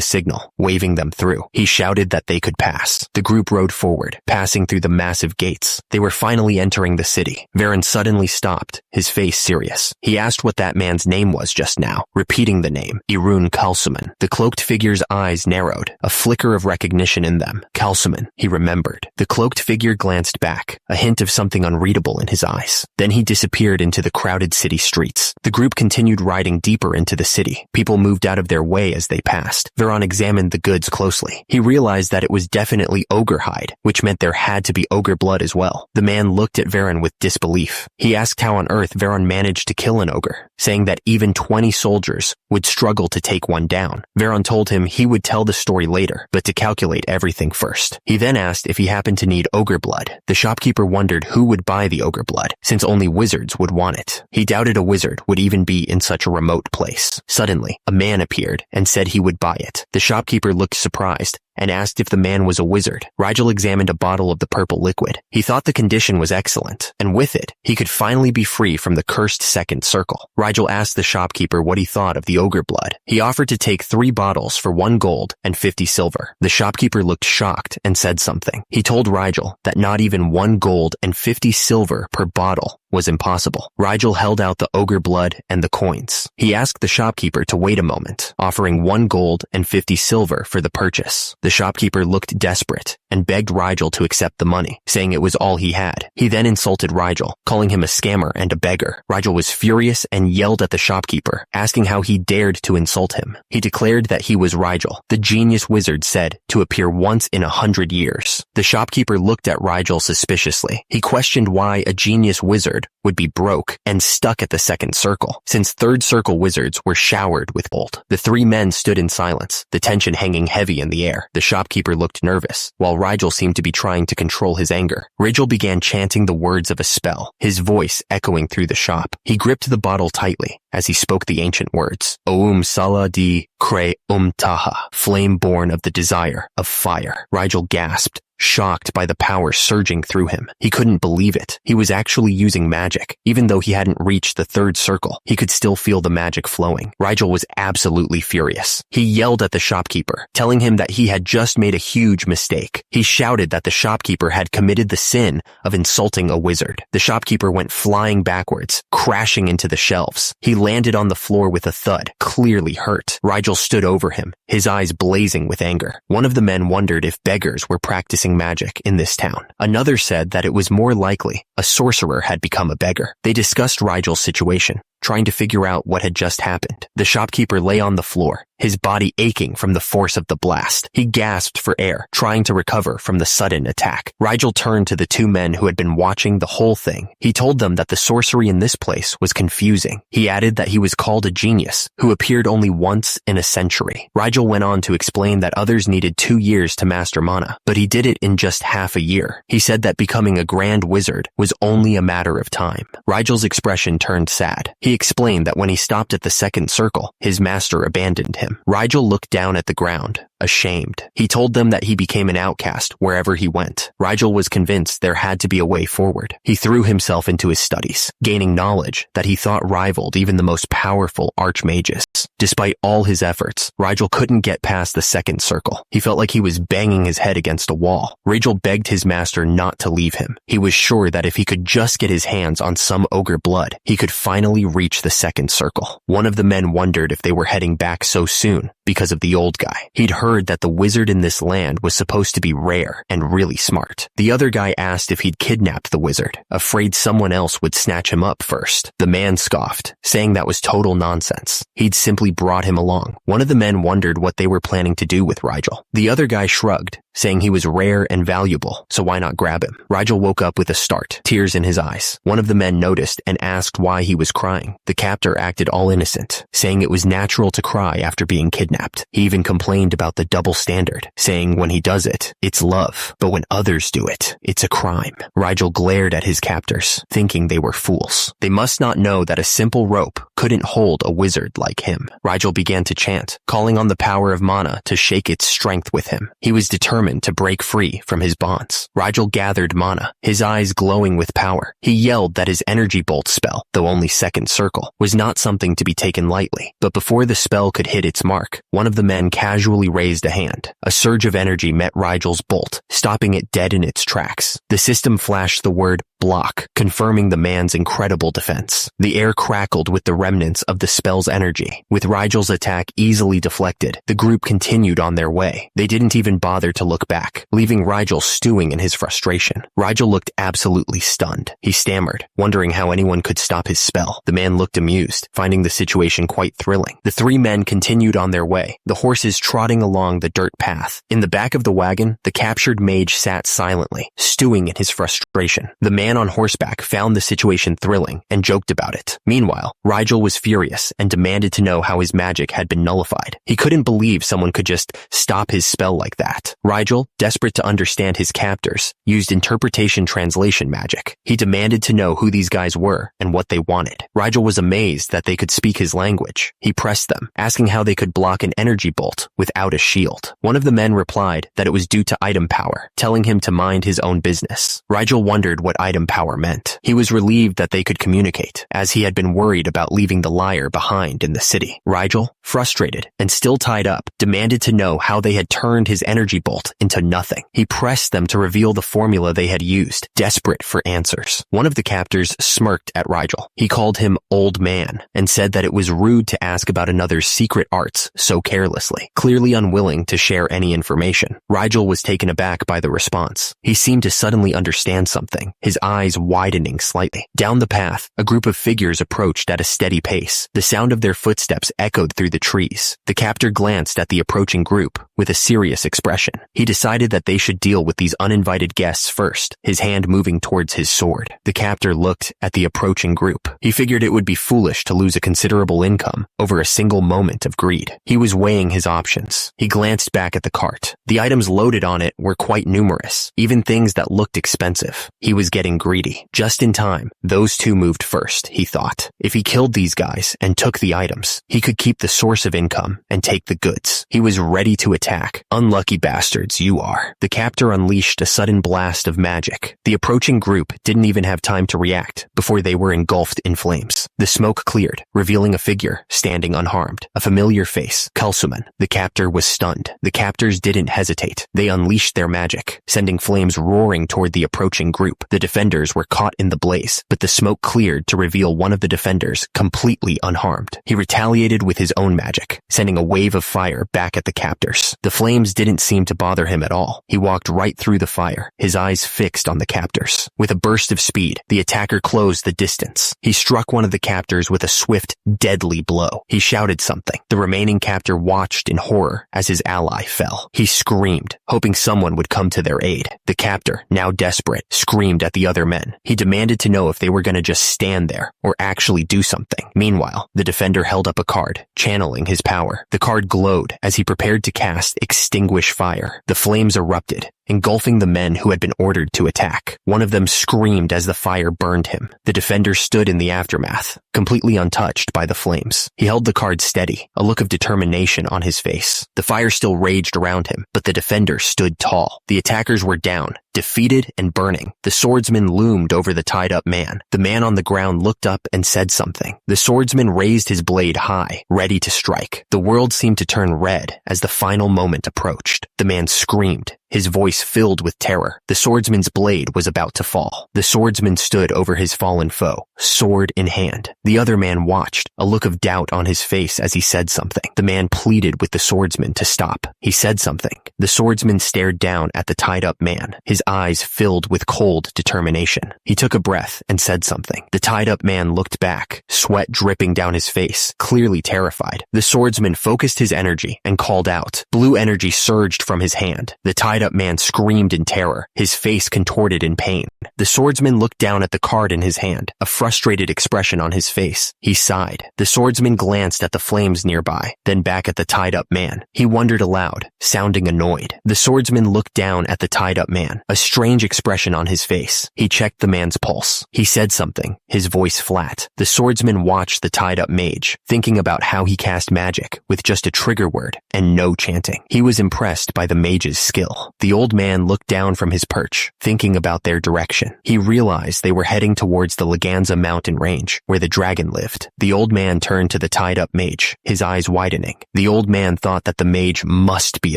signal, waving them through. He shouted that they could pass. The group rode forward, passing through the massive gates. They were finally entering the city. Veron suddenly stopped, his face serious. He asked what that man's name was just now, repeating the name, Irun Kalsuman. The cloaked figure's eyes narrowed, a flicker of recognition in them. Kalsuman, he remembered. The cloaked figure glanced back, a hint of something unreadable in his eyes. Then he disappeared into the crowded city streets. The group continued riding deeper into the city. People moved out of their way as they passed. Veron examined the goods closely. He realized that it was definitely ogre hide, which meant there had to be ogre blood as well. The man looked at Veron with disbelief. He asked how on earth Veron managed to kill an ogre, saying that even 20 soldiers would struggle to take one down. Veron told him he would tell the story later, but to calculate everything first. first. He then asked if he happened to need ogre blood. The shopkeeper wondered who would buy the ogre blood, since only wizards would want it. He doubted a wizard would even be in such a remote place. Suddenly, a man appeared and said he would buy it. The shopkeeper looked surprised and asked if the man was a wizard. Rigel examined a bottle of the purple liquid. He thought the condition was excellent, and with it, he could finally be free from the cursed second circle. Rigel asked the shopkeeper what he thought of the ogre blood. He offered to take 3 bottles for 1 gold and 50 silver. The shopkeeper looked shocked and said something. He told Rigel that not even 1 gold and 50 silver per bottle was impossible. Rigel held out the ogre blood and the coins. He asked the shopkeeper to wait a moment, offering 1 gold and 50 silver for the purchase. The shopkeeper looked desperate and begged Rigel to accept the money, saying it was all he had. He then insulted Rigel, calling him a scammer and a beggar. Rigel was furious and yelled at the shopkeeper, asking how he dared to insult him. He declared that he was Rigel, the genius wizard said to appear once in 100 years. The shopkeeper looked at Rigel suspiciously. He questioned why a genius wizard would be broke and stuck at the second circle, since third circle wizards were showered with gold. The 3 men stood in silence, the tension hanging heavy in the air. The shopkeeper looked nervous, while Rigel seemed to be trying to control his anger. Rigel began chanting the words of a spell, his voice echoing through the shop. He gripped the bottle tightly as he spoke the ancient words. Oum Sala di Kre Taha, flame born of the desire of fire. Rigel gasped, shocked by the power surging through him. He couldn't believe it. He was actually using magic. Even though he hadn't reached the third circle, he could still feel the magic flowing. Rigel was absolutely furious. He yelled at the shopkeeper, telling him that he had just made a huge mistake. He shouted that the shopkeeper had committed the sin of insulting a wizard. The shopkeeper went flying backwards, crashing into the shelves. He landed on the floor with a thud, clearly hurt. Rigel stood over him, his eyes blazing with anger. One of the men wondered if beggars were practicing magic in this town. Another said that it was more likely a sorcerer had become a beggar. They discussed Rigel's situation, trying to figure out what had just happened. The shopkeeper lay on the floor, his body aching from the force of the blast. He gasped for air, trying to recover from the sudden attack. Rigel turned to the 2 men who had been watching the whole thing. He told them that the sorcery in this place was confusing. He added that he was called a genius, who appeared only once in a century. Rigel went on to explain that others needed 2 years to master mana, but he did it in just half a year. He said that becoming a grand wizard was only a matter of time. Rigel's expression turned sad. He explained that when he stopped at the second circle, his master abandoned him. Rigel looked down at the ground, ashamed. He told them that he became an outcast wherever he went. Rigel was convinced there had to be a way forward. He threw himself into his studies, gaining knowledge that he thought rivaled even the most powerful archmages. Despite all his efforts, Rigel couldn't get past the second circle. He felt like he was banging his head against a wall. Rigel begged his master not to leave him. He was sure that if he could just get his hands on some ogre blood, he could finally reach the second circle. One of the men wondered if they were heading back so soon because of the old guy. He'd heard that the wizard in this land was supposed to be rare and really smart. The other guy asked if he'd kidnapped the wizard, afraid someone else would snatch him up first. The man scoffed, saying that was total nonsense. He'd simply brought him along. One of the men wondered what they were planning to do with Rigel. The other guy shrugged, saying he was rare and valuable, so why not grab him? Rigel woke up with a start, tears in his eyes. One of the men noticed and asked why he was crying. The captor acted all innocent, saying it was natural to cry after being kidnapped. He even complained about the double standard, saying when he does it, it's love, but when others do it, it's a crime. Rigel glared at his captors, thinking they were fools. They must not know that a simple rope couldn't hold a wizard like him. Rigel began to chant, calling on the power of mana to shake its strength with him. He was determined to break free from his bonds. Rigel gathered mana, his eyes glowing with power. He yelled that his energy bolt spell, though only second circle, was not something to be taken lightly. But before the spell could hit its mark, one of the men casually raised a hand. A surge of energy met Rigel's bolt, stopping it dead in its tracks. The system flashed the word block, confirming the man's incredible defense. The air crackled with the remnants of the spell's energy. With Rigel's attack easily deflected, the group continued on their way. They didn't even bother to look back, leaving Rigel stewing in his frustration. Rigel looked absolutely stunned. He stammered, wondering how anyone could stop his spell. The man looked amused, finding the situation quite thrilling. The 3 men continued on their way, the horses trotting along the dirt path. In the back of the wagon, the captured mage sat silently, stewing in his frustration. The man on horseback found the situation thrilling and joked about it. Meanwhile, Rigel was furious and demanded to know how his magic had been nullified. He couldn't believe someone could just stop his spell like that. Rigel Rigel, desperate to understand his captors, used interpretation translation magic. He demanded to know who these guys were and what they wanted. Rigel was amazed that they could speak his language. He pressed them, asking how they could block an energy bolt without a shield. One of the men replied that it was due to item power, telling him to mind his own business. Rigel wondered what item power meant. He was relieved that they could communicate, as he had been worried about leaving the liar behind in the city. Rigel, frustrated and still tied up, demanded to know how they had turned his energy bolt into nothing. He pressed them to reveal the formula they had used, desperate for answers. One of the captors smirked at Rigel. He called him old man and said that it was rude to ask about another's secret arts so carelessly, clearly unwilling to share any information. Rigel was taken aback by the response. He seemed to suddenly understand something, his eyes widening slightly. Down the path, a group of figures approached at a steady pace. The sound of their footsteps echoed through the trees. The captor glanced at the approaching group with a serious expression. He decided that they should deal with these uninvited guests first, his hand moving towards his sword. The captor looked at the approaching group. He figured it would be foolish to lose a considerable income over a single moment of greed. He was weighing his options. He glanced back at the cart. The items loaded on it were quite numerous, even things that looked expensive. He was getting greedy. Just in time, those two moved first, he thought. If he killed these guys and took the items, he could keep the source of income and take the goods. He was ready to attack. Unlucky bastards you are. The captor unleashed a sudden blast of magic. The approaching group didn't even have time to react before they were engulfed in flames. The smoke cleared, revealing a figure standing unharmed. A familiar face, Kalsuman. The captor was stunned. The captors didn't hesitate. They unleashed their magic, sending flames roaring toward the approaching group. The defenders were caught in the blaze, but the smoke cleared to reveal one of the defenders completely unharmed. He retaliated with his own magic, sending a wave of fire back at the captors. The flames didn't seem to bother him at all. He walked right through the fire, his eyes fixed on the captors. With a burst of speed, the attacker closed the distance. He struck one of the captors with a swift, deadly blow. He shouted something. The remaining captor watched in horror as his ally fell. He screamed, hoping someone would come to their aid. The captor, now desperate, screamed at the other men. He demanded to know if they were going to just stand there or actually do something. Meanwhile, the defender held up a card, channeling his power. The card glowed as he prepared to cast Extinguish Fire. The flames erupted, engulfing the men who had been ordered to attack. One of them screamed as the fire burned him. The defender stood in the aftermath, completely untouched by the flames. He held the card steady, a look of determination on his face. The fire still raged around him, but the defender stood tall. The attackers were down, defeated and burning. The swordsman loomed over the tied-up man. The man on the ground looked up and said something. The swordsman raised his blade high, ready to strike. The world seemed to turn red as the final moment approached. The man screamed, his voice filled with terror. The swordsman's blade was about to fall. The swordsman stood over his fallen foe, sword in hand. The other man watched, a look of doubt on his face as he said something. The man pleaded with the swordsman to stop. He said something. The swordsman stared down at the tied-up man, his eyes filled with cold determination. He took a breath and said something. The tied-up man looked back, sweat dripping down his face, clearly terrified. The swordsman focused his energy and called out. Blue energy surged from his hand. The tied-up man screamed in terror, his face contorted in pain. The swordsman looked down at the card in his hand, a frustrated expression on his face. He sighed. The swordsman glanced at the flames nearby, then back at the tied-up man. He wondered aloud, sounding annoyed. The swordsman looked down at the tied-up man, a strange expression on his face. He checked the man's pulse. He said something, his voice flat. The swordsman watched the tied-up mage, thinking about how he cast magic with just a trigger word and no chanting. He was impressed by the mage's skill. The old man looked down from his perch, thinking about their direction. He realized they were heading towards the Laganza mountain range, where the dragon lived. The old man turned to the tied-up mage, his eyes widening. The old man thought that the mage must be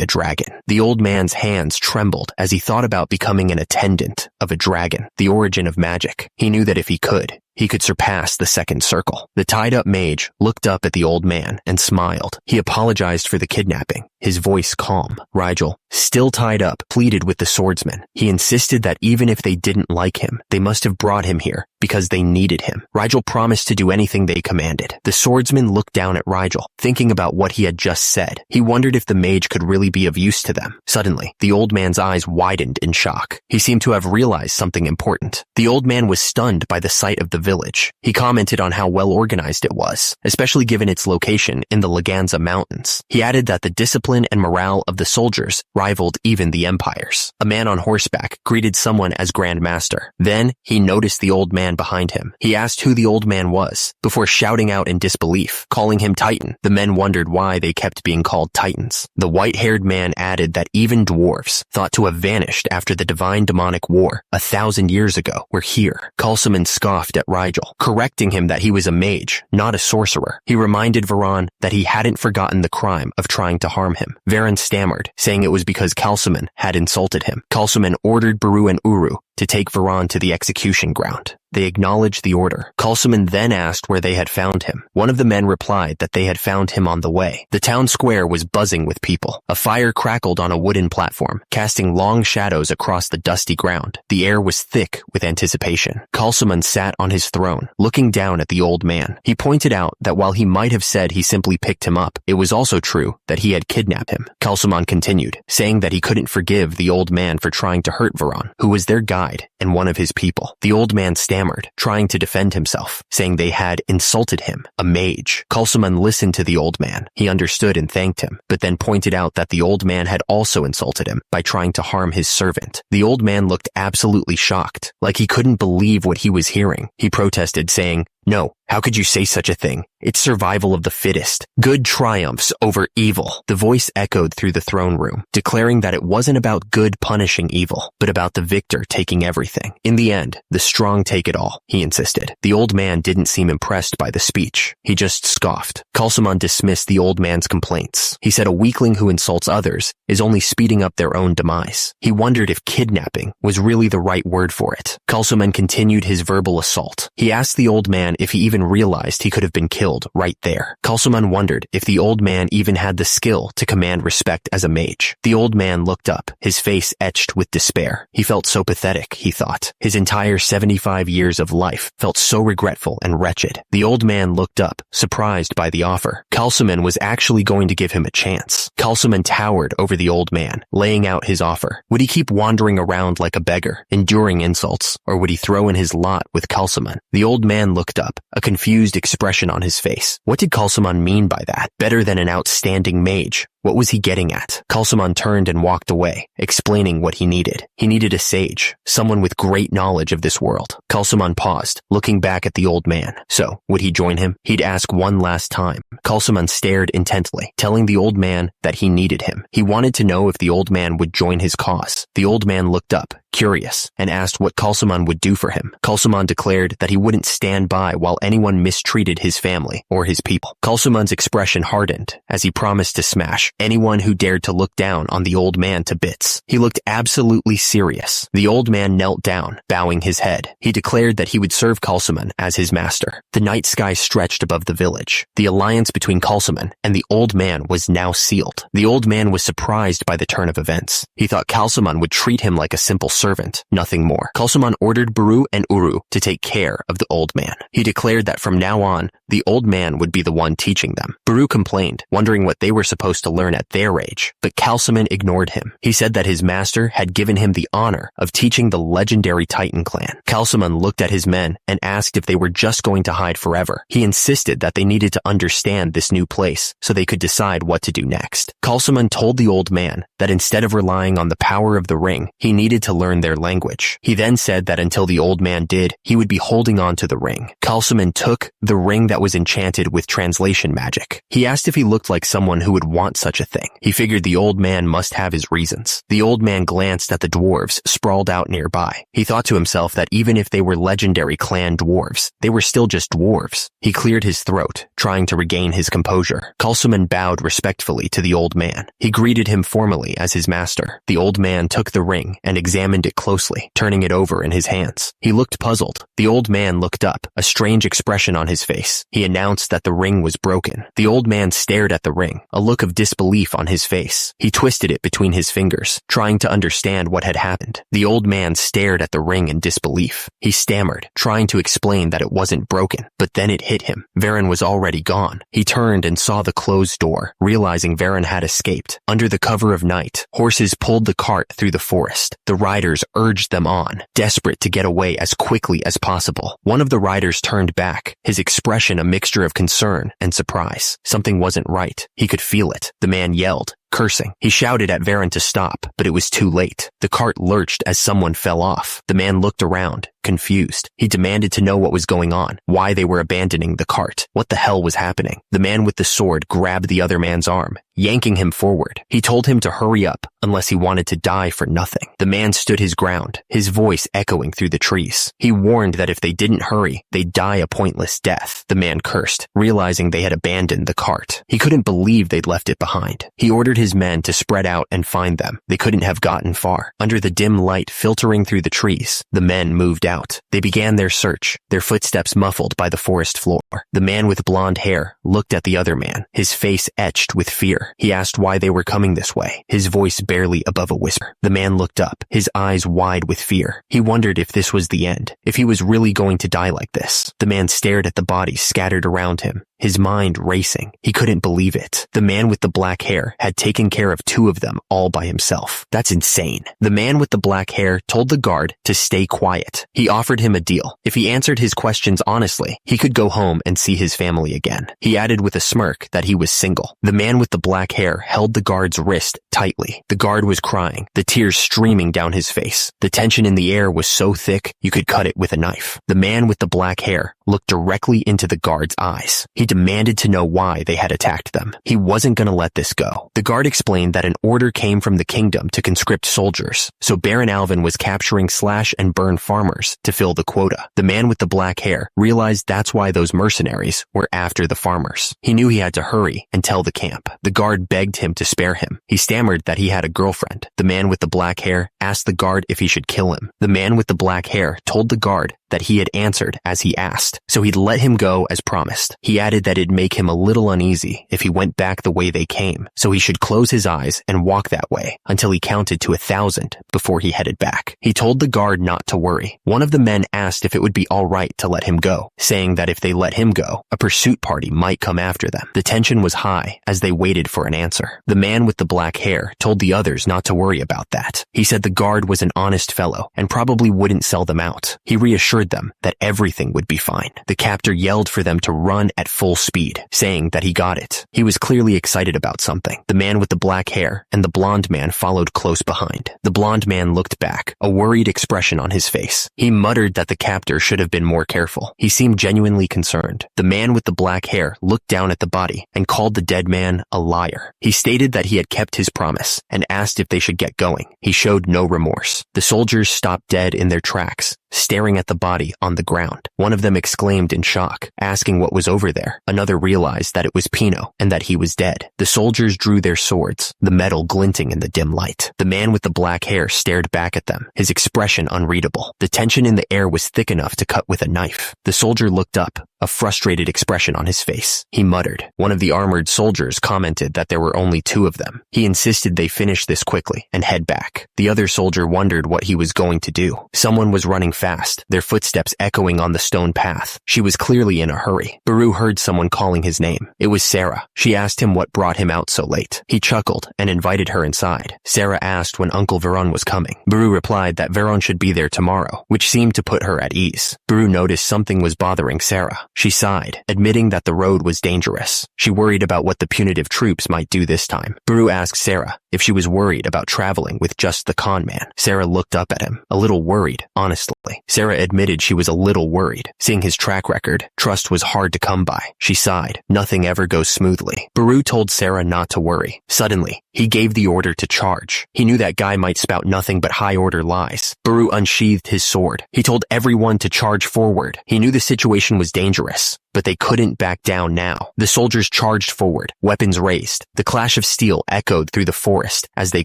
a dragon. The old man's hands trembled as he thought about becoming an attendant of a dragon, the origin of magic. He knew that if he could surpass the second circle. The tied-up mage looked up at the old man and smiled. He apologized for the kidnapping, his voice calm. Rigel, still tied up, pleaded with the swordsman. He insisted that even if they didn't like him, they must have brought him here because they needed him. Rigel promised to do anything they commanded. The swordsman looked down at Rigel, thinking about what he had just said. He wondered if the mage could really be of use to them. Suddenly, the old man's eyes widened in shock. He seemed to have realized something important. The old man was stunned by the sight of the village. He commented on how well organized it was, especially given its location in the Laganza mountains. He added that the discipline discipline and morale of the soldiers rivaled even the empire's. A man on horseback greeted someone as Grand Master. Then, he noticed the old man behind him. He asked who the old man was, before shouting out in disbelief, calling him Titan. The men wondered why they kept being called Titans. The white-haired man added that even dwarves, thought to have vanished after the divine demonic war 1,000 years ago, were here. Kalsuman scoffed at Rigel, correcting him that he was a mage, not a sorcerer. He reminded Varan that he hadn't forgotten the crime of trying to harm him. Varan stammered, saying it was because Kalsuman had insulted him. Kalsuman ordered Baru and Uru to take Varan to the execution ground. They acknowledged the order. Kalsuman then asked where they had found him. One of the men replied that they had found him on the way. The town square was buzzing with people. A fire crackled on a wooden platform, casting long shadows across the dusty ground. The air was thick with anticipation. Kalsuman sat on his throne, looking down at the old man. He pointed out that while he might have said he simply picked him up, it was also true that he had kidnapped him. Kalsuman continued, saying that he couldn't forgive the old man for trying to hurt Varan, who was their guide and one of his people. The old man stammered, trying to defend himself, saying they had insulted him, a mage. Kalsuman listened to the old man. He understood and thanked him, but then pointed out that the old man had also insulted him by trying to harm his servant. The old man looked absolutely shocked, like he couldn't believe what he was hearing. He protested, saying, "No, how could you say such a thing? It's survival of the fittest. Good triumphs over evil." The voice echoed through the throne room, declaring that it wasn't about good punishing evil, but about the victor taking everything. In the end, the strong take it all, he insisted. The old man didn't seem impressed by the speech. He just scoffed. Kalsuman dismissed the old man's complaints. He said a weakling who insults others is only speeding up their own demise. He wondered if kidnapping was really the right word for it. Kalsuman continued his verbal assault. He asked the old man if he even realized he could have been killed right there. Kalsuman wondered if the old man even had the skill to command respect as a mage. The old man looked up, his face etched with despair. He felt so pathetic, he thought. His entire 75 years of life felt so regretful and wretched. The old man looked up, surprised by the offer. Kalsuman was actually going to give him a chance. Kalsuman towered over the old man, laying out his offer. Would he keep wandering around like a beggar, enduring insults, or would he throw in his lot with Kalsuman? The old man looked up, a confused expression on his face. What did Kalsuman mean by that? Better than an outstanding mage. What was he getting at? Kalsuman turned and walked away, explaining what he needed. He needed a sage, someone with great knowledge of this world. Kalsuman paused, looking back at the old man. So, would he join him? He'd ask one last time. Kalsuman stared intently, telling the old man that he needed him. He wanted to know if the old man would join his cause. The old man looked up, curious, and asked what Kalsuman would do for him. Kalsuman declared that he wouldn't stand by while anyone mistreated his family or his people. Kalsuman's expression hardened as he promised to smash anyone who dared to look down on the old man to bits. He looked absolutely serious. The old man knelt down, bowing his head. He declared that he would serve Kalsuman as his master. The night sky stretched above the village. The alliance between Kalsuman and the old man was now sealed. The old man was surprised by the turn of events. He thought Kalsuman would treat him like a simple servant, nothing more. Kalsuman ordered Baru and Uru to take care of the old man. He declared that from now on, the old man would be the one teaching them. Baru complained, wondering what they were supposed to learn at their age, but Kalsuman ignored him. He said that his master had given him the honor of teaching the legendary Titan clan. Kalsuman looked at his men and asked if they were just going to hide forever. He insisted that they needed to understand this new place so they could decide what to do next. Kalsuman told the old man that instead of relying on the power of the ring, he needed to learn their language. He then said that until the old man did, he would be holding on to the ring. Kalsuman took the ring that was enchanted with translation magic. He asked if he looked like someone who would want such a thing. He figured the old man must have his reasons. The old man glanced at the dwarves sprawled out nearby. He thought to himself that even if they were legendary clan dwarves, they were still just dwarves. He cleared his throat, trying to regain his composure. Kalsuman bowed respectfully to the old man. He greeted him formally as his master. The old man took the ring and examined it closely, turning it over in his hands. He looked puzzled. The old man looked up, a strange expression on his face. He announced that the ring was broken. The old man stared at the ring, a look of disbelief on his face. He twisted it between his fingers, trying to understand what had happened. The old man stared at the ring in disbelief. He stammered, trying to explain that it wasn't broken, but then it hit him. Varen was already gone. He turned and saw the closed door, realizing Varen had escaped. Under the cover of night, horses pulled the cart through the forest. The riders urged them on, desperate to get away as quickly as possible. One of the riders turned back, his expression a mixture of concern and surprise. Something wasn't right. He could feel it. The man yelled, Cursing, he shouted at Varon to stop, but it was too late. The cart lurched as someone fell off. The man looked around, confused. He demanded to know what was going on, why they were abandoning the cart, what the hell was happening. The man with the sword grabbed the other man's arm, yanking him forward. He told him to hurry up, unless he wanted to die for nothing. The man stood his ground, his voice echoing through the trees. He warned that if they didn't hurry, they'd die a pointless death. The man cursed, realizing they had abandoned the cart. He couldn't believe they'd left it behind. He ordered his men to spread out and find them. They couldn't have gotten far. Under the dim light filtering through the trees, the men moved out. They began their search, their footsteps muffled by the forest floor. The man with blonde hair looked at the other man, his face etched with fear. He asked why they were coming this way, his voice barely above a whisper. The man looked up, his eyes wide with fear. He wondered if this was the end, if he was really going to die like this. The man stared at the bodies scattered around him, his mind racing. He couldn't believe it. The man with the black hair had taken care of 2 of them all by himself. That's insane. The man with the black hair told the guard to stay quiet. He offered him a deal. If he answered his questions honestly, he could go home and see his family again. He added with a smirk that he was single. The man with the black hair held the guard's wrist tightly. The guard was crying, the tears streaming down his face. The tension in the air was so thick you could cut it with a knife. The man with the black hair looked directly into the guard's eyes. He demanded to know why they had attacked them. He wasn't going to let this go. The guard explained that an order came from the kingdom to conscript soldiers, so Baron Alvin was capturing slash and burn farmers to fill the quota. The man with the black hair realized that's why those mercenaries were after the farmers. He knew he had to hurry and tell the camp. The guard begged him to spare him. He stammered that he had a girlfriend. The man with the black hair asked the guard if he should kill him. The man with the black hair told the guard that he had answered as he asked, so he'd let him go as promised. He added that it'd make him a little uneasy if he went back the way they came, so he should close his eyes and walk that way until he counted to 1,000 before he headed back. He told the guard not to worry. One of the men asked if it would be all right to let him go, saying that if they let him go, a pursuit party might come after them. The tension was high as they waited for an answer. The man with the black hair told the others not to worry about that. He said the guard was an honest fellow and probably wouldn't sell them out. He reassured them that everything would be fine. The captor yelled for them to run at full speed, saying that he got it. He was clearly excited about something. The man with the black hair and the blonde man followed close behind. The blonde man looked back, a worried expression on his face. He muttered that the captor should have been more careful. He seemed genuinely concerned. The man with the black hair looked down at the body and called the dead man a liar. He stated that he had kept his promise and asked if they should get going. He showed no remorse. The soldiers stopped dead in their tracks, staring at the body on the ground. One of them exclaimed in shock, asking what was over there. Another realized that it was Pino and that he was dead. The soldiers drew their swords, the metal glinting in the dim light. The man with the black hair stared back at them, his expression unreadable. The tension in the air was thick enough to cut with a knife. The soldier looked up, a frustrated expression on his face. He muttered. One of the armored soldiers commented that there were only 2 of them. He insisted they finish this quickly and head back. The other soldier wondered what he was going to do. Someone was running fast, their footsteps echoing on the stone path. She was clearly in a hurry. Baru heard someone calling his name. It was Sarah. She asked him what brought him out so late. He chuckled and invited her inside. Sarah asked when Uncle Veron was coming. Baru replied that Veron should be there tomorrow, which seemed to put her at ease. Baru noticed something was bothering Sarah. She sighed, admitting that the road was dangerous. She worried about what the punitive troops might do this time. Baru asked Sarah if she was worried about traveling with just the con man. Sarah looked up at him, a little worried, honestly. Sarah admitted she was a little worried. Seeing his track record, trust was hard to come by. She sighed. Nothing ever goes smoothly. Baru told Sarah not to worry. Suddenly, he gave the order to charge. He knew that guy might spout nothing but high-order lies. Baru unsheathed his sword. He told everyone to charge forward. He knew the situation was dangerous, but they couldn't back down now. The soldiers charged forward, weapons raised. The clash of steel echoed through the forest as they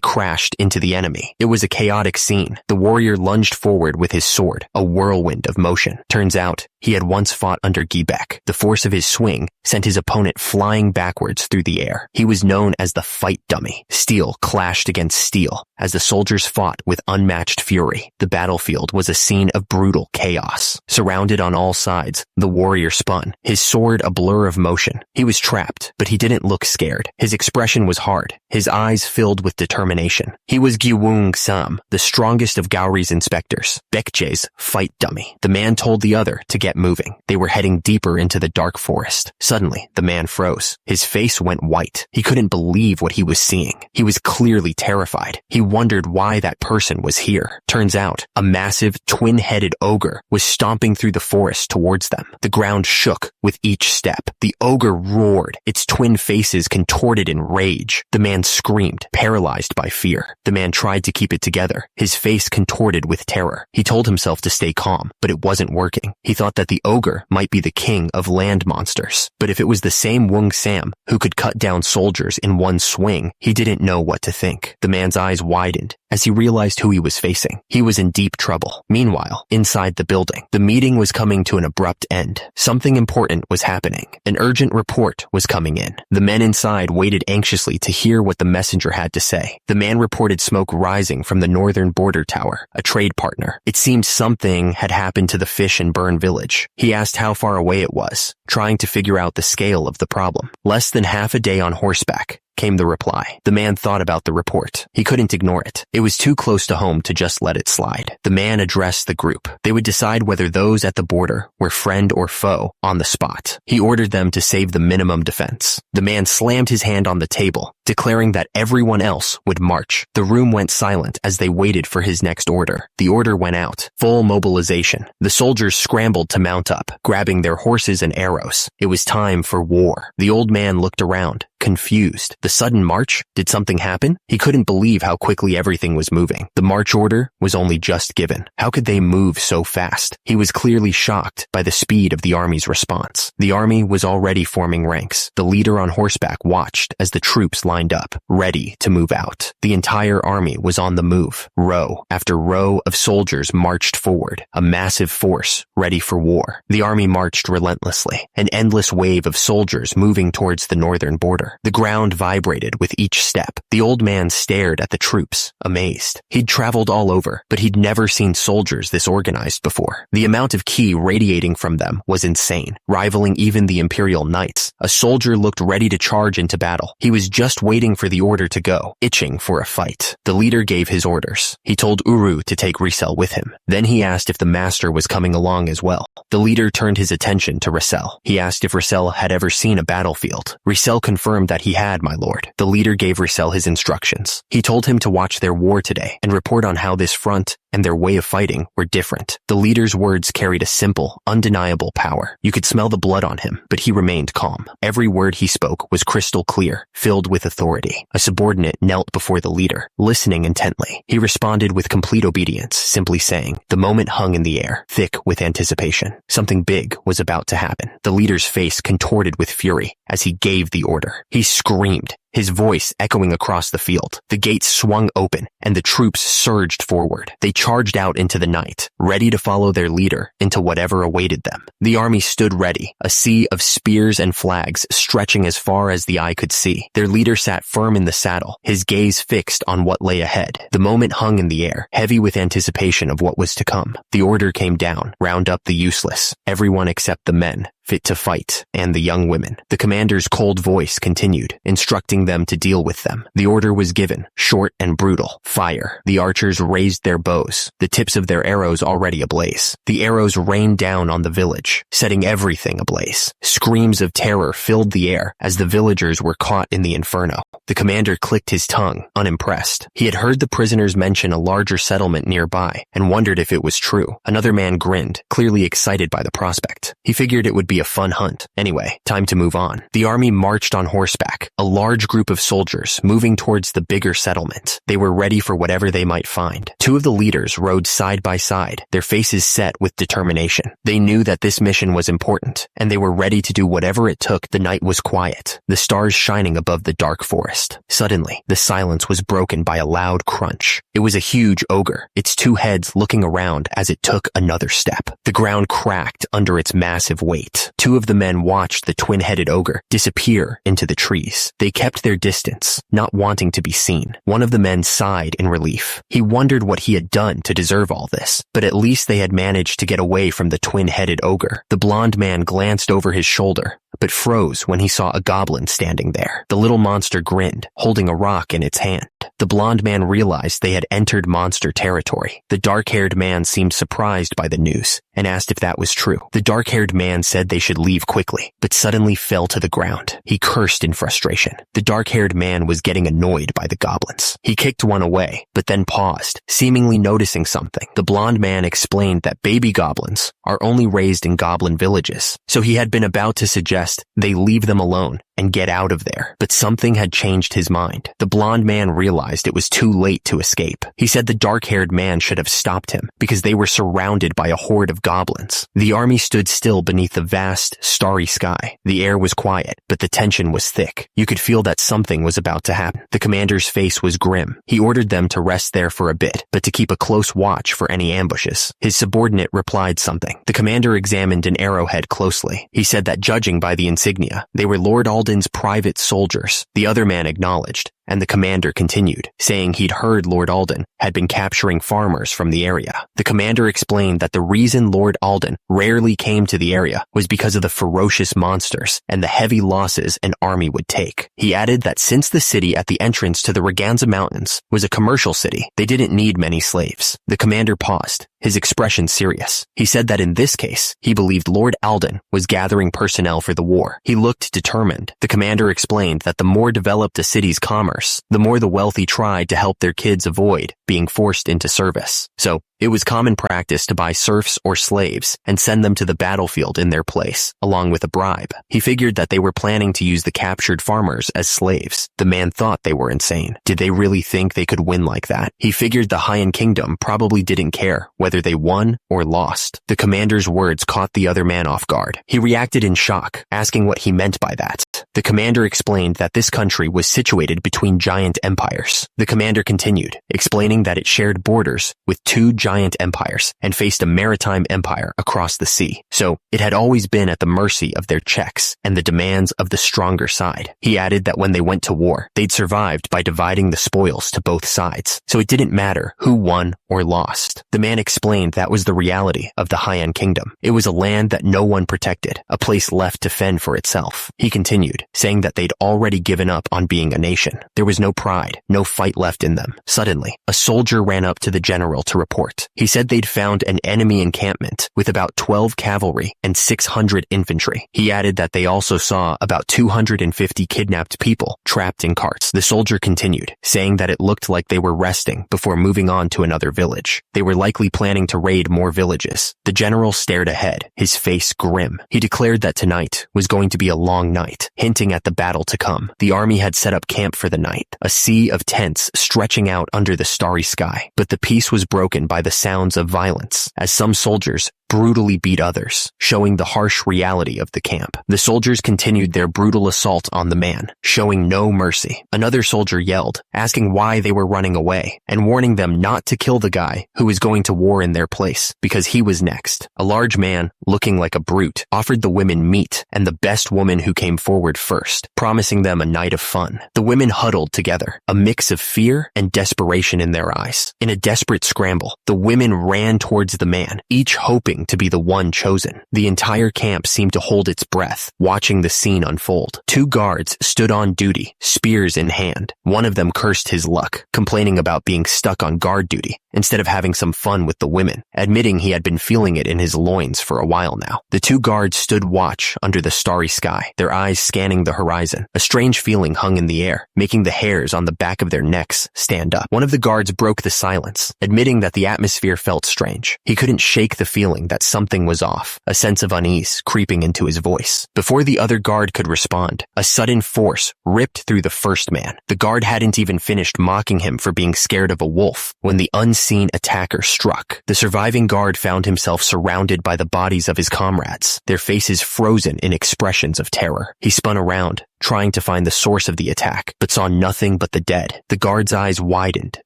crashed into the enemy. It was a chaotic scene. The warrior lunged forward with his sword, a whirlwind of motion. Turns out, he had once fought under Gibek. The force of his swing sent his opponent flying backwards through the air. He was known as the fight dummy. Steel clashed against steel, as the soldiers fought with unmatched fury. The battlefield was a scene of brutal chaos. Surrounded on all sides, the warrior spun, his sword a blur of motion. He was trapped, but he didn't look scared. His expression was hard, his eyes filled with determination. He was Gyeong Sam, the strongest of Gaori's inspectors, Baekjae's fight dummy. The man told the other to get moving. They were heading deeper into the dark forest. Suddenly, the man froze. His face went white. He couldn't believe what he was seeing. He was clearly terrified. He wondered why that person was here. Turns out, a massive, twin-headed ogre was stomping through the forest towards them. The ground shook with each step. The ogre roared, its twin faces contorted in rage. The man screamed, paralyzed by fear. The man tried to keep it together, his face contorted with terror. He told himself to stay calm, but it wasn't working. He thought that the ogre might be the king of land monsters. But if it was the same Wung Sam who could cut down soldiers in one swing, he didn't know what to think. The man's eyes widened as he realized who he was facing. He was in deep trouble. Meanwhile, inside the building, the meeting was coming to an abrupt end. Something important was happening. An urgent report was coming in. The men inside waited anxiously to hear what the messenger had to say. The man reported smoke rising from the northern border tower, a trade partner. It seemed something had happened to the Fish and Burn village. He asked how far away it was, trying to figure out the scale of the problem. Less than half a day on horseback, came the reply. The man thought about the report. He couldn't ignore it. It was too close to home to just let it slide. The man addressed the group. They would decide whether those at the border were friend or foe on the spot. He ordered them to save the minimum defense. The man slammed his hand on the table, declaring that everyone else would march. The room went silent as they waited for his next order. The order went out. Full mobilization. The soldiers scrambled to mount up, grabbing their horses and arrows. It was time for war. The old man looked around, confused. The sudden march? Did something happen? He couldn't believe how quickly everything was moving. The march order was only just given. How could they move so fast? He was clearly shocked by the speed of the army's response. The army was already forming ranks. The leader on horseback watched as the troops lined up, ready to move out. The entire army was on the move. Row after row of soldiers marched forward, a massive force ready for war. The army marched relentlessly, an endless wave of soldiers moving towards the northern border. The ground vibrated with each step. The old man stared at the troops, amazed. He'd traveled all over, but he'd never seen soldiers this organized before. The amount of ki radiating from them was insane, rivaling even the Imperial Knights. A soldier looked ready to charge into battle. He was just waiting for the order to go, itching for a fight. The leader gave his orders. He told Uru to take Risel with him. Then he asked if the master was coming along as well. The leader turned his attention to Risel. He asked if Risel had ever seen a battlefield. Risel confirmed that he had, my lord. The leader gave Risel his instructions. He told him to watch their war today and report on how this front and their way of fighting were different. The leader's words carried a simple, undeniable power. You could smell the blood on him, but he remained calm. Every word he spoke was crystal clear, filled with authority. A subordinate knelt before the leader, listening intently. He responded with complete obedience, simply saying, the moment hung in the air, thick with anticipation. Something big was about to happen. The leader's face contorted with fury as he gave the order. He screamed, his voice echoing across the field. The gates swung open, and the troops surged forward. They charged out into the night, ready to follow their leader into whatever awaited them. The army stood ready, a sea of spears and flags stretching as far as the eye could see. Their leader sat firm in the saddle, his gaze fixed on what lay ahead. The moment hung in the air, heavy with anticipation of what was to come. The order came down, round up the useless, everyone except the men fit to fight, and the young women. The commander's cold voice continued, instructing them to deal with them. The order was given, short and brutal. Fire. The archers raised their bows, the tips of their arrows already ablaze. The arrows rained down on the village, setting everything ablaze. Screams of terror filled the air as the villagers were caught in the inferno. The commander clicked his tongue, unimpressed. He had heard the prisoners mention a larger settlement nearby and wondered if it was true. Another man grinned, clearly excited by the prospect. He figured it would be a fun hunt. Anyway, time to move on. The army marched on horseback, a large group of soldiers moving towards the bigger settlement. They were ready for whatever they might find. Two of the leaders rode side by side, their faces set with determination. They knew that this mission was important, and they were ready to do whatever it took. The night was quiet, the stars shining above the dark forest. Suddenly, the silence was broken by a loud crunch. It was a huge ogre, its two heads looking around as it took another step. The ground cracked under its massive weight. out. Two of the men watched the twin-headed ogre disappear into the trees. They kept their distance, not wanting to be seen. One of the men sighed in relief. He wondered what he had done to deserve all this, but at least they had managed to get away from the twin-headed ogre. The blonde man glanced over his shoulder, but froze when he saw a goblin standing there. The little monster grinned, holding a rock in its hand. The blonde man realized they had entered monster territory. The dark-haired man seemed surprised by the news and asked if that was true. The dark-haired man said they should leave quickly, but suddenly fell to the ground. He cursed in frustration. The dark-haired man was getting annoyed by the goblins. He kicked one away, but then paused, seemingly noticing something. The blonde man explained that baby goblins are only raised in goblin villages, so he had been about to suggest they leave them alone and get out of there. But something had changed his mind. The blonde man realized it was too late to escape. He said the dark-haired man should have stopped him because they were surrounded by a horde of goblins. The army stood still beneath the vast, starry sky. The air was quiet, but the tension was thick. You could feel that something was about to happen. The commander's face was grim. He ordered them to rest there for a bit, but to keep a close watch for any ambushes. His subordinate replied something. The commander examined an arrowhead closely. He said that judging by the insignia, they were Lord Alden's private soldiers. The other man acknowledged, and the commander continued, saying he'd heard Lord Alden had been capturing farmers from the area. The commander explained that the reason Lord Alden rarely came to the area was because of the ferocious monsters and the heavy losses an army would take. He added that since the city at the entrance to the Raganza Mountains was a commercial city, they didn't need many slaves. The commander paused, his expression serious. He said that in this case, he believed Lord Alden was gathering personnel for the war. He looked determined. The commander explained that the more developed a city's commerce, the more the wealthy tried to help their kids avoid being forced into service. So, it was common practice to buy serfs or slaves and send them to the battlefield in their place, along with a bribe. He figured that they were planning to use the captured farmers as slaves. The man thought they were insane. Did they really think they could win like that? He figured the Haiyan Kingdom probably didn't care whether they won or lost. The commander's words caught the other man off guard. He reacted in shock, asking what he meant by that. The commander explained that this country was situated between giant empires. The commander continued, explaining that it shared borders with two giant empires and faced a maritime empire across the sea. So, it had always been at the mercy of their checks and the demands of the stronger side. He added that when they went to war, they'd survived by dividing the spoils to both sides. So it didn't matter who won or lost. The man explained that was the reality of the Haiyan Kingdom. It was a land that no one protected, a place left to fend for itself. He continued, saying that they'd already given up on being a nation. There was no pride, no fight left in them. Suddenly, a soldier ran up to the general to report. He said they'd found an enemy encampment with about 12 cavalry and 600 infantry. He added that they also saw about 250 kidnapped people trapped in carts. The soldier continued, saying that it looked like they were resting before moving on to another village. They were likely planning to raid more villages. The general stared ahead, his face grim. He declared that tonight was going to be a long night, hinting at the battle to come. The army had set up camp for the night, a sea of tents stretching out under the starry sky. But the peace was broken by the sounds of violence, as some soldiers brutally beat others, showing the harsh reality of the camp. The soldiers continued their brutal assault on the man, showing no mercy. Another soldier yelled, asking why they were running away, and warning them not to kill the guy who was going to war in their place, because he was next. A large man, looking like a brute, offered the women meat and the best woman who came forward first, promising them a night of fun. The women huddled together, a mix of fear and desperation in their eyes. In a desperate scramble, the women ran towards the man, each hoping to be the one chosen. The entire camp seemed to hold its breath, watching the scene unfold. Two guards stood on duty, spears in hand. One of them cursed his luck, complaining about being stuck on guard duty instead of having some fun with the women, admitting he had been feeling it in his loins for a while now. The two guards stood watch under the starry sky, their eyes scanning the horizon. A strange feeling hung in the air, making the hairs on the back of their necks stand up. One of the guards broke the silence, admitting that the atmosphere felt strange. He couldn't shake the feeling that something was off, a sense of unease creeping into his voice. Before the other guard could respond, a sudden force ripped through the first man. The guard hadn't even finished mocking him for being scared of a wolf when the unseen attacker struck. The surviving guard found himself surrounded by the bodies of his comrades, their faces frozen in expressions of terror. He spun around, trying to find the source of the attack, but saw nothing but the dead. The guard's eyes widened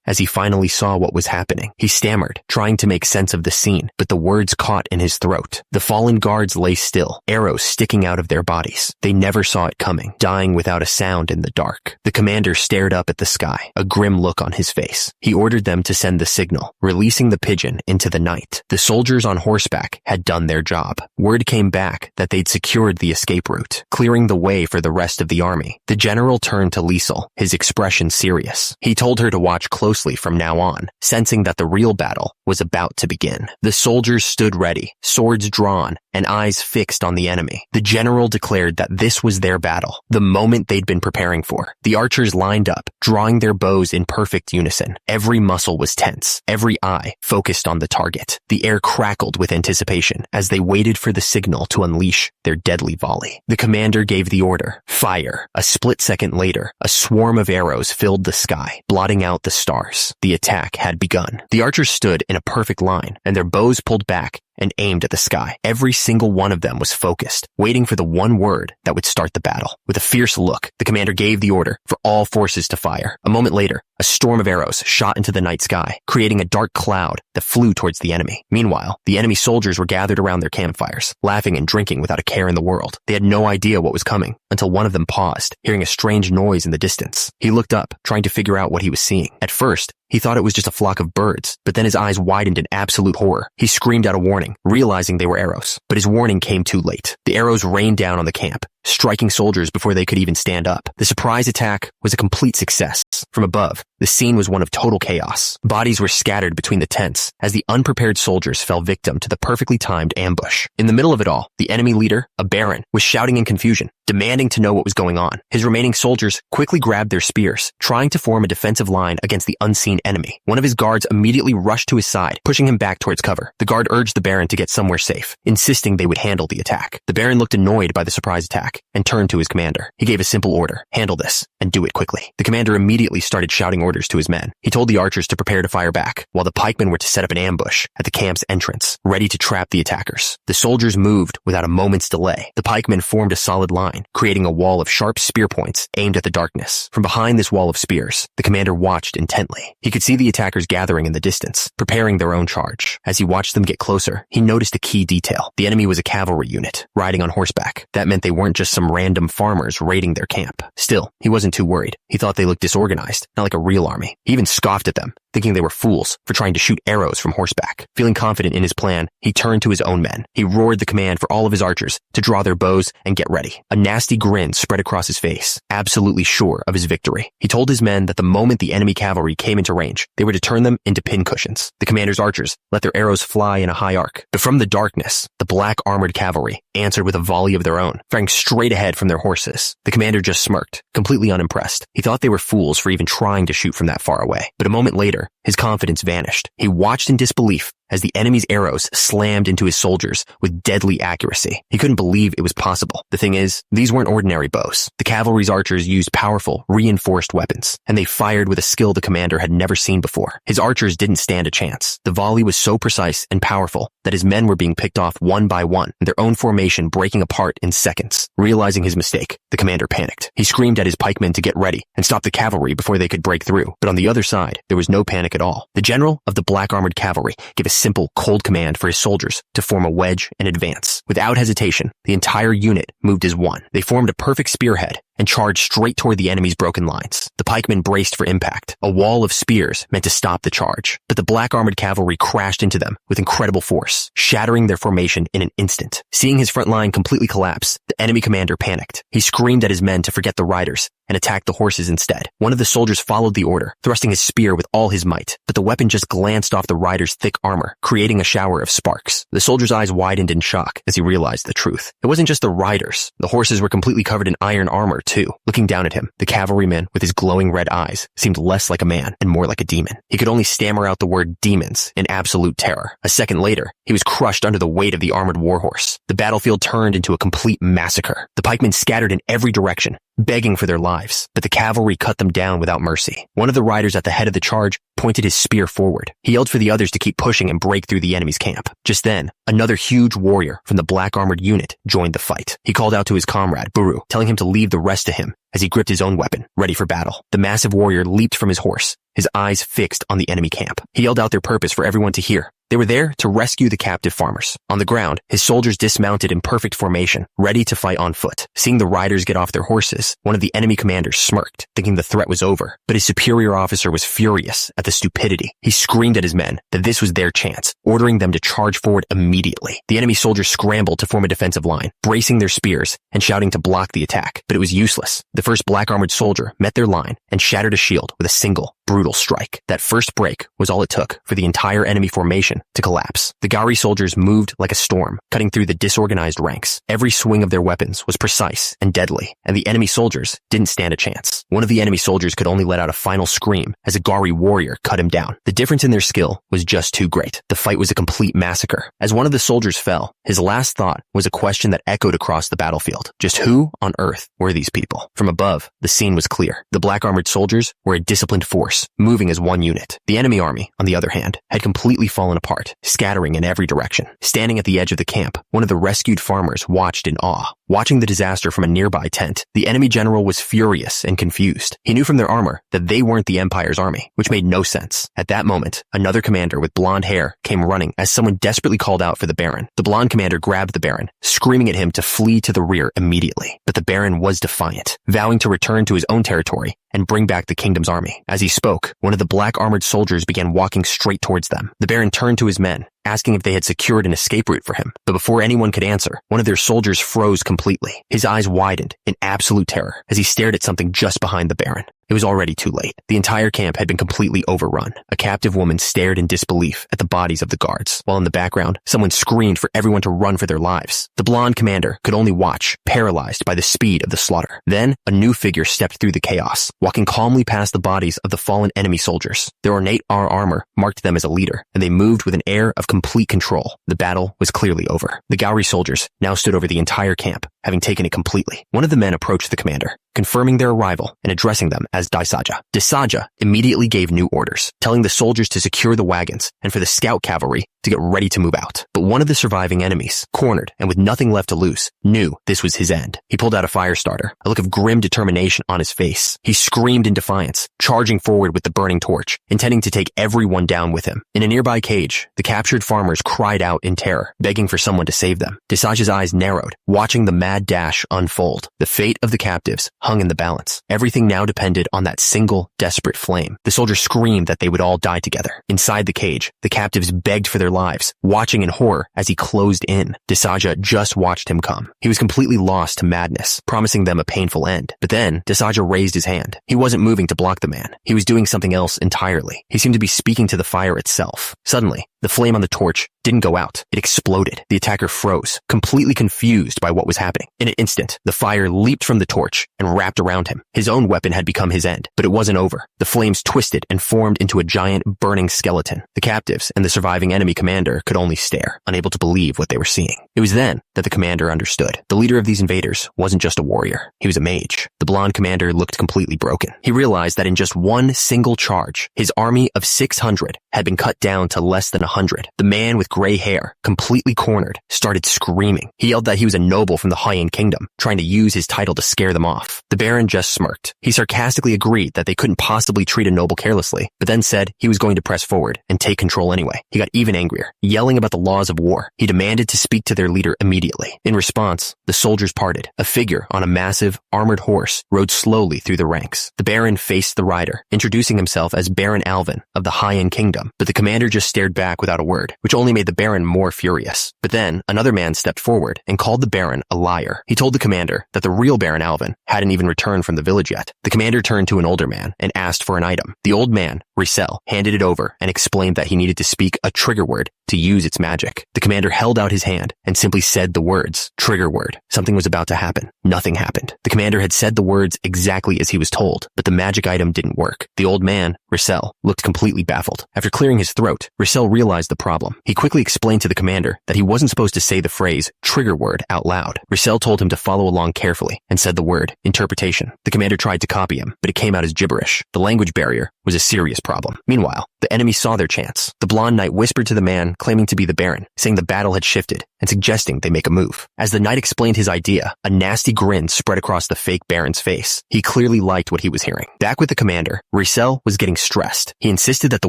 as he finally saw what was happening. He stammered, trying to make sense of the scene, but the words caught in his throat. The fallen guards lay still, arrows sticking out of their bodies. They never saw it coming, dying without a sound in the dark. The commander stared up at the sky, a grim look on his face. He ordered them to send the signal, releasing the pigeon into the night. The soldiers on horseback had done their job. Word came back that they'd secured the escape route, clearing the way for the rest of the army. The general turned to Liesel, his expression serious. He told her to watch closely from now on, sensing that the real battle was about to begin. The soldiers stood ready, swords drawn, and eyes fixed on the enemy. The general declared that this was their battle, the moment they'd been preparing for. The archers lined up, drawing their bows in perfect unison. Every muscle was tense, every eye focused on the target. The air crackled with anticipation as they waited for the signal to unleash their deadly volley. The commander gave the order, fire. A split second later, a swarm of arrows filled the sky, blotting out the stars. The attack had begun. The archers stood in a perfect line, and their bows pulled back and aimed at the sky. Every single one of them was focused, waiting for the one word that would start the battle. With a fierce look, the commander gave the order for all forces to fire. A moment later, a storm of arrows shot into the night sky, creating a dark cloud that flew towards the enemy. Meanwhile, the enemy soldiers were gathered around their campfires, laughing and drinking without a care in the world. They had no idea what was coming until one of them paused, hearing a strange noise in the distance. He looked up, trying to figure out what he was seeing. At first, he thought it was just a flock of birds, but then his eyes widened in absolute horror. He screamed out a warning, realizing they were arrows. But his warning came too late. The arrows rained down on the camp, striking soldiers before they could even stand up. The surprise attack was a complete success. From above, the scene was one of total chaos. Bodies were scattered between the tents as the unprepared soldiers fell victim to the perfectly timed ambush. In the middle of it all, the enemy leader, a baron, was shouting in confusion, demanding to know what was going on. His remaining soldiers quickly grabbed their spears, trying to form a defensive line against the unseen enemy. One of his guards immediately rushed to his side, pushing him back towards cover. The guard urged the baron to get somewhere safe, insisting they would handle the attack. The baron looked annoyed by the surprise attack and turned to his commander. He gave a simple order: handle this and do it quickly. The commander immediately started shouting orders to his men. He told the archers to prepare to fire back, while the pikemen were to set up an ambush at the camp's entrance, ready to trap the attackers. The soldiers moved without a moment's delay. The pikemen formed a solid line, creating a wall of sharp spear points aimed at the darkness. From behind this wall of spears, the commander watched intently. He could see the attackers gathering in the distance, preparing their own charge. As he watched them get closer, he noticed a key detail. The enemy was a cavalry unit, riding on horseback. That meant they weren't just some random farmers raiding their camp. Still, he wasn't too worried. He thought they looked disorganized, not like a real army. He even scoffed at them, thinking they were fools for trying to shoot arrows from horseback. Feeling confident in his plan, he turned to his own men. He roared the command for all of his archers to draw their bows and get ready. A nasty grin spread across his face, absolutely sure of his victory. He told his men that the moment the enemy cavalry came into range, they were to turn them into pincushions. The commander's archers let their arrows fly in a high arc, but from the darkness, the black armored cavalry answered with a volley of their own, firing straight ahead from their horses. The commander just smirked, completely unimpressed. He thought they were fools for even trying to shoot from that far away. But a moment later, his confidence vanished. He watched in disbelief as the enemy's arrows slammed into his soldiers with deadly accuracy. He couldn't believe it was possible. The thing is, these weren't ordinary bows. The cavalry's archers used powerful, reinforced weapons, and they fired with a skill the commander had never seen before. His archers didn't stand a chance. The volley was so precise and powerful that his men were being picked off one by one, their own formation breaking apart in seconds. Realizing his mistake, the commander panicked. He screamed at his pikemen to get ready and stop the cavalry before they could break through. But on the other side, there was no panic at all. The general of the black armored cavalry gave a simple, cold command for his soldiers to form a wedge and advance. Without hesitation, the entire unit moved as one. They formed a perfect spearhead and charged straight toward the enemy's broken lines. The pikemen braced for impact. A wall of spears meant to stop the charge, but the black armored cavalry crashed into them with incredible force, shattering their formation in an instant. Seeing his front line completely collapse, the enemy commander panicked. He screamed at his men to forget the riders and attacked the horses instead. One of the soldiers followed the order, thrusting his spear with all his might, but the weapon just glanced off the rider's thick armor, creating a shower of sparks. The soldier's eyes widened in shock as he realized the truth. It wasn't just the riders. The horses were completely covered in iron armor, too. Looking down at him, the cavalryman with his glowing red eyes seemed less like a man and more like a demon. He could only stammer out the word demons in absolute terror. A second later, he was crushed under the weight of the armored warhorse. The battlefield turned into a complete massacre. The pikemen scattered in every direction, begging for their lives, but the cavalry cut them down without mercy. One of the riders at the head of the charge pointed his spear forward. He yelled for the others to keep pushing and break through the enemy's camp. Just then, another huge warrior from the black armored unit joined the fight. He called out to his comrade, Buru, telling him to leave the rest to him as he gripped his own weapon, ready for battle. The massive warrior leaped from his horse, his eyes fixed on the enemy camp. He yelled out their purpose for everyone to hear. They were there to rescue the captive farmers. On the ground, his soldiers dismounted in perfect formation, ready to fight on foot. Seeing the riders get off their horses, one of the enemy commanders smirked, thinking the threat was over. But his superior officer was furious at the stupidity. He screamed at his men that this was their chance, ordering them to charge forward immediately. The enemy soldiers scrambled to form a defensive line, bracing their spears and shouting to block the attack. But it was useless. The first black armored soldier met their line and shattered a shield with a single, brutal strike. That first break was all it took for the entire enemy formation to collapse. The Gari soldiers moved like a storm, cutting through the disorganized ranks. Every swing of their weapons was precise and deadly, and the enemy soldiers didn't stand a chance. One of the enemy soldiers could only let out a final scream as a Gari warrior cut him down. The difference in their skill was just too great. The fight was a complete massacre. As one of the soldiers fell, his last thought was a question that echoed across the battlefield. Just who on earth were these people? From above, the scene was clear. The black armored soldiers were a disciplined force, moving as one unit. The enemy army, on the other hand, had completely fallen apart, scattering in every direction. Standing at the edge of the camp, one of the rescued farmers watched in awe. Watching the disaster from a nearby tent, the enemy general was furious and confused. He knew from their armor that they weren't the Empire's army, which made no sense. At that moment, another commander with blonde hair came running as someone desperately called out for the Baron. The blonde commander grabbed the Baron, screaming at him to flee to the rear immediately. But the Baron was defiant, vowing to return to his own territory and bring back the kingdom's army. As he spoke, one of the black armored soldiers began walking straight towards them. The Baron turned to his men, asking if they had secured an escape route for him. But before anyone could answer, one of their soldiers froze completely. His eyes widened in absolute terror as he stared at something just behind the Baron. It was already too late. The entire camp had been completely overrun. A captive woman stared in disbelief at the bodies of the guards, while in the background, someone screamed for everyone to run for their lives. The blonde commander could only watch, paralyzed by the speed of the slaughter. Then, a new figure stepped through the chaos, walking calmly past the bodies of the fallen enemy soldiers. Their ornate armor marked them as a leader, and they moved with an air of complete control. The battle was clearly over. The Gauri soldiers now stood over the entire camp, having taken it completely. One of the men approached the commander, confirming their arrival and addressing them as Daisaja. Daisaja immediately gave new orders, telling the soldiers to secure the wagons and for the scout cavalry to get ready to move out. But one of the surviving enemies, cornered and with nothing left to lose, knew this was his end. He pulled out a fire starter, a look of grim determination on his face. He screamed in defiance, charging forward with the burning torch, intending to take everyone down with him. In a nearby cage, the captured farmers cried out in terror, begging for someone to save them. Daisaja's eyes narrowed, watching the mad dash unfold. The fate of the captives hung in the balance. Everything now depended on that single, desperate flame. The soldiers screamed that they would all die together. Inside the cage, the captives begged for their lives, watching in horror as he closed in. Daisaja just watched him come. He was completely lost to madness, promising them a painful end. But then, Daisaja raised his hand. He wasn't moving to block the man. He was doing something else entirely. He seemed to be speaking to the fire itself. Suddenly, the flame on the torch didn't go out. It exploded. The attacker froze, completely confused by what was happening. In an instant, the fire leaped from the torch and wrapped around him. His own weapon had become his end, but it wasn't over. The flames twisted and formed into a giant burning skeleton. The captives and the surviving enemy commander could only stare, unable to believe what they were seeing. It was then that the commander understood. The leader of these invaders wasn't just a warrior. He was a mage. The blonde commander looked completely broken. He realized that in just one single charge, his army of 600 had been cut down to less than 100. The man with gray hair, completely cornered, started screaming. He yelled that he was a noble from the High-End Kingdom, trying to use his title to scare them off. The Baron just smirked. He sarcastically agreed that they couldn't possibly treat a noble carelessly, but then said he was going to press forward and take control anyway. He got even angrier, yelling about the laws of war. He demanded to speak to their leader immediately. In response, the soldiers parted. A figure on a massive, armored horse rode slowly through the ranks. The Baron faced the rider, introducing himself as Baron Alvin of the High-End Kingdom, but the commander just stared back without a word, which only made the Baron more furious. But then, another man stepped forward and called the Baron a liar. He told the commander that the real Baron Alvin hadn't even returned from the village yet. The commander turned to an older man and asked for an item. The old man Rizal handed it over and explained that he needed to speak a trigger word to use its magic. The commander held out his hand and simply said the words, trigger word. Something was about to happen. Nothing happened. The commander had said the words exactly as he was told, but the magic item didn't work. The old man, Rizal, looked completely baffled. After clearing his throat, Rizal realized the problem. He quickly explained to the commander that he wasn't supposed to say the phrase trigger word out loud. Rizal told him to follow along carefully and said the word interpretation. The commander tried to copy him, but it came out as gibberish. The language barrier was a serious problem. Meanwhile, the enemy saw their chance. The blonde knight whispered to the man claiming to be the Baron, saying the battle had shifted and suggesting they make a move. As the knight explained his idea, a nasty grin spread across the fake Baron's face. He clearly liked what he was hearing. Back with the commander, Rizal was getting stressed. He insisted that the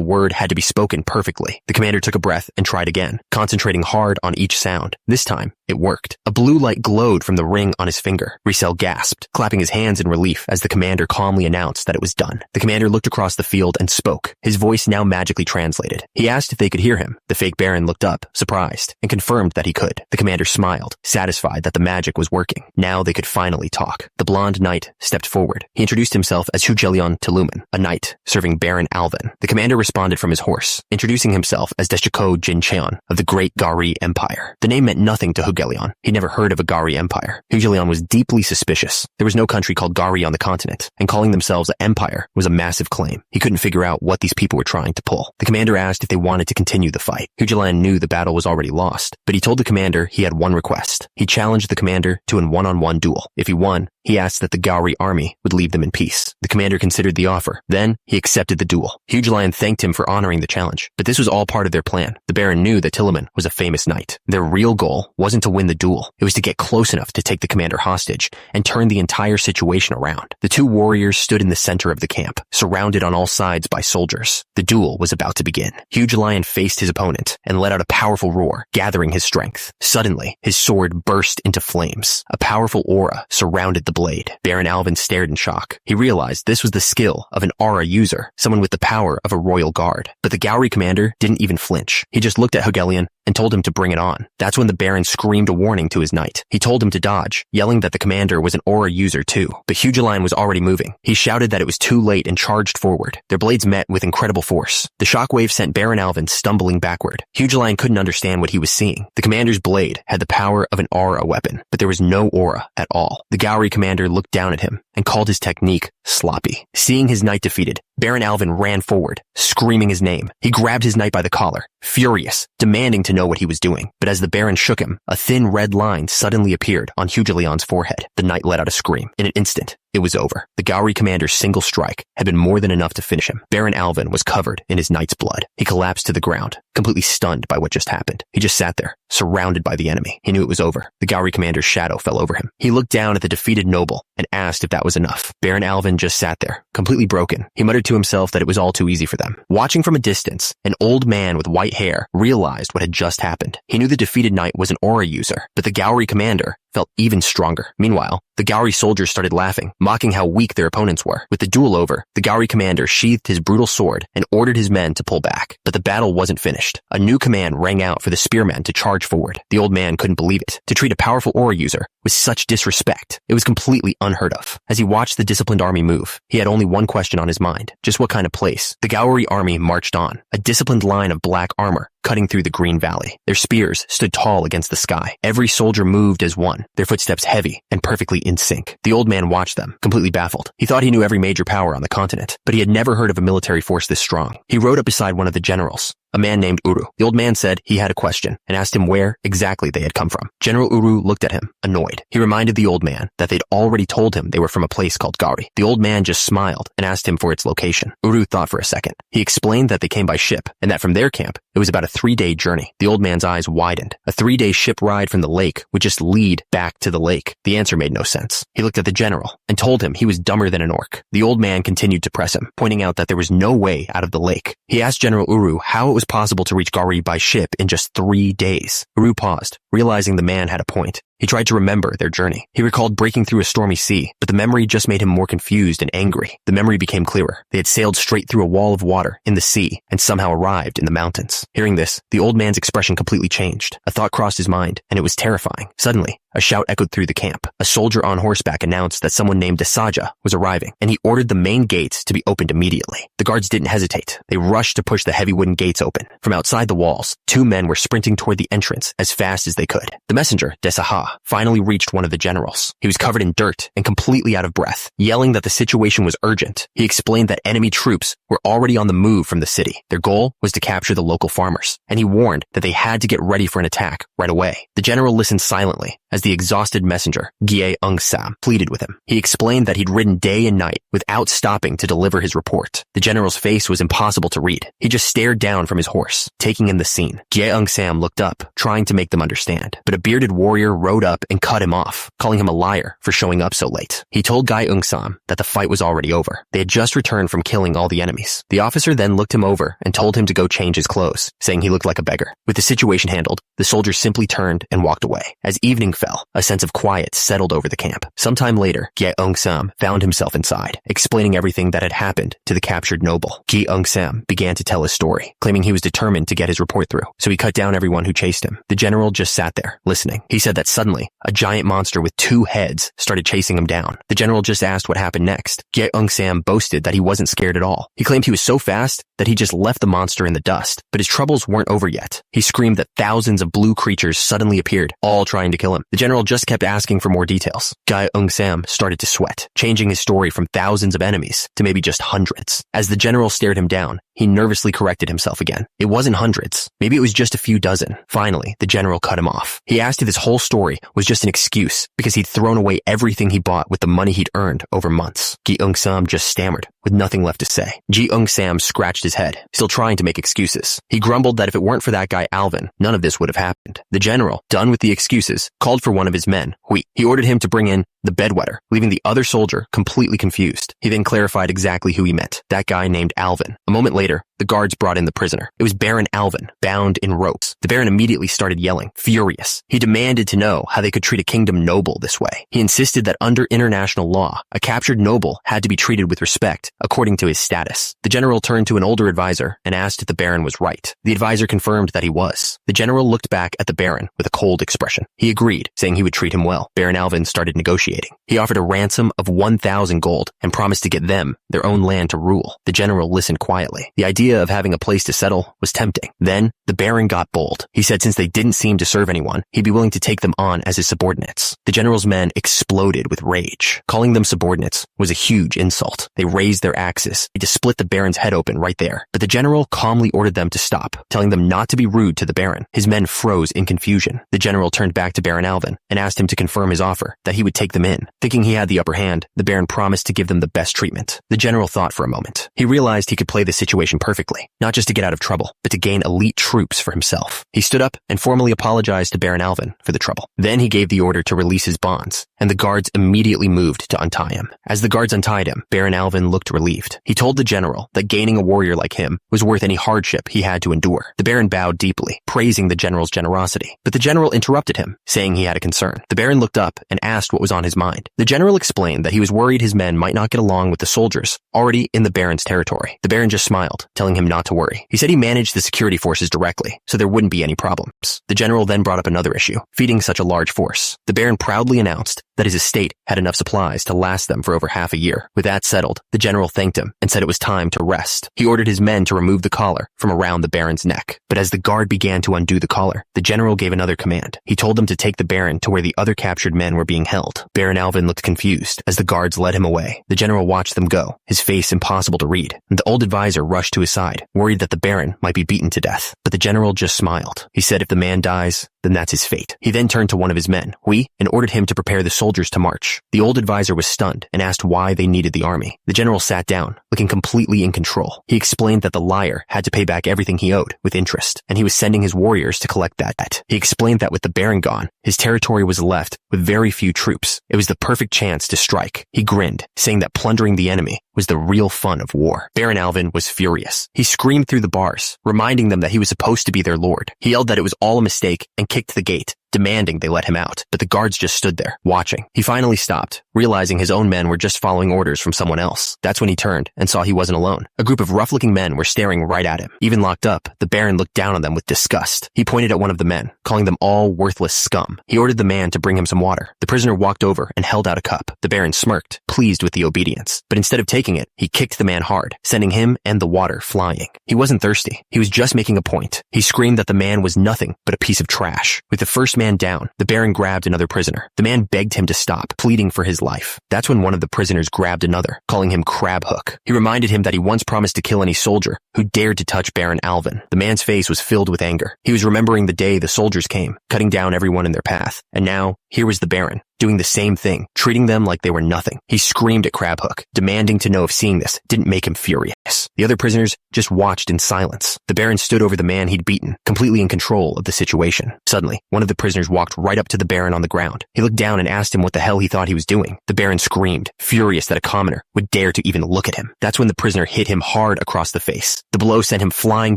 word had to be spoken perfectly. The commander took a breath and tried again, concentrating hard on each sound. This time, it worked. A blue light glowed from the ring on his finger. Rizal gasped, clapping his hands in relief as the commander calmly announced that it was done. The commander looked across the field and spoke, his voice now magically translated. He asked if they could hear him. The fake Baron looked up, surprised, and confirmed that he could. The commander smiled, satisfied that the magic was working. Now they could finally talk. The blonde knight stepped forward. He introduced himself as Hugelion Teluman, a knight serving Baron Alvin. The commander responded from his horse, introducing himself as Deshiko Jincheon of the Great Gari Empire. The name meant nothing to Hugelion. He'd never heard of a Gari Empire. Hugelion was deeply suspicious. There was no country called Gari on the continent, and calling themselves an empire was a massive claim. He couldn't figure out what these people were trying to pull. The commander asked if they wanted to continue the fight. Hugelion knew the battle was already lost, but he told the commander he had one request. He challenged the commander to a one-on-one duel. If he won, he asked that the Gari army would leave them in peace. The commander considered the offer. Then, he accepted the duel. Hugelion thanked him for honoring the challenge, but this was all part of their plan. The Baron knew that Teluman was a famous knight. Their real goal wasn't to win the duel. It was to get close enough to take the commander hostage and turn the entire situation around. The two warriors stood in the center of the camp, surrounded on all sides by soldiers. The duel was about to begin. Hugelion faced his opponent and let out a powerful roar, gathering his strength. Suddenly, his sword burst into flames. A powerful aura surrounded the blade. Baron Alvin stared in shock. He realized this was the skill of an aura user, someone with the power of a royal guard. But the Gowrie commander didn't even flinch. He just looked at Hugelion and told him to bring it on. That's when the Baron screamed a warning to his knight. He told him to dodge, yelling that the commander was an aura user too. But Hugelion was already moving. He shouted that it was too late and charged forward. Their blades met with incredible force. The shockwave sent Baron Alvin stumbling backward. Hugelion couldn't understand what he was seeing. The commander's blade had the power of an aura weapon, but there was no aura at all. The Gowrie commander looked down at him and called his technique sloppy. Seeing his knight defeated, Baron Alvin ran forward, screaming his name. He grabbed his knight by the collar, furious, demanding to know what he was doing. But as the Baron shook him, a thin red line suddenly appeared on Hugelion's forehead. The knight let out a scream. In an instant, it was over. The Gowrie commander's single strike had been more than enough to finish him. Baron Alvin was covered in his knight's blood. He collapsed to the ground, completely stunned by what just happened. He just sat there, surrounded by the enemy. He knew it was over. The Gowrie commander's shadow fell over him. He looked down at the defeated noble and asked if that was enough. Baron Alvin just sat there, completely broken. He muttered to himself that it was all too easy for them. Watching from a distance, an old man with white hair realized what had just happened. He knew the defeated knight was an aura user, but the Gowrie commander felt even stronger. Meanwhile, the Gowrie soldiers started laughing, mocking how weak their opponents were. With the duel over, the Gowrie commander sheathed his brutal sword and ordered his men to pull back. But the battle wasn't finished. A new command rang out for the spearmen to charge forward. The old man couldn't believe it. To treat a powerful aura user with such disrespect, it was completely unheard of. As he watched the disciplined army move, he had only one question on his mind. Just what kind of place? The Gowrie army marched on, a disciplined line of black armor cutting through the green valley. Their spears stood tall against the sky. Every soldier moved as one, their footsteps heavy and perfectly in sync. The old man watched them, completely baffled. He thought he knew every major power on the continent, but he had never heard of a military force this strong. He rode up beside one of the generals, a man named Uru. The old man said he had a question and asked him where exactly they had come from. General Uru looked at him, annoyed. He reminded the old man that they'd already told him they were from a place called Gari. The old man just smiled and asked him for its location. Uru thought for a second. He explained that they came by ship and that from their camp, it was about a 3-day journey. The old man's eyes widened. A 3-day ship ride from the lake would just lead back to the lake. The answer made no sense. He looked at the general and told him he was dumber than an orc. The old man continued to press him, pointing out that there was no way out of the lake. He asked General Uru how it was possible to reach Gari by ship in just 3 days. Uru paused, realizing the man had a point. He tried to remember their journey. He recalled breaking through a stormy sea, but the memory just made him more confused and angry. The memory became clearer. They had sailed straight through a wall of water in the sea and somehow arrived in the mountains. Hearing this, the old man's expression completely changed. A thought crossed his mind, and it was terrifying. Suddenly, A shout echoed through the camp. A soldier on horseback announced that someone named Desaja was arriving, and he ordered the main gates to be opened immediately. The guards didn't hesitate. They rushed to push the heavy wooden gates open. From outside the walls, 2 men were sprinting toward the entrance as fast as they could. The messenger, Desaha, finally reached one of the generals. He was covered in dirt and completely out of breath. Yelling that the situation was urgent, he explained that enemy troops were already on the move from the city. Their goal was to capture the local farmers, and he warned that they had to get ready for an attack right away. The general listened silently as the exhausted messenger, Gye Ung-sam, pleaded with him. He explained that he'd ridden day and night without stopping to deliver his report. The general's face was impossible to read. He just stared down from his horse, taking in the scene. Gye Ung-sam looked up, trying to make them understand, but a bearded warrior rode up and cut him off, calling him a liar for showing up so late. He told Gye Ung-sam that the fight was already over. They had just returned from killing all the enemies. The officer then looked him over and told him to go change his clothes, saying he looked like a beggar. With the situation handled, the soldier simply turned and walked away. As evening fell, a sense of quiet settled over the camp. Sometime later, Gye Ung-sam found himself inside, explaining everything that had happened to the captured noble. Gye Ung-sam began to tell his story, claiming he was determined to get his report through, so he cut down everyone who chased him. The general just sat there, listening. He said that suddenly, a giant monster with 2 heads started chasing him down. The general just asked what happened next. Gye Ung-sam boasted that he wasn't scared at all. He claimed he was so fast that he just left the monster in the dust, but his troubles weren't over yet. He screamed that thousands of blue creatures suddenly appeared, all trying to kill him. The general just kept asking for more details. Gye Ung-sam started to sweat, changing his story from thousands of enemies to maybe just hundreds. As the general stared him down, he nervously corrected himself again. It wasn't hundreds. Maybe it was just a few dozen. Finally, the general cut him off. He asked if this whole story was just an excuse because he'd thrown away everything he bought with the money he'd earned over months. Gye Ung-sam just stammered, with nothing left to say. Gye Ung-sam scratched his head, still trying to make excuses. He grumbled that if it weren't for that guy Alvin, none of this would have happened. The general, done with the excuses, called for one of his men, Hui. He ordered him to bring in the bedwetter, leaving the other soldier completely confused. He then clarified exactly who he meant, that guy named Alvin. A moment later, the guards brought in the prisoner. It was Baron Alvin, bound in ropes. The Baron immediately started yelling, furious. He demanded to know how they could treat a kingdom noble this way. He insisted that under international law, a captured noble had to be treated with respect according to his status. The general turned to an older advisor and asked if the Baron was right. The advisor confirmed that he was. The general looked back at the Baron with a cold expression. He agreed, saying he would treat him well. Baron Alvin started negotiating. He offered a ransom of 1,000 gold and promised to get them their own land to rule. The general listened quietly. The idea of having a place to settle was tempting. Then, the Baron got bold. He said since they didn't seem to serve anyone, he'd be willing to take them on as his subordinates. The general's men exploded with rage. Calling them subordinates was a huge insult. They raised their axes, to split the Baron's head open right there. But the general calmly ordered them to stop, telling them not to be rude to the Baron. His men froze in confusion. The general turned back to Baron Alvin and asked him to confirm his offer, that he would take them in. Thinking he had the upper hand, the Baron promised to give them the best treatment. The general thought for a moment. He realized he could play the situation perfectly, not just to get out of trouble, but to gain elite troops for himself. He stood up and formally apologized to Baron Alvin for the trouble. Then he gave the order to release his bonds, and the guards immediately moved to untie him. As the guards untied him, Baron Alvin looked relieved. He told the general that gaining a warrior like him was worth any hardship he had to endure. The Baron bowed deeply, praising the general's generosity. But the general interrupted him, saying he had a concern. The Baron looked up and asked what was on his mind. The general explained that he was worried his men might not get along with the soldiers already in the Baron's territory. The Baron just smiled, telling him not to worry. He said he managed the security forces directly, so there wouldn't be any problems. The general then brought up another issue, feeding such a large force. The Baron proudly announced that his estate had enough supplies to last them for over half a year. With that settled, the general thanked him and said it was time to rest. He ordered his men to remove the collar from around the Baron's neck. But as the guard began to undo the collar, the general gave another command. He told them to take the Baron to where the other captured men were being held. Baron Alvin looked confused as the guards led him away. The general watched them go, his face impossible to read, and the old advisor rushed to his side, worried that the Baron might be beaten to death. But the general just smiled. He said if the man dies, then that's his fate. He then turned to one of his men, Hui, and ordered him to prepare the soldiers to march. The old advisor was stunned and asked why they needed the army. The general sat down, looking completely in control. He explained that the liar had to pay back everything he owed with interest, and he was sending his warriors to collect that debt. He explained that with the Baron gone, his territory was left with very few troops. It was the perfect chance to strike. He grinned, saying that plundering the enemy was the real fun of war. Baron Alvin was furious. He screamed through the bars, reminding them that he was supposed to be their lord. He yelled that it was all a mistake and kicked the gate, demanding they let him out, but the guards just stood there, watching. He finally stopped, realizing his own men were just following orders from someone else. That's when he turned and saw he wasn't alone. A group of rough-looking men were staring right at him. Even locked up, the Baron looked down on them with disgust. He pointed at one of the men, calling them all worthless scum. He ordered the man to bring him some water. The prisoner walked over and held out a cup. The Baron smirked, pleased with the obedience. But instead of taking it, he kicked the man hard, sending him and the water flying. He wasn't thirsty. He was just making a point. He screamed that the man was nothing but a piece of trash. With the first man down, the Baron grabbed another prisoner. The man begged him to stop, pleading for his life. That's when one of the prisoners grabbed another, calling him Crab Hook. He reminded him that he once promised to kill any soldier who dared to touch Baron Alvin. The man's face was filled with anger. He was remembering the day the soldiers came, cutting down everyone in their path. And now, here was the Baron, doing the same thing, treating them like they were nothing. He screamed at Crab Hook, demanding to know if seeing this didn't make him furious. The other prisoners just watched in silence. The Baron stood over the man he'd beaten, completely in control of the situation. Suddenly, one of the prisoners walked right up to the Baron on the ground. He looked down and asked him what the hell he thought he was doing. The Baron screamed, furious that a commoner would dare to even look at him. That's when the prisoner hit him hard across the face. The blow sent him flying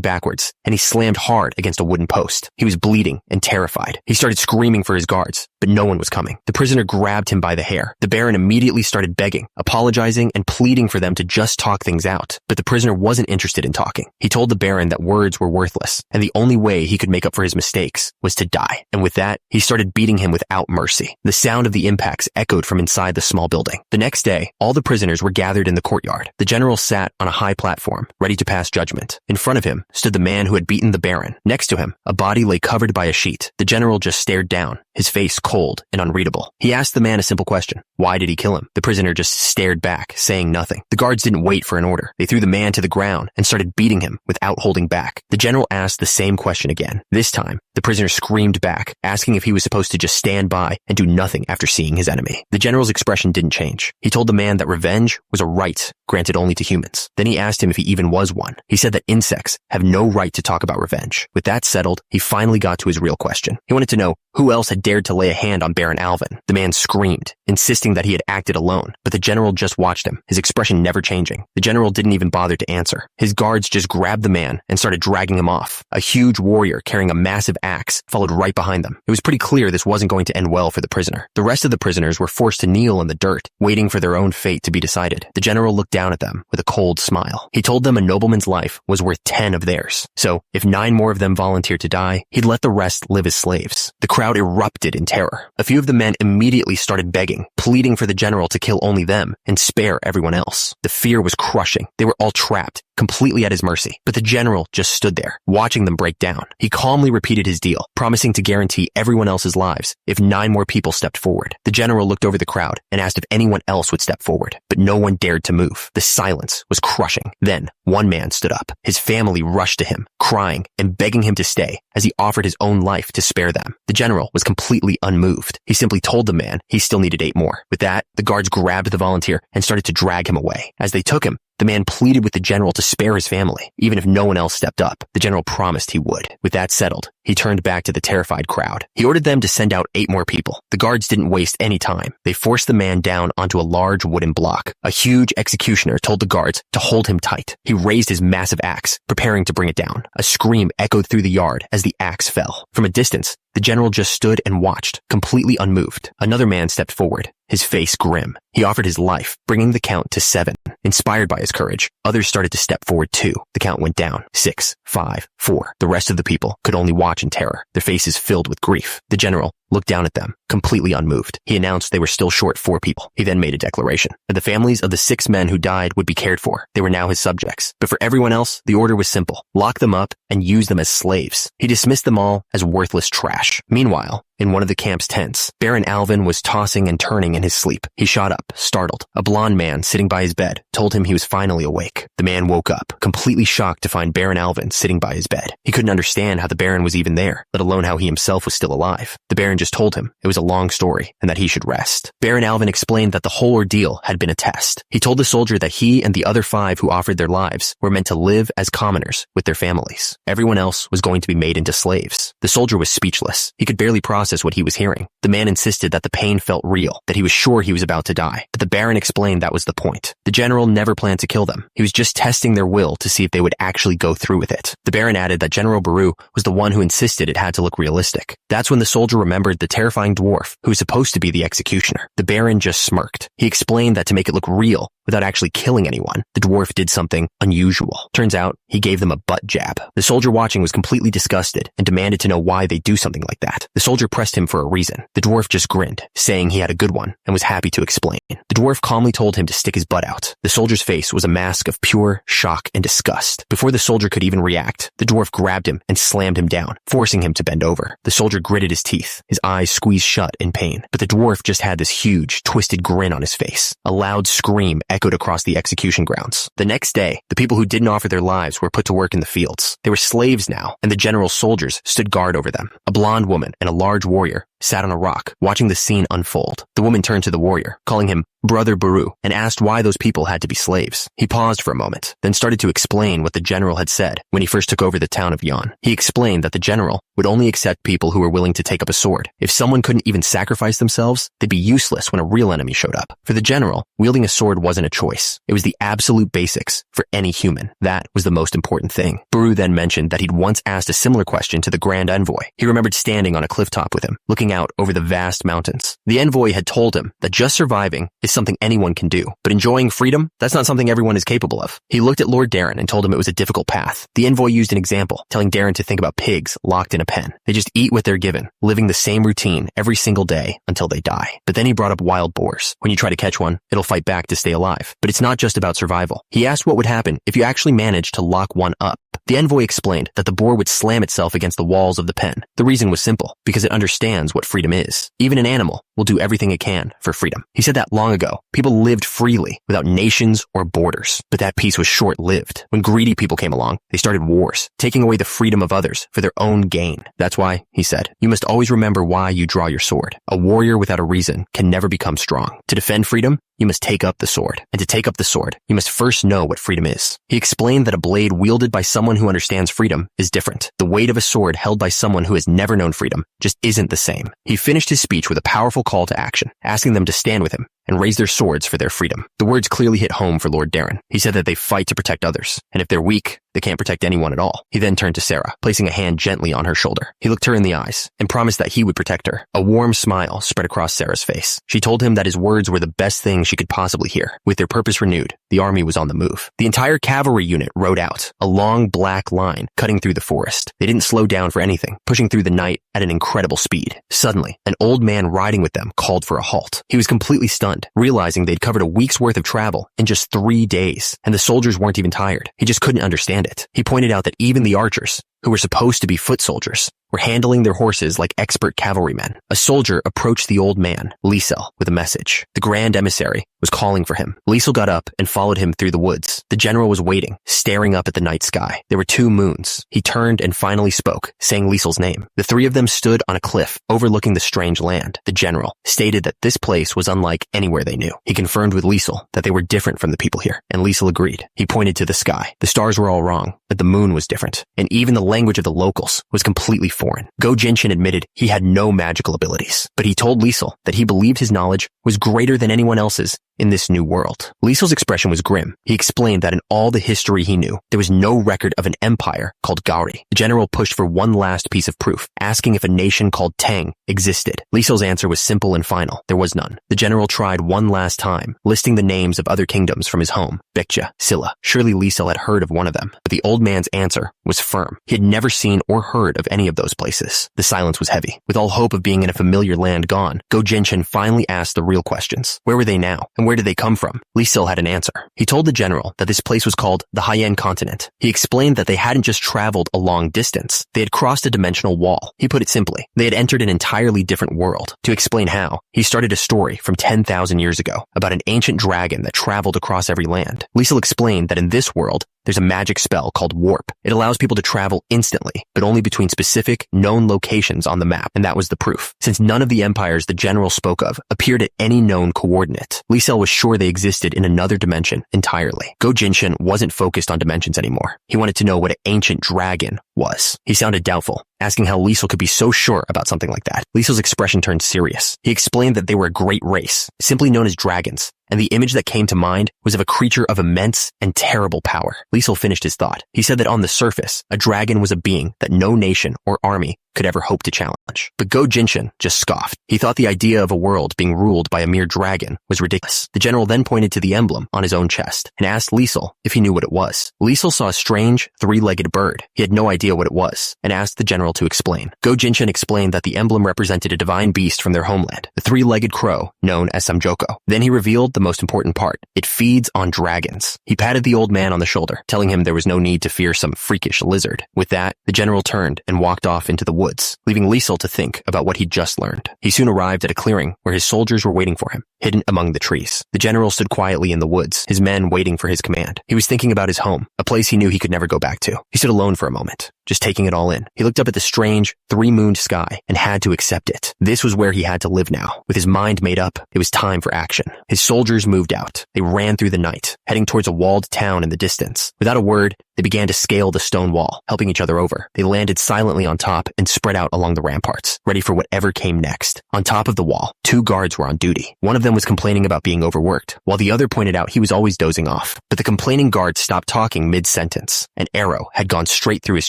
backwards, and he slammed hard against a wooden post. He was bleeding and terrified. He started screaming for his guards, but no one was coming. The prisoner grabbed him by the hair. The Baron immediately started begging, apologizing, and pleading for them to just talk things out. But the prisoner wasn't interested in talking. He told the Baron that words were worthless, and the only way he could make up for his mistakes was to die. And with that, he started beating him without mercy. The sound of the impacts echoed from inside the small building. The next day, all the prisoners were gathered in the courtyard. The general sat on a high platform, ready to pass judgment. In front of him stood the man who had beaten the Baron. Next to him, a body lay covered by a sheet. The general just stared down, his face cold and unreadable. He asked the man a simple question. Why did he kill him? The prisoner just stared back, saying nothing. The guards didn't wait for an order. They threw the man to the ground and started beating him without holding back. The general asked the same question again. This time, the prisoner screamed back, asking if he was supposed to just stand by and do nothing after seeing his enemy. The general's expression didn't change. He told the man that revenge was a right granted only to humans. Then he asked him if he even was one. He said that insects have no right to talk about revenge. With that settled, he finally got to his real question. He wanted to know who else had dared to lay a hand on Baron Alvin. The man screamed, insisting that he had acted alone, but the general just watched him, his expression never changing. The general didn't even bother to answer. His guards just grabbed the man and started dragging him off. A huge warrior carrying a massive axe followed right behind them. It was pretty clear this wasn't going to end well for the prisoner. The rest of the prisoners were forced to kneel in the dirt, waiting for their own fate to be decided. The general looked down at them with a cold smile. He told them a nobleman's life was worth 10 of theirs. So, if 9 more of them volunteered to die, he'd let the rest live as slaves. The crowd erupted in terror. A few of the men immediately started begging, pleading for the general to kill only them and spare everyone else. The fear was crushing. They were all trapped, completely at his mercy. But the general just stood there, watching them break down. He calmly repeated his deal, promising to guarantee everyone else's lives if 9 more people stepped forward. The general looked over the crowd and asked if anyone else would step forward, but no one dared to move. The silence was crushing. Then, one man stood up. His family rushed to him, crying and begging him to stay as he offered his own life to spare them. The general was completely unmoved. He simply told the man he still needed 8 more. With that, the guards grabbed the volunteer and started to drag him away. As they took him, the man pleaded with the general to spare his family, even if no one else stepped up. The general promised he would. With that settled, he turned back to the terrified crowd. He ordered them to send out 8 more people. The guards didn't waste any time. They forced the man down onto a large wooden block. A huge executioner told the guards to hold him tight. He raised his massive axe, preparing to bring it down. A scream echoed through the yard as the axe fell. From a distance, the general just stood and watched, completely unmoved. Another man stepped forward, his face grim. He offered his life, bringing the count to 7. Inspired by his courage, others started to step forward too. The count went down. 6, 5, 4. The rest of the people could only watch in terror, their faces filled with grief. The general looked down at them, completely unmoved. He announced they were still short 4 people. He then made a declaration that the families of the 6 men who died would be cared for. They were now his subjects. But for everyone else, the order was simple. Lock them up and use them as slaves. He dismissed them all as worthless trash. Meanwhile, in one of the camp's tents, Baron Alvin was tossing and turning in his sleep. He shot up, startled. A blond man sitting by his bed told him he was finally awake. The man woke up, completely shocked to find Baron Alvin sitting by his bed. He couldn't understand how the Baron was even there, let alone how he himself was still alive. The Baron just told him it was a long story and that he should rest. Baron Alvin explained that the whole ordeal had been a test. He told the soldier that he and the other 5 who offered their lives were meant to live as commoners with their families. Everyone else was going to be made into slaves. The soldier was speechless. He could barely process process what he was hearing. The man insisted that the pain felt real, that he was sure he was about to die. But the Baron explained that was the point. The general never planned to kill them. He was just testing their will to see if they would actually go through with it. The Baron added that General Baru was the one who insisted it had to look realistic. That's when the soldier remembered the terrifying dwarf who was supposed to be the executioner. The Baron just smirked. He explained that to make it look real, without actually killing anyone, the dwarf did something unusual. Turns out, he gave them a butt jab. The soldier watching was completely disgusted and demanded to know why they do something like that. The soldier pressed him for a reason. The dwarf just grinned, saying he had a good one and was happy to explain. The dwarf calmly told him to stick his butt out. The soldier's face was a mask of pure shock and disgust. Before the soldier could even react, the dwarf grabbed him and slammed him down, forcing him to bend over. The soldier gritted his teeth, his eyes squeezed shut in pain. But the dwarf just had this huge, twisted grin on his face. A loud scream echoed across the execution grounds. The next day, the people who didn't offer their lives were put to work in the fields. They were slaves now, and the general's soldiers stood guard over them. A blonde woman and a large warrior sat on a rock, watching the scene unfold. The woman turned to the warrior, calling him Brother Baru, and asked why those people had to be slaves. He paused for a moment, then started to explain what the general had said when he first took over the town of Yan. He explained that the general would only accept people who were willing to take up a sword. If someone couldn't even sacrifice themselves, they'd be useless when a real enemy showed up. For the general, wielding a sword wasn't a choice. It was the absolute basics for any human. That was the most important thing. Baru then mentioned that he'd once asked a similar question to the Grand Envoy. He remembered standing on a clifftop with him, looking out over the vast mountains. The envoy had told him that just surviving is something anyone can do, but enjoying freedom, that's not something everyone is capable of. He looked at Lord Darren and told him it was a difficult path. The envoy used an example, telling Darren to think about pigs locked in a pen. They just eat what they're given, living the same routine every single day until they die. But then he brought up wild boars. When you try to catch one, it'll fight back to stay alive. But it's not just about survival. He asked what would happen if you actually managed to lock one up. The envoy explained that the boar would slam itself against the walls of the pen. The reason was simple, because it understands what freedom is. Even an animal will do everything it can for freedom. He said that long ago, people lived freely without nations or borders. But that peace was short-lived. When greedy people came along, they started wars, taking away the freedom of others for their own gain. That's why, he said, you must always remember why you draw your sword. A warrior without a reason can never become strong. To defend freedom, you must take up the sword. And to take up the sword, you must first know what freedom is. He explained that a blade wielded by someone who understands freedom is different. The weight of a sword held by someone who has never known freedom just isn't the same. He finished his speech with a powerful call to action, asking them to stand with him and raise their swords for their freedom. The words clearly hit home for Lord Darren. He said that they fight to protect others, and if they're weak, they can't protect anyone at all. He then turned to Sarah, placing a hand gently on her shoulder. He looked her in the eyes and promised that he would protect her. A warm smile spread across Sarah's face. She told him that his words were the best thing she could possibly hear. With their purpose renewed, the army was on the move. The entire cavalry unit rode out, a long black line cutting through the forest. They didn't slow down for anything, pushing through the night at an incredible speed. Suddenly, an old man riding with them called for a halt. He was completely stunned, realizing they'd covered a week's worth of travel in just 3 days, and the soldiers weren't even tired. He just couldn't understand it. He pointed out that even the archers, who were supposed to be foot soldiers, were handling their horses like expert cavalrymen. A soldier approached the old man, Liesel, with a message. The grand emissary was calling for him. Liesel got up and followed him through the woods. The general was waiting, staring up at the night sky. There were 2 moons. He turned and finally spoke, saying Liesel's name. The 3 of them stood on a cliff overlooking the strange land. The general stated that this place was unlike anywhere they knew. He confirmed with Liesel that they were different from the people here, and Liesel agreed. He pointed to the sky. The stars were all wrong, but the moon was different, and even the language of the locals was completely foreign. Go Jinshin admitted he had no magical abilities, but he told Liesel that he believed his knowledge was greater than anyone else's in this new world. Liesel's expression was grim. He explained that in all the history he knew, there was no record of an empire called Gauri. The general pushed for one last piece of proof, asking if a nation called Tang existed. Liesel's answer was simple and final. There was none. The general tried one last time, listing the names of other kingdoms from his home. Baekje, Silla. Surely Liesel had heard of one of them, but the old man's answer was firm. He had never seen or heard of any of those places. The silence was heavy. With all hope of being in a familiar land gone, Go Jinshin finally asked the real questions. Where were they now? And where did they come from? Liesel had an answer. He told the general that this place was called the Haiyan continent. He explained that they hadn't just traveled a long distance. They had crossed a dimensional wall. He put it simply. They had entered an entirely different world. To explain how, he started a story from 10,000 years ago about an ancient dragon that traveled across every land. Liesel explained that in this world, there's a magic spell called warp. It allows people to travel instantly, but only between specific, known locations on the map, and that was the proof. Since none of the empires the general spoke of appeared at any known coordinate, Liesel was sure they existed in another dimension entirely. Go Jinshin wasn't focused on dimensions anymore. He wanted to know what an ancient dragon was. He sounded doubtful, asking how Liesel could be so sure about something like that. Liesel's expression turned serious. He explained that they were a great race, simply known as dragons, and the image that came to mind was of a creature of immense and terrible power. Liesel finished his thought. He said that on the surface, a dragon was a being that no nation or army could ever hope to challenge. But Go Jinshin just scoffed. He thought the idea of a world being ruled by a mere dragon was ridiculous. The general then pointed to the emblem on his own chest and asked Liesel if he knew what it was. Liesel saw a strange, three-legged bird. He had no idea what it was and asked the general to explain. Go Jinshin explained that the emblem represented a divine beast from their homeland, the three-legged crow known as Samjoko. Then he revealed the most important part. It feeds on dragons. He patted the old man on the shoulder, telling him there was no need to fear some freakish lizard. With that, the general turned and walked off into the woods, leaving Liesel to think about what he'd just learned. He soon arrived at a clearing where his soldiers were waiting for him, hidden among the trees. The general stood quietly in the woods, his men waiting for his command. He was thinking about his home, a place he knew he could never go back to. He stood alone for a moment, just taking it all in. He looked up at the strange, three-mooned sky and had to accept it. This was where he had to live now. With his mind made up, it was time for action. His soldiers moved out. They ran through the night, heading towards a walled town in the distance. Without a word, they began to scale the stone wall, helping each other over. They landed silently on top and spread out along the ramparts, ready for whatever came next. On top of the wall, 2 guards were on duty. One of them was complaining about being overworked, while the other pointed out he was always dozing off. But the complaining guard stopped talking mid-sentence. An arrow had gone straight through his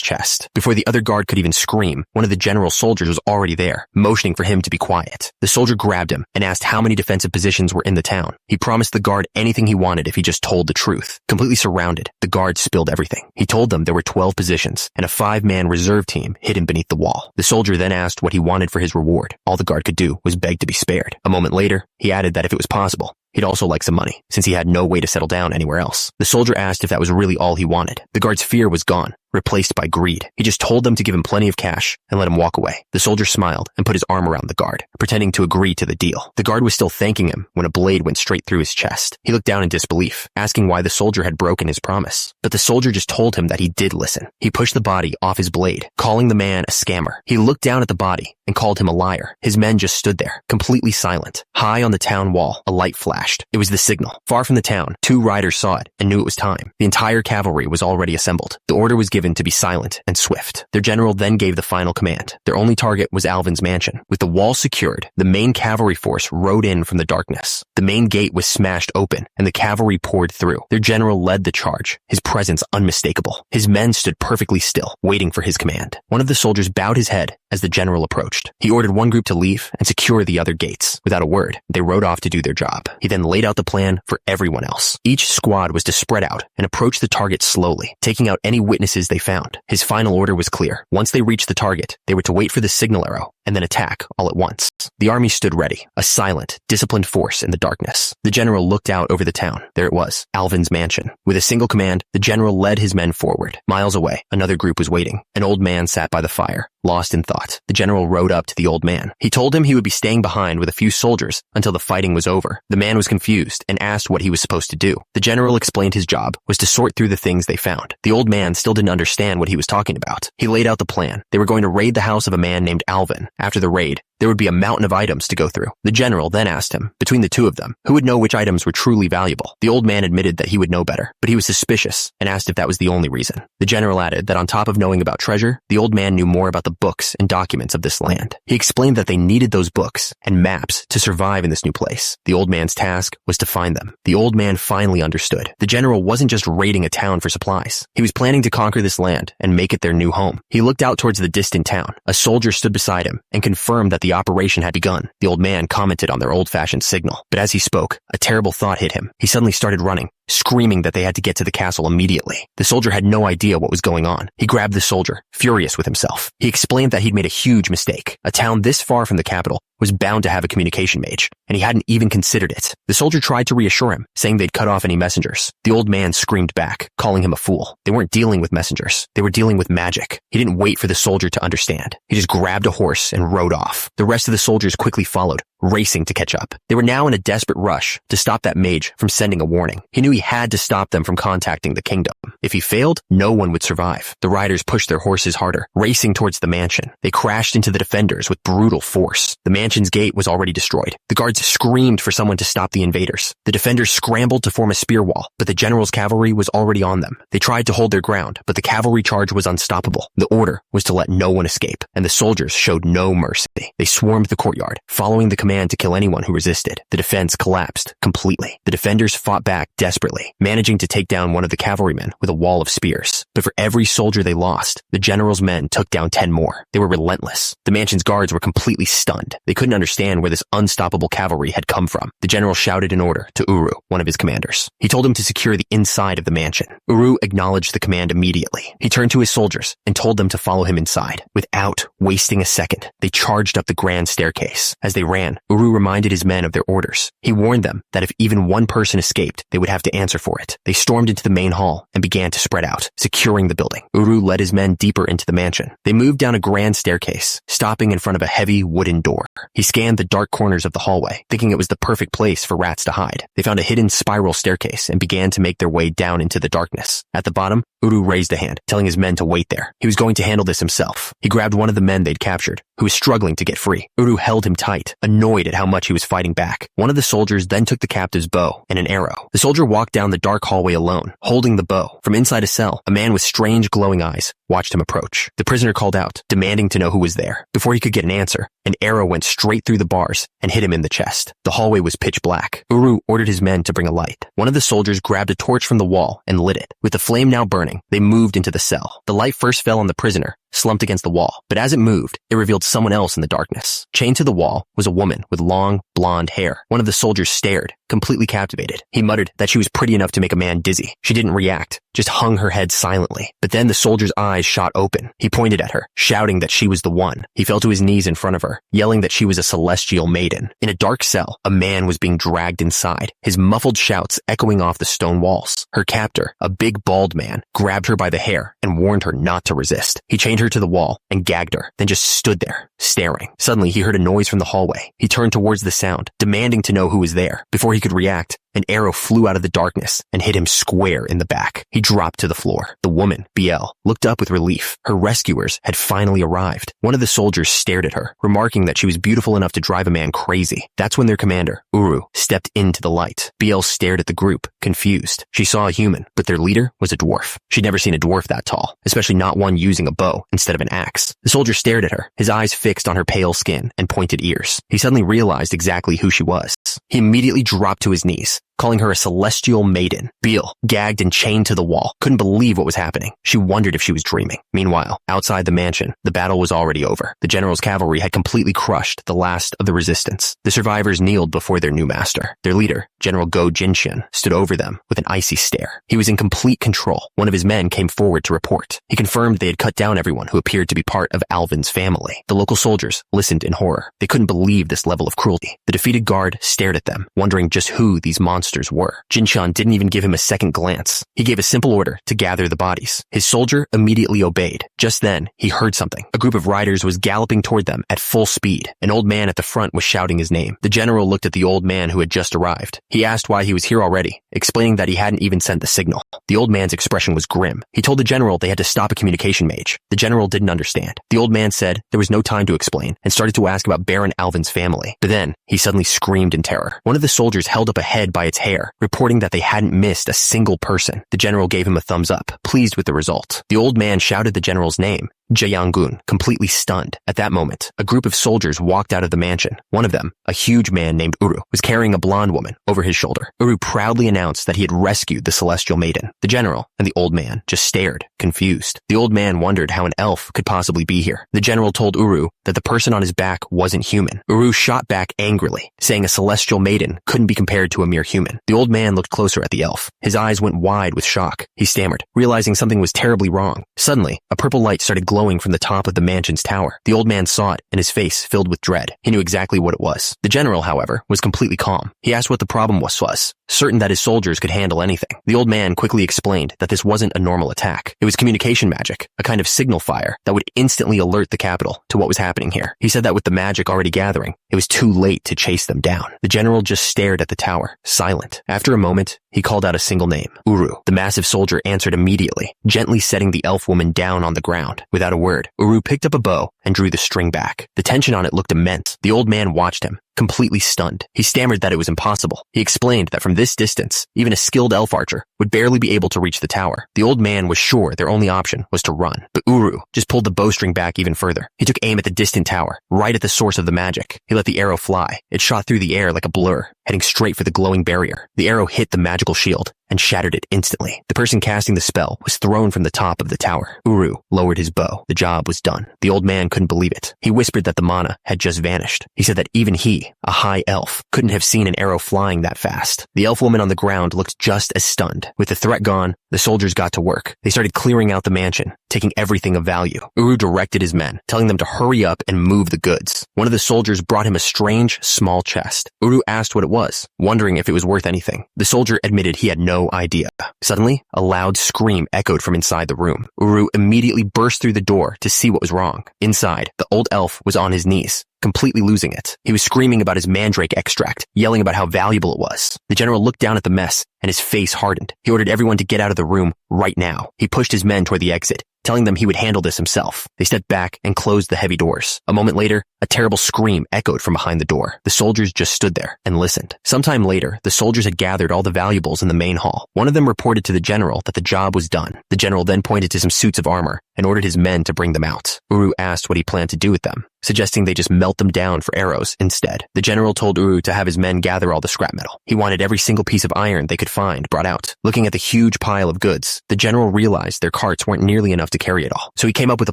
chest. Before the other guard could even scream, one of the general's soldiers was already there, motioning for him to be quiet. The soldier grabbed him and asked how many defensive positions were in the town. He promised the guard anything he wanted if he just told the truth. Completely surrounded, the guard spilled everything. He told them there were 12 positions and a 5-man reserve team hidden beneath the wall. The soldier then asked what he wanted for his reward. All the guard could do was beg to be spared. A moment later, he added that if it was possible, he'd also like some money, since he had no way to settle down anywhere else. The soldier asked if that was really all he wanted. The guard's fear was gone, replaced by greed. He just told them to give him plenty of cash and let him walk away. The soldier smiled and put his arm around the guard, pretending to agree to the deal. The guard was still thanking him when a blade went straight through his chest. He looked down in disbelief, asking why the soldier had broken his promise. But the soldier just told him that he did listen. He pushed the body off his blade, calling the man a scammer. He looked down at the body and called him a liar. His men just stood there, completely silent. High on the town wall, a light flashed. It was the signal. Far from the town, 2 riders saw it and knew it was time. The entire cavalry was already assembled. The order was given to be silent and swift. Their general then gave the final command. Their only target was Alvin's mansion. With the wall secured, the main cavalry force rode in from the darkness. The main gate was smashed open and the cavalry poured through. Their general led the charge, his presence unmistakable. His men stood perfectly still, waiting for his command. One of the soldiers bowed his head as the general approached. He ordered one group to leave and secure the other gates. Without a word, they rode off to do their job. He then laid out the plan for everyone else. Each squad was to spread out and approach the target slowly, taking out any witnesses they found. His final order was clear. Once they reached the target, they were to wait for the signal arrow and then attack all at once. The army stood ready, a silent, disciplined force in the darkness. The general looked out over the town. There it was, Alvin's mansion. With a single command, the general led his men forward. Miles away, another group was waiting. An old man sat by the fire, lost in thought. The general rode up to the old man. He told him he would be staying behind with a few soldiers until the fighting was over. The man was confused and asked what he was supposed to do. The general explained his job was to sort through the things they found. The old man still didn't understand what he was talking about. He laid out the plan. They were going to raid the house of a man named Alvin. After the raid, there would be a mountain of items to go through. The general then asked him, between the two of them, who would know which items were truly valuable. The old man admitted that he would know better, but he was suspicious and asked if that was the only reason. The general added that on top of knowing about treasure, the old man knew more about the books and documents of this land. He explained that they needed those books and maps to survive in this new place. The old man's task was to find them. The old man finally understood. The general wasn't just raiding a town for supplies. He was planning to conquer this land and make it their new home. He looked out towards the distant town. A soldier stood beside him and confirmed that the operation had begun. The old man commented on their old-fashioned signal, but as he spoke, a terrible thought hit him. He suddenly started running, screaming that they had to get to the castle immediately. The soldier had no idea what was going on. He grabbed the soldier, furious with himself. He explained that he'd made a huge mistake. A town this far from the capital was bound to have a communication mage, and he hadn't even considered it. The soldier tried to reassure him, saying they'd cut off any messengers. The old man screamed back, calling him a fool. They weren't dealing with messengers. They were dealing with magic. He didn't wait for the soldier to understand. He just grabbed a horse and rode off. The rest of the soldiers quickly followed, racing to catch up. They were now in a desperate rush to stop that mage from sending a warning. He knew he had to stop them from contacting the kingdom. If he failed, no one would survive. The riders pushed their horses harder, racing towards the mansion. They crashed into the defenders with brutal force. The mansion mansion's gate was already destroyed. The guards screamed for someone to stop the invaders. The defenders scrambled to form a spear wall, but the general's cavalry was already on them. They tried to hold their ground, but the cavalry charge was unstoppable. The order was to let no one escape, and the soldiers showed no mercy. They swarmed the courtyard, following the command to kill anyone who resisted. The defense collapsed completely. The defenders fought back desperately, managing to take down one of the cavalrymen with a wall of spears. But for every soldier they lost, the general's men took down 10 more. They were relentless. The mansion's guards were completely stunned. They couldn't understand where this unstoppable cavalry had come from. The general shouted an order to Uru, one of his commanders. He told him to secure the inside of the mansion. Uru acknowledged the command immediately. He turned to his soldiers and told them to follow him inside. Without wasting a second, they charged up the grand staircase. As they ran, Uru reminded his men of their orders. He warned them that if even one person escaped, they would have to answer for it. They stormed into the main hall and began to spread out, securing the building. Uru led his men deeper into the mansion. They moved down a grand staircase, stopping in front of a heavy wooden door. He scanned the dark corners of the hallway, thinking it was the perfect place for rats to hide. They found a hidden spiral staircase and began to make their way down into the darkness. At the bottom, Uru raised a hand, telling his men to wait there. He was going to handle this himself. He grabbed one of the men they'd captured, who was struggling to get free. Uru held him tight, annoyed at how much he was fighting back. One of the soldiers then took the captive's bow and an arrow. The soldier walked down the dark hallway alone, holding the bow. From inside a cell, a man with strange glowing eyes watched him approach. The prisoner called out, demanding to know who was there. Before he could get an answer, an arrow went straight through the bars and hit him in the chest. The hallway was pitch black. Uru ordered his men to bring a light. One of the soldiers grabbed a torch from the wall and lit it. With the flame now burning, they moved into the cell. The light first fell on the prisoner, slumped against the wall, but as it moved, it revealed someone else in the darkness. Chained to the wall was a woman with long, blonde hair. One of the soldiers stared, completely captivated. He muttered that she was pretty enough to make a man dizzy. She didn't react, just hung her head silently. But then the soldier's eyes shot open. He pointed at her, shouting that she was the one. He fell to his knees in front of her, yelling that she was a celestial maiden. In a dark cell, a man was being dragged inside, his muffled shouts echoing off the stone walls. Her captor, a big bald man, grabbed her by the hair and warned her not to resist. He chained her to the wall and gagged her, then just stood there, staring. Suddenly, he heard a noise from the hallway. He turned towards the sound, demanding to know who was there. Before he could react, an arrow flew out of the darkness and hit him square in the back. He dropped to the floor. The woman, BL, looked up with relief. Her rescuers had finally arrived. One of the soldiers stared at her, remarking that she was beautiful enough to drive a man crazy. That's when their commander, Uru, stepped into the light. BL stared at the group, confused. She saw a human, but their leader was a dwarf. She'd never seen a dwarf that tall, especially not one using a bow instead of an axe. The soldier stared at her, his eyes fixed on her pale skin and pointed ears. He suddenly realized exactly who she was. He immediately dropped to his knees, calling her a celestial maiden. Beale, gagged and chained to the wall, couldn't believe what was happening. She wondered if she was dreaming. Meanwhile, outside the mansion, the battle was already over. The general's cavalry had completely crushed the last of the resistance. The survivors kneeled before their new master. Their leader, General Go Jinshin, stood over them with an icy stare. He was in complete control. One of his men came forward to report. He confirmed they had cut down everyone who appeared to be part of Alvin's family. The local soldiers listened in horror. They couldn't believe this level of cruelty. The defeated guard stared at them, wondering just who these monsters were. Jinshan didn't even give him a second glance. He gave a simple order to gather the bodies. His soldier immediately obeyed. Just then, he heard something. A group of riders was galloping toward them at full speed. An old man at the front was shouting his name. The general looked at the old man who had just arrived. He asked why he was here already, explaining that he hadn't even sent the signal. The old man's expression was grim. He told the general they had to stop a communication mage. The general didn't understand. The old man said there was no time to explain and started to ask about Baron Alvin's family. But then, he suddenly screamed in terror. One of the soldiers held up a head by its hair, reporting that they hadn't missed a single person. The general gave him a thumbs up, pleased with the result. The old man shouted the general's name, Jayangun, completely stunned. At that moment, a group of soldiers walked out of the mansion. One of them, a huge man named Uru, was carrying a blonde woman over his shoulder. Uru proudly announced that he had rescued the celestial maiden. The general and the old man just stared, confused. The old man wondered how an elf could possibly be here. The general told Uru that the person on his back wasn't human. Uru shot back angrily, saying a celestial maiden couldn't be compared to a mere human. The old man looked closer at the elf. His eyes went wide with shock. He stammered, realizing something was terribly wrong. Suddenly, a purple light started glowing from the top of the mansion's tower. The old man saw it, and his face filled with dread. He knew exactly what it was. The general, however, was completely calm. He asked what the problem was, certain that his soldiers could handle anything. The old man quickly explained that this wasn't a normal attack. It was communication magic, a kind of signal fire that would instantly alert the capital to what was happening here. He said that with the magic already gathering, It was too late to chase them down. The general just stared at the tower, silent. After a moment, he called out a single name, Uru. The massive soldier answered immediately, gently setting the elf woman down on the ground. Without a word, Uru picked up a bow and drew the string back. The tension on it looked immense. The old man watched him, completely stunned. He stammered that it was impossible. He explained that from this distance, even a skilled elf archer would barely be able to reach the tower. The old man was sure their only option was to run, but Uru just pulled the bowstring back even further. He took aim at the distant tower, right at the source of the magic. He let the arrow fly. It shot through the air like a blur, heading straight for the glowing barrier. The arrow hit the magical shield and shattered it instantly. The person casting the spell was thrown from the top of the tower. Uru lowered his bow. The job was done. The old man couldn't believe it. He whispered that the mana had just vanished. He said that even he, a high elf, couldn't have seen an arrow flying that fast. The elf woman on the ground looked just as stunned. With the threat gone, the soldiers got to work. They started clearing out the mansion, taking everything of value. Uru directed his men, telling them to hurry up and move the goods. One of the soldiers brought him a strange, small chest. Uru asked what it was, wondering if it was worth anything. The soldier admitted he had no idea. Suddenly, a loud scream echoed from inside the room. Uru immediately burst through the door to see what was wrong. Inside, the old elf was on his knees, completely losing it. He was screaming about his mandrake extract, yelling about how valuable it was. The general looked down at the mess, and his face hardened. He ordered everyone to get out of the room right now. He pushed his men toward the exit, telling them he would handle this himself. They stepped back and closed the heavy doors. A moment later, a terrible scream echoed from behind the door. The soldiers just stood there and listened. Sometime later, the soldiers had gathered all the valuables in the main hall. One of them reported to the general that the job was done. The general then pointed to some suits of armor and ordered his men to bring them out. Uru asked what he planned to do with them, suggesting they just melt them down for arrows instead. The general told Uru to have his men gather all the scrap metal. He wanted every single piece of iron they could find brought out. Looking at the huge pile of goods, the general realized their carts weren't nearly enough to carry it all. So he came up with a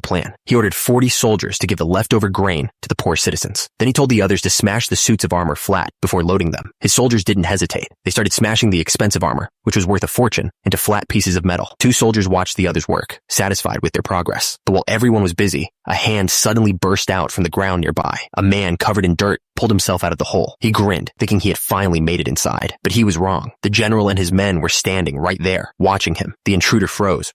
plan. He ordered 40 soldiers to give the leftover grain to the poor citizens. Then he told the others to smash the suits of armor flat before loading them. His soldiers didn't hesitate. They started smashing the expensive armor, which was worth a fortune, into flat pieces of metal. 2 soldiers watched the others work, satisfied with their progress. But while everyone was busy, a hand suddenly burst out from the ground nearby. A man covered in dirt pulled himself out of the hole. He grinned, thinking he had finally made it inside. But he was wrong. The general and his men were standing right there, watching him. The intruder froze.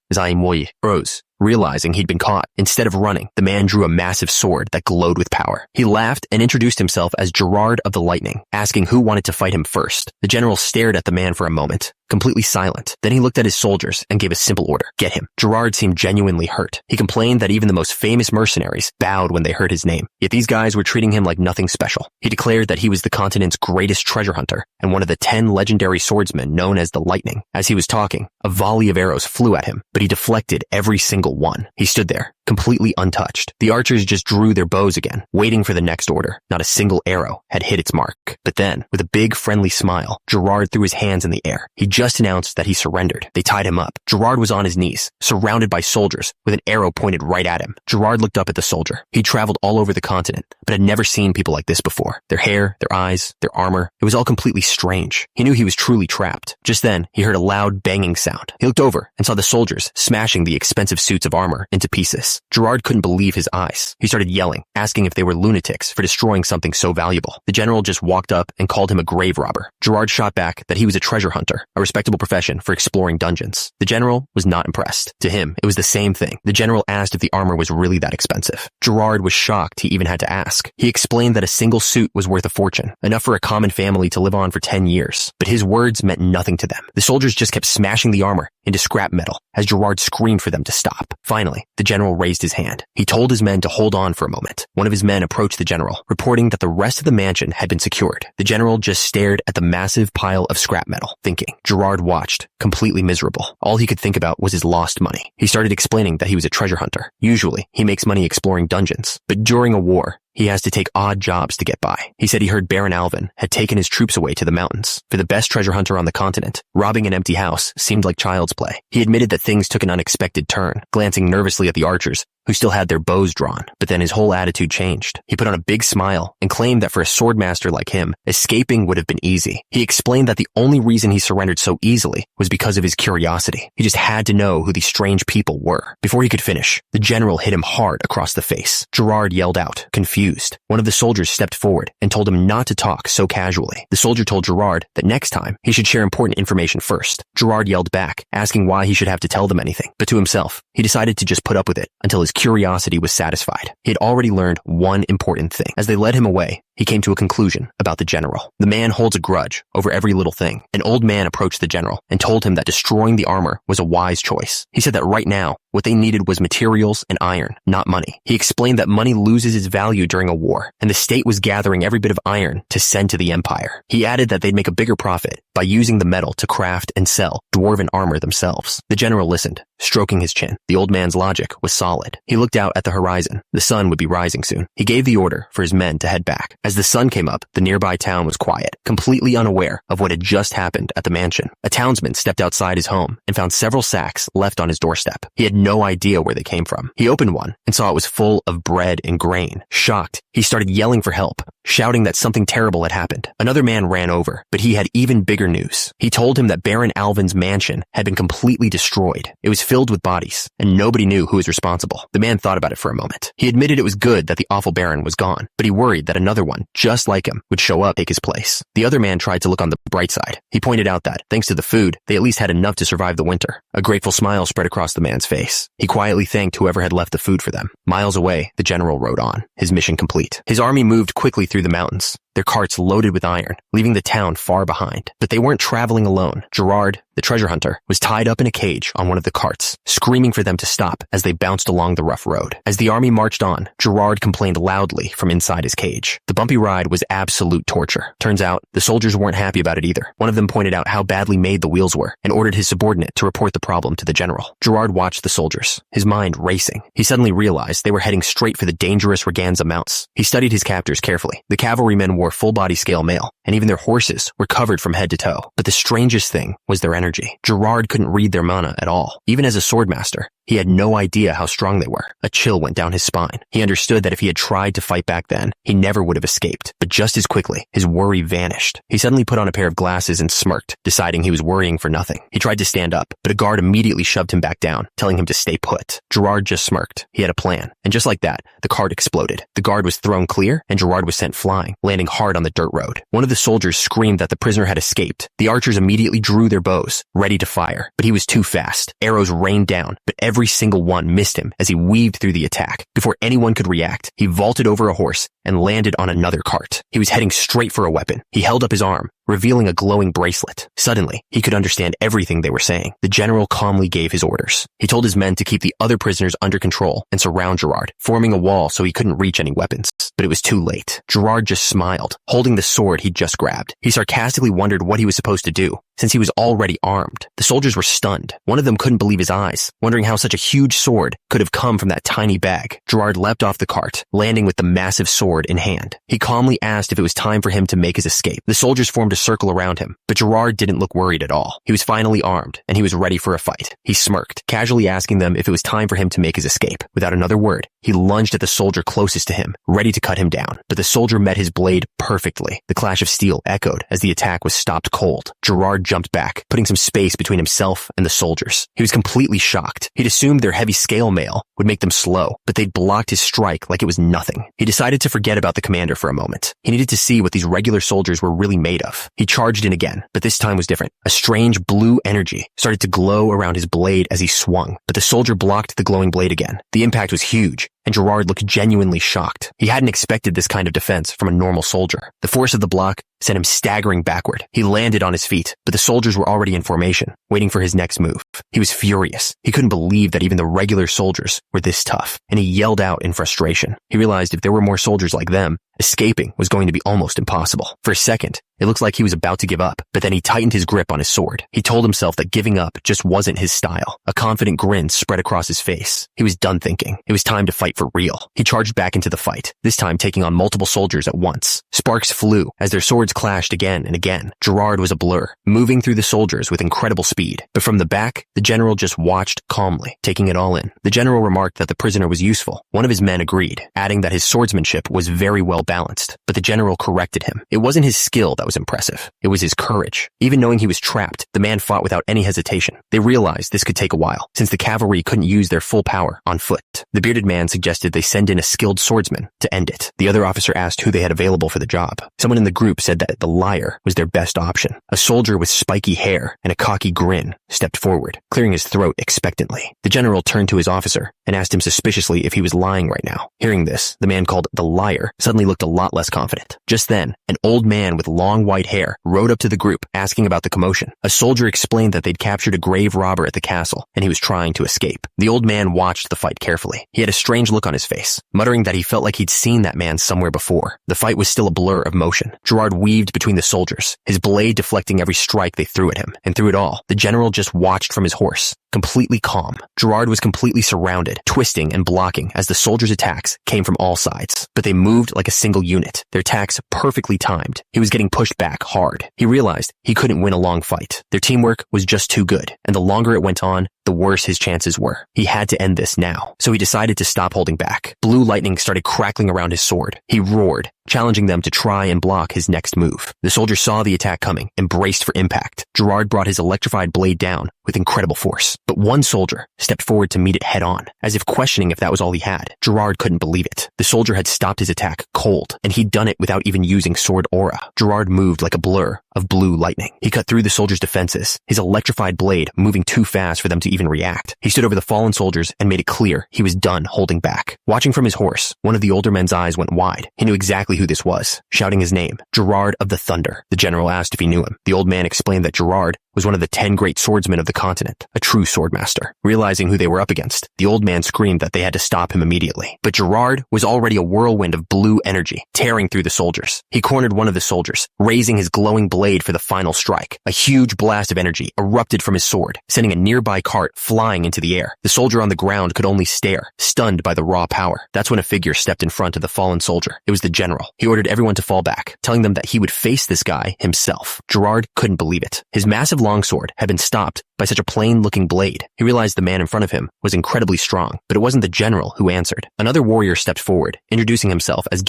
Froze. Realizing he'd been caught, instead of running, the man drew a massive sword that glowed with power. He laughed and introduced himself as Gerard of the Lightning, asking who wanted to fight him first. The general stared at the man for a moment, completely silent. Then he looked at his soldiers and gave a simple order: get him. Gerard seemed genuinely hurt. He complained that even the most famous mercenaries bowed when they heard his name, yet these guys were treating him like nothing special. He declared that he was the continent's greatest treasure hunter and one of the 10 legendary swordsmen known as the Lightning. As he was talking, a volley of arrows flew at him, but he deflected every single one. He stood there, completely untouched. The archers just drew their bows again, waiting for the next order. Not a single arrow had hit its mark. But then, with a big friendly smile, Gerard threw his hands in the air. He just announced that he surrendered. They tied him up. Gerard was on his knees, surrounded by soldiers, with an arrow pointed right at him. Gerard looked up at the soldier. He'd traveled all over the continent, but had never seen people like this before. Their hair, their eyes, their armor, it was all completely strange. He knew he was truly trapped. Just then, he heard a loud banging sound. He looked over and saw the soldiers smashing the expensive suits of armor into pieces. Gerard couldn't believe his eyes. He started yelling, asking if they were lunatics for destroying something so valuable. The general just walked up and called him a grave robber. Gerard shot back that he was a treasure hunter, a respectable profession for exploring dungeons. The general was not impressed. To him, it was the same thing. The general asked if the armor was really that expensive. Gerard was shocked he even had to ask. He explained that a single suit was worth a fortune, enough for a common family to live on for 10 years. But his words meant nothing to them. The soldiers just kept smashing the armor into scrap metal as Gerard screamed for them to stop. Finally, the general raised his hand. He told his men to hold on for a moment. One of his men approached the general, reporting that the rest of the mansion had been secured. The general just stared at the massive pile of scrap metal, thinking. Gerard watched, completely miserable. All he could think about was his lost money. He started explaining that he was a treasure hunter. Usually, he makes money exploring dungeons, but during a war, he has to take odd jobs to get by. He said he heard Baron Alvin had taken his troops away to the mountains. For the best treasure hunter on the continent, robbing an empty house seemed like child's play. He admitted that things took an unexpected turn, glancing nervously at the archers, who still had their bows drawn. But then his whole attitude changed. He put on a big smile and claimed that for a swordmaster like him, escaping would have been easy. He explained that the only reason he surrendered so easily was because of his curiosity. He just had to know who these strange people were. Before he could finish, the general hit him hard across the face. Gerard yelled out, confused. One of the soldiers stepped forward and told him not to talk so casually. The soldier told Gerard that next time he should share important information first. Gerard yelled back, asking why he should have to tell them anything. But to himself, he decided to just put up with it until his curiosity was satisfied. He had already learned one important thing. As they led him away, he came to a conclusion about the general. The man holds a grudge over every little thing. An old man approached the general and told him that destroying the armor was a wise choice. He said that right now, what they needed was materials and iron, not money. He explained that money loses its value during a war, and the state was gathering every bit of iron to send to the empire. He added that they'd make a bigger profit by using the metal to craft and sell dwarven armor themselves. The general listened, stroking his chin. The old man's logic was solid. He looked out at the horizon. The sun would be rising soon. He gave the order for his men to head back. As the sun came up, the nearby town was quiet, completely unaware of what had just happened at the mansion. A townsman stepped outside his home and found several sacks left on his doorstep. He had no idea where they came from. He opened one and saw it was full of bread and grain. Shocked, he started yelling for help, shouting that something terrible had happened. Another man ran over, but he had even bigger news. He told him that Baron Alvin's mansion had been completely destroyed. It was filled with bodies, and nobody knew who was responsible. The man thought about it for a moment. He admitted it was good that the awful Baron was gone, but he worried that another one, just like him, would show up, take his place. The other man tried to look on the bright side. He pointed out that, thanks to the food, they at least had enough to survive the winter. A grateful smile spread across the man's face. He quietly thanked whoever had left the food for them. Miles away, the general rode on, his mission complete. His army moved quickly through the mountains, their carts loaded with iron, leaving the town far behind. But they weren't traveling alone. Gerard, the treasure hunter, was tied up in a cage on one of the carts, screaming for them to stop as they bounced along the rough road. As the army marched on, Gerard complained loudly from inside his cage. The bumpy ride was absolute torture. Turns out, the soldiers weren't happy about it either. One of them pointed out how badly made the wheels were and ordered his subordinate to report the problem to the general. Gerard watched the soldiers, his mind racing. He suddenly realized they were heading straight for the dangerous Raganza mounts. He studied his captors carefully. The cavalrymen wore full-body scale mail, and even their horses were covered from head to toe. But the strangest thing was their energy. Gerard couldn't read their mana at all. Even as a swordmaster, he had no idea how strong they were. A chill went down his spine. He understood that if he had tried to fight back then, he never would have escaped. But just as quickly, his worry vanished. He suddenly put on a pair of glasses and smirked, deciding he was worrying for nothing. He tried to stand up, but a guard immediately shoved him back down, telling him to stay put. Gerard just smirked. He had a plan. And just like that, the cart exploded. The guard was thrown clear, and Gerard was sent flying, landing hard on the dirt road. One of the soldiers screamed that the prisoner had escaped. The archers immediately drew their bows, ready to fire, but he was too fast. Arrows rained down, but every single one missed him as he weaved through the attack. Before anyone could react, he vaulted over a horse and landed on another cart. He was heading straight for a weapon. He held up his arm, revealing a glowing bracelet. Suddenly, he could understand everything they were saying. The general calmly gave his orders. He told his men to keep the other prisoners under control and surround Gerard, forming a wall so he couldn't reach any weapons. But it was too late. Gerard just smiled, holding the sword he'd just grabbed. He sarcastically wondered what he was supposed to do, since he was already armed. The soldiers were stunned. One of them couldn't believe his eyes, wondering how such a huge sword could have come from that tiny bag. Gerard leapt off the cart, landing with the massive sword in hand. He calmly asked if it was time for him to make his escape. The soldiers formed a circle around him, but Gerard didn't look worried at all. He was finally armed, and he was ready for a fight. He smirked, casually asking them if it was time for him to make his escape. Without another word, he lunged at the soldier closest to him, ready to cut him down. But the soldier met his blade perfectly. The clash of steel echoed as the attack was stopped cold. Gerard jumped back, putting some space between himself and the soldiers. He was completely shocked. He'd assumed their heavy scale mail would make them slow, but they'd blocked his strike like it was nothing. He decided to forget about the commander for a moment. He needed to see what these regular soldiers were really made of. He charged in again, but this time was different. A strange blue energy started to glow around his blade as he swung, but the soldier blocked the glowing blade again. The impact was huge, and Gerard looked genuinely shocked. He hadn't expected this kind of defense from a normal soldier. The force of the block sent him staggering backward. He landed on his feet, but the soldiers were already in formation, waiting for his next move. He was furious. He couldn't believe that even the regular soldiers were this tough, and he yelled out in frustration. He realized if there were more soldiers like them, escaping was going to be almost impossible. For a second, it looked like he was about to give up, but then he tightened his grip on his sword. He told himself that giving up just wasn't his style. A confident grin spread across his face. He was done thinking. It was time to fight for real. He charged back into the fight, this time taking on multiple soldiers at once. Sparks flew as their swords clashed again and again. Gerard was a blur, moving through the soldiers with incredible speed. But from the back, the general just watched calmly, taking it all in. The general remarked that the prisoner was useful. One of his men agreed, adding that his swordsmanship was very well balanced. But the general corrected him. It wasn't his skill that was impressive. It was his courage. Even knowing he was trapped, the man fought without any hesitation. They realized this could take a while, since the cavalry couldn't use their full power on foot. The bearded man suggested suggested they send in a skilled swordsman to end it. The other officer asked who they had available for the job. Someone in the group said that the liar was their best option. A soldier with spiky hair and a cocky grin stepped forward, clearing his throat expectantly. The general turned to his officer and asked him suspiciously if he was lying right now. Hearing this, the man called the liar suddenly looked a lot less confident. Just then, an old man with long white hair rode up to the group asking about the commotion. A soldier explained that they'd captured a grave robber at the castle and he was trying to escape. The old man watched the fight carefully. He had a strange look on his face, muttering that he felt like he'd seen that man somewhere before. The fight was still a blur of motion. Gerard weaved between the soldiers, his blade deflecting every strike they threw at him. And through it all, the general just watched from his horse, completely calm. Gerard was completely surrounded, twisting and blocking as the soldiers' attacks came from all sides. But they moved like a single unit, their attacks perfectly timed. He was getting pushed back hard. He realized he couldn't win a long fight. Their teamwork was just too good, and the longer it went on, the worse his chances were. He had to end this now, so he decided to stop holding back. Blue lightning started crackling around his sword. He roared, challenging them to try and block his next move. The soldier saw the attack coming and braced for impact. Gerard brought his electrified blade down with incredible force. But one soldier stepped forward to meet it head on, as if questioning if that was all he had. Gerard couldn't believe it. The soldier had stopped his attack cold, and he'd done it without even using sword aura. Gerard moved like a blur of blue lightning. He cut through the soldier's defenses, his electrified blade moving too fast for them to even react. He stood over the fallen soldiers and made it clear he was done holding back. Watching from his horse, one of the older men's eyes went wide. He knew exactly who this was, shouting his name, Gerard of the Thunder. The general asked if he knew him. The old man explained that Gerard was one of the 10 great swordsmen of the continent, a true swordmaster. Realizing who they were up against, the old man screamed that they had to stop him immediately. But Gerard was already a whirlwind of blue energy, tearing through the soldiers. He cornered one of the soldiers, raising his glowing blade for the final strike. A huge blast of energy erupted from his sword, sending a nearby cart flying into the air. The soldier on the ground could only stare, stunned by the raw power. That's when a figure stepped in front of the fallen soldier. It was the general. He ordered everyone to fall back, telling them that he would face this guy himself. Gerard couldn't believe it. His massive longsword had been stopped by such a plain-looking blade. He realized the man in front of him was incredibly strong, but it wasn't the general who answered. Another warrior stepped forward, introducing himself as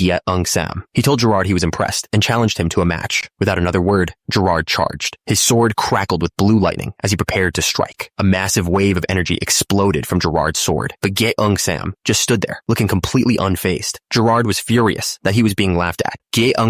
Sam. He told Gerard he was impressed and challenged him to a match. Without another word, Gerard charged. His sword crackled with blue lightning as he prepared to strike. A massive wave of energy exploded from Gerard's sword, but Sam just stood there, looking completely unfazed. Gerard was furious that he was being laughed at.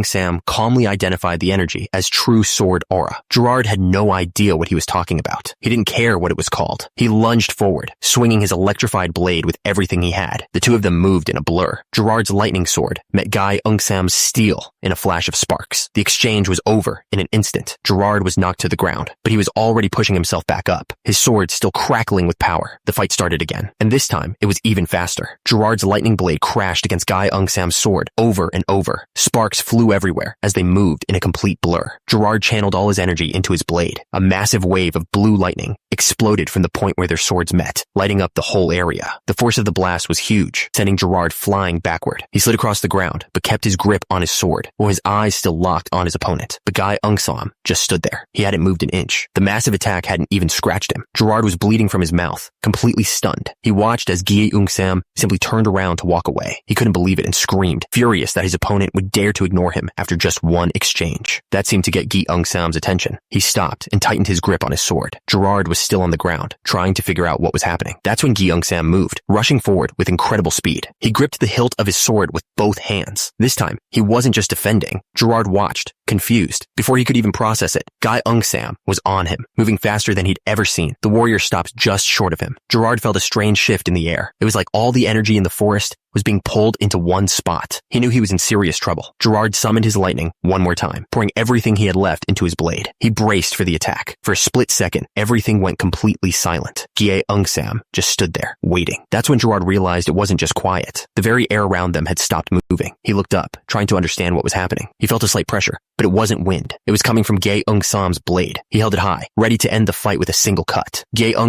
Sam calmly identified the energy as true sword aura. Gerard had no idea what he was talking about. He didn't care what it was called. He lunged forward, swinging his electrified blade with everything he had. The two of them moved in a blur. Gerard's lightning sword met Sam's steel in a flash of sparks. The exchange was over in an instant. Gerard was knocked to the ground, but he was already pushing himself back up, his sword still crackling with power. The fight started again, and this time it was even faster. Gerard's lightning blade crashed against Sam's sword over and over. Sparks flew everywhere as they moved in a complete blur. Gerard channeled all his energy into his blade. A massive wave of blue lightning exploded from the point where their swords met, lighting up the whole area. The force of the blast was huge, sending Gerard flying backward. He slid across the ground, but kept his grip on his sword, while his eyes still locked on his opponent. But Sam just stood there. He hadn't moved an inch. The massive attack hadn't even scratched him. Gerard was bleeding from his mouth, completely stunned. He watched as Sam simply turned around to walk away. He couldn't believe it and screamed, furious that his opponent would dare to ignore him after just one exchange. That seemed to get Sam's attention. He stopped and tightened his grip on his sword. Gerard was still on the ground, trying to figure out what was happening. That's when Sam moved, rushing forward with incredible speed. He gripped the hilt of his sword with both hands. This time, he wasn't just defending. Gerard watched, confused. Before he could even process it, Sam was on him, moving faster than he'd ever seen. The warrior stopped just short of him. Gerard felt a strange shift in the air. It was like all the energy in the forest was being pulled into one spot. He knew he was in serious trouble. Gerard summoned his lightning one more time, pouring everything he had left into his blade. He braced for the attack. For a split second, everything went completely silent. Sam just stood there, waiting. That's when Gerard realized it wasn't just quiet. The very air around them had stopped moving. He looked up, trying to understand what was happening. He felt a slight pressure, but it wasn't wind. It was coming from Sam's blade. He held it high, ready to end the fight with a single cut.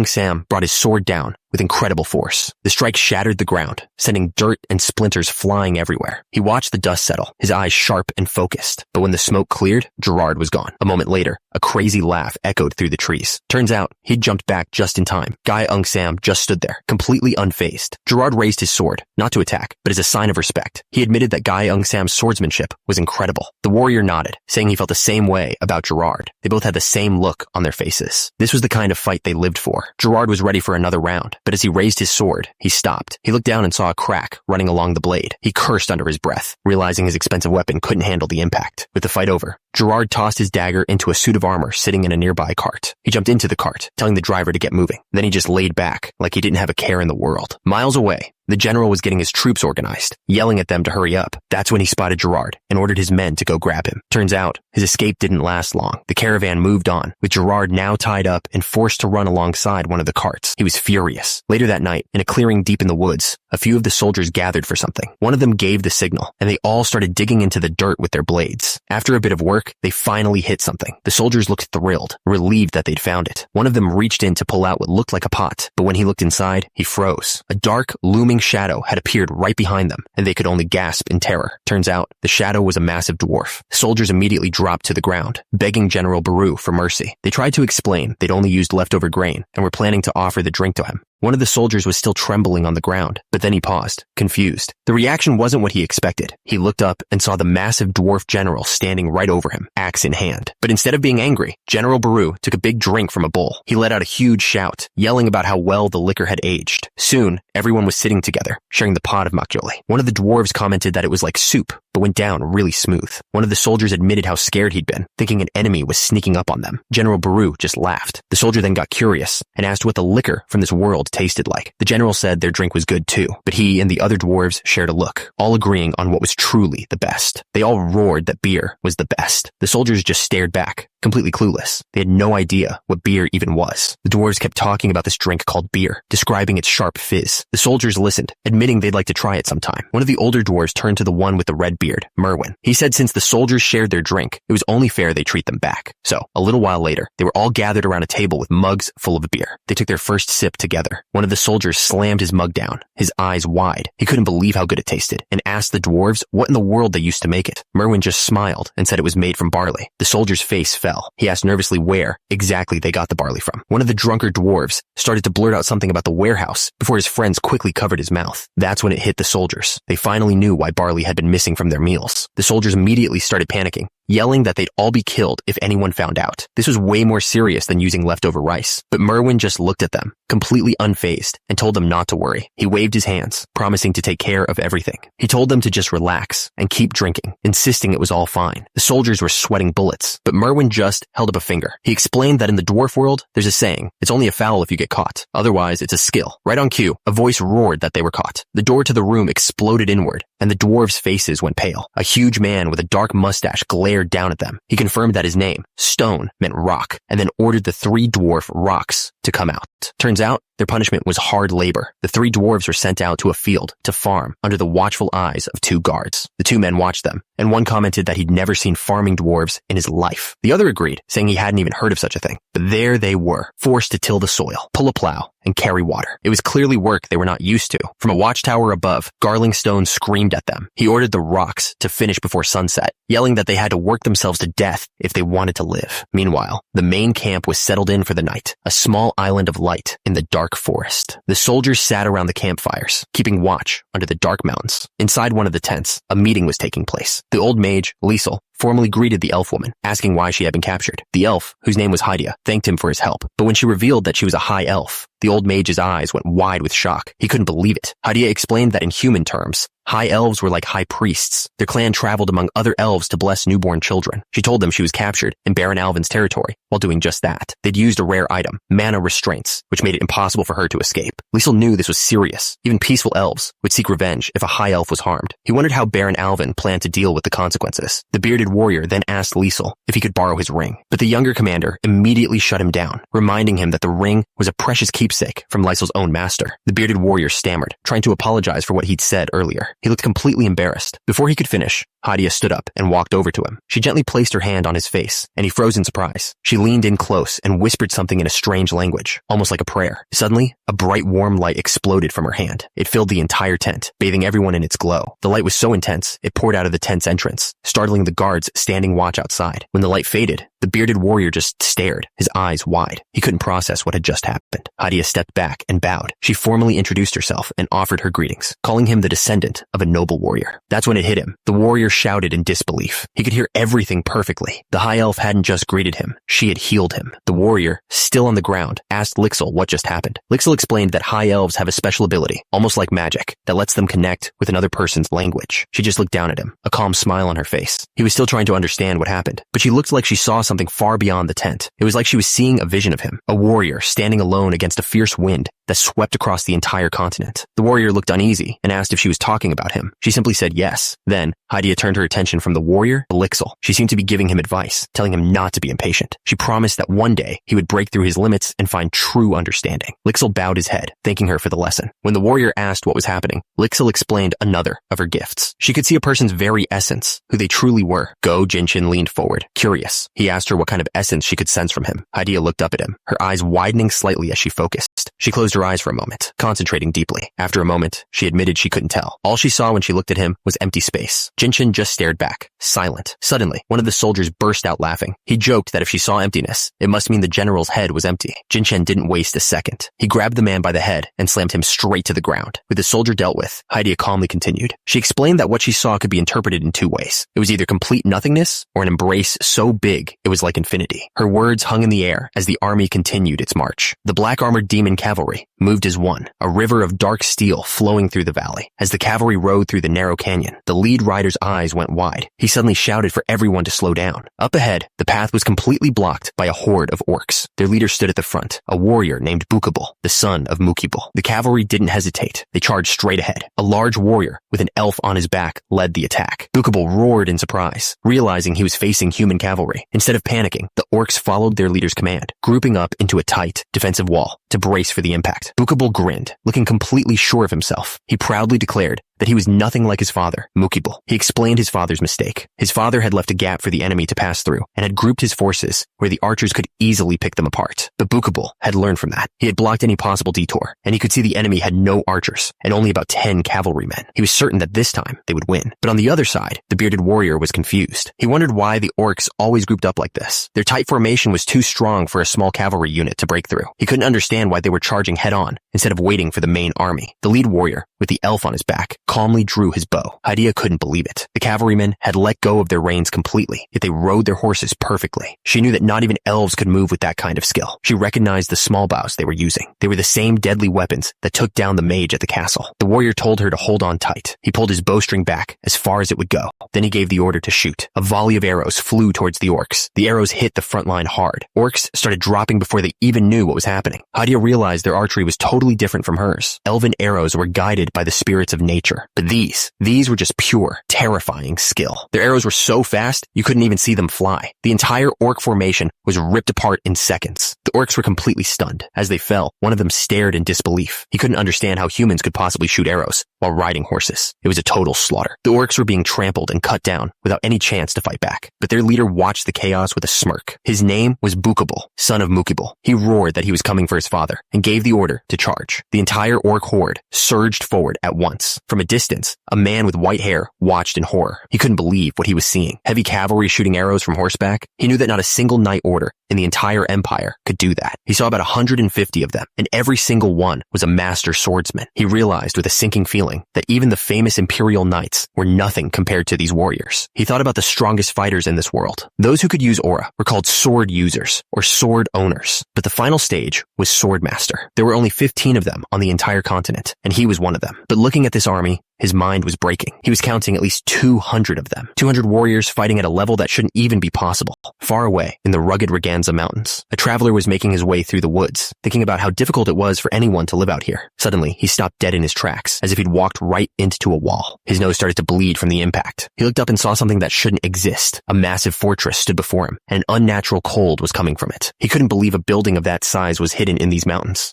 Sam brought his sword down with incredible force. The strike shattered the ground, sending dirt and splinters flying everywhere. He watched the dust settle, his eyes sharp and focused. But when the smoke cleared, Gerard was gone. A moment later, a crazy laugh echoed through the trees. Turns out, he'd jumped back just in time. Sam just stood there, completely unfazed. Gerard raised his sword, not to attack, but as a sign of respect. He admitted that Sam's swordsmanship was incredible. The warrior nodded, saying he felt the same way about Gerard. They both had the same look on their faces. This was the kind of fight they lived for. Gerard was ready for another round, but as he raised his sword, he stopped. He looked down and saw a crack running along the blade. He cursed under his breath, realizing his expensive weapon couldn't handle the impact. With the fight over, Gerard tossed his dagger into a suit of armor sitting in a nearby cart. He jumped into the cart, telling the driver to get moving. Then he just laid back, like he didn't have a care in the world. Miles away, the general was getting his troops organized, yelling at them to hurry up. That's when he spotted Gerard and ordered his men to go grab him. Turns out, his escape didn't last long. The caravan moved on, with Gerard now tied up and forced to run alongside one of the carts. He was furious. Later that night, in a clearing deep in the woods, a few of the soldiers gathered for something. One of them gave the signal, and they all started digging into the dirt with their blades. After a bit of work, they finally hit something. The soldiers looked thrilled, relieved that they'd found it. One of them reached in to pull out what looked like a pot, but when he looked inside, he froze. A dark, looming shadow had appeared right behind them, and they could only gasp in terror. Turns out, the shadow was a massive dwarf. Soldiers immediately dropped to the ground, begging General Baru for mercy. They tried to explain they'd only used leftover grain and were planning to offer the drink to him. One of the soldiers was still trembling on the ground, but then he paused, confused. The reaction wasn't what he expected. He looked up and saw the massive dwarf general standing right over him, axe in hand. But instead of being angry, General Baru took a big drink from a bowl. He let out a huge shout, yelling about how well the liquor had aged. Soon, everyone was sitting together, sharing the pot of makgeolli. One of the dwarves commented that it was like soup, but went down really smooth. One of the soldiers admitted how scared he'd been, thinking an enemy was sneaking up on them. General Baru just laughed. The soldier then got curious and asked what the liquor from this world tasted like. The general said their drink was good too, but he and the other dwarves shared a look, all agreeing on what was truly the best. They all roared that beer was the best. The soldiers just stared back, completely clueless. They had no idea what beer even was. The dwarves kept talking about this drink called beer, describing its sharp fizz. The soldiers listened, admitting they'd like to try it sometime. One of the older dwarves turned to the one with the red beard, Merwin. He said since the soldiers shared their drink, it was only fair they treat them back. So, a little while later, they were all gathered around a table with mugs full of beer. They took their first sip together. One of the soldiers slammed his mug down, his eyes wide. He couldn't believe how good it tasted, and asked the dwarves what in the world they used to make it. Merwin just smiled and said it was made from barley. The soldier's face fell. He asked nervously where exactly they got the barley from. One of the drunkard dwarves started to blurt out something about the warehouse before his friends quickly covered his mouth. That's when it hit the soldiers. They finally knew why barley had been missing from their meals. The soldiers immediately started panicking, yelling that they'd all be killed if anyone found out. This was way more serious than using leftover rice. But Merwin just looked at them, completely unfazed, and told them not to worry. He waved his hands, promising to take care of everything. He told them to just relax and keep drinking, insisting it was all fine. The soldiers were sweating bullets, but Merwin just held up a finger. He explained that in the dwarf world, there's a saying, it's only a foul if you get caught. Otherwise, it's a skill. Right on cue, a voice roared that they were caught. The door to the room exploded inward, and the dwarves' faces went pale. A huge man with a dark mustache glared down at them. He confirmed that his name, Stone, meant rock, and then ordered the 3 dwarf rocks to come out. Turns out, their punishment was hard labor. The 3 dwarves were sent out to a field to farm under the watchful eyes of 2 guards. The 2 men watched them, and one commented that he'd never seen farming dwarves in his life. The other agreed, saying he hadn't even heard of such a thing. But there they were, forced to till the soil, pull a plow, and carry water. It was clearly work they were not used to. From a watchtower above, Garling Stone screamed at them. He ordered the rocks to finish before sunset, yelling that they had to work themselves to death if they wanted to live. Meanwhile, the main camp was settled in for the night, a small island of light in the dark forest. The soldiers sat around the campfires, keeping watch under the dark mountains. Inside one of the tents, a meeting was taking place. The old mage, Liesel, formally greeted the elf woman, asking why she had been captured. The elf, whose name was Hydia, thanked him for his help, but when she revealed that she was a high elf, the old mage's eyes went wide with shock. He couldn't believe it. Hydia explained that in human terms, high elves were like high priests. Their clan traveled among other elves to bless newborn children. She told them she was captured in Baron Alvin's territory while doing just that. They'd used a rare item, mana restraints, which made it impossible for her to escape. Liesel knew this was serious. Even peaceful elves would seek revenge if a high elf was harmed. He wondered how Baron Alvin planned to deal with the consequences. The bearded warrior then asked Liesel if he could borrow his ring, but the younger commander immediately shut him down, reminding him that the ring was a precious keepsake from Liesel's own master. The bearded warrior stammered, trying to apologize for what he'd said earlier. He looked completely embarrassed. Before he could finish, Hydia stood up and walked over to him. She gently placed her hand on his face, and he froze in surprise. She leaned in close and whispered something in a strange language, almost like a prayer. Suddenly, a bright warm light exploded from her hand. It filled the entire tent, bathing everyone in its glow. The light was so intense, it poured out of the tent's entrance, startling the guards standing watch outside. When the light faded, The bearded warrior just stared, his eyes wide. He couldn't process what had just happened. Hadia stepped back and bowed. She formally introduced herself and offered her greetings, calling him the descendant of a noble warrior. That's when it hit him. The warrior shouted in disbelief. He could hear everything perfectly. The high elf hadn't just greeted him, she had healed him. The warrior, still on the ground, asked Lixil what just happened. Lixil explained that high elves have a special ability, almost like magic, that lets them connect with another person's language. She just looked down at him, a calm smile on her face. He was still trying to understand what happened, but she looked like she saw something far beyond the tent. It was like she was seeing a vision of him, a warrior standing alone against a fierce wind that swept across the entire continent. The warrior looked uneasy and asked if she was talking about him. She simply said yes. Then, Hadia turned her attention from the warrior to Lixil. She seemed to be giving him advice, telling him not to be impatient. She promised that one day he would break through his limits and find true understanding. Lixil bowed his head, thanking her for the lesson. When the warrior asked what was happening, Lixil explained another of her gifts. She could see a person's very essence, who they truly were. Go Jinshin leaned forward, curious. He asked her what kind of essence she could sense from him. Hadia looked up at him, her eyes widening slightly as she focused. She closed her eyes for a moment, concentrating deeply. After a moment, she admitted she couldn't tell. All she saw when she looked at him was empty space. Jinshin just stared back, silent. Suddenly, one of the soldiers burst out laughing. He joked that if she saw emptiness, it must mean the general's head was empty. Jinshin didn't waste a second. He grabbed the man by the head and slammed him straight to the ground. With the soldier dealt with, Hadia calmly continued. She explained that what she saw could be interpreted in two ways. It was either complete nothingness or an embrace so big it was like infinity. Her words hung in the air as the army continued its march. The black-armored demon cavalry moved as one, a river of dark steel flowing through the valley. As the cavalry rode through the narrow canyon, the lead rider's eyes went wide. He suddenly shouted for everyone to slow down. Up ahead, the path was completely blocked by a horde of orcs. Their leader stood at the front, a warrior named Bukable, the son of Mukibal. The cavalry didn't hesitate. They charged straight ahead. A large warrior with an elf on his back led the attack. Bukable roared in surprise, realizing he was facing human cavalry. Instead of panicking, the orcs followed their leader's command, grouping up into a tight, defensive wall to brace for the impact. Bukable grinned, looking completely sure of himself. He proudly declared that he was nothing like his father, Mukibal. He explained his father's mistake. His father had left a gap for the enemy to pass through and had grouped his forces where the archers could easily pick them apart. But Bukibal had learned from that. He had blocked any possible detour, and he could see the enemy had no archers and only about 10 cavalrymen. He was certain that this time they would win. But on the other side, the bearded warrior was confused. He wondered why the orcs always grouped up like this. Their tight formation was too strong for a small cavalry unit to break through. He couldn't understand why they were charging head-on instead of waiting for the main army. The lead warrior, with the elf on his back, calmly drew his bow. Hadia couldn't believe it. The cavalrymen had let go of their reins completely, yet they rode their horses perfectly. She knew that not even elves could move with that kind of skill. She recognized the small bows they were using. They were the same deadly weapons that took down the mage at the castle. The warrior told her to hold on tight. He pulled his bowstring back as far as it would go. Then he gave the order to shoot. A volley of arrows flew towards the orcs. The arrows hit the front line hard. Orcs started dropping before they even knew what was happening. Hadia realized their archery was totally different from hers. Elven arrows were guided by the spirits of nature. But these were just pure, terrifying skill. Their arrows were so fast, you couldn't even see them fly. The entire orc formation was ripped apart in seconds. The orcs were completely stunned. As they fell, one of them stared in disbelief. He couldn't understand how humans could possibly shoot arrows while riding horses. It was a total slaughter. The orcs were being trampled and cut down without any chance to fight back. But their leader watched the chaos with a smirk. His name was Bukable, son of Mukibal. He roared that he was coming for his father and gave the order to charge. The entire orc horde surged forward at once. From a distance, a man with white hair watched in horror. He couldn't believe what he was seeing. Heavy cavalry shooting arrows from horseback. He knew that not a single knight order in the entire empire could do that. He saw about 150 of them, and every single one was a master swordsman. He realized with a sinking feeling that even the famous imperial knights were nothing compared to these warriors. He thought about the strongest fighters in this world. Those who could use aura were called sword users or sword owners, but the final stage was swordmaster. There were only 15 of them on the entire continent, and he was one of them. But looking at this army, his mind was breaking. He was counting at least 200 of them. 200 warriors fighting at a level that shouldn't even be possible. Far away, in the rugged Raganza mountains, a traveler was making his way through the woods, thinking about how difficult it was for anyone to live out here. Suddenly, he stopped dead in his tracks, as if he'd walked right into a wall. His nose started to bleed from the impact. He looked up and saw something that shouldn't exist. A massive fortress stood before him, and an unnatural cold was coming from it. He couldn't believe a building of that size was hidden in these mountains.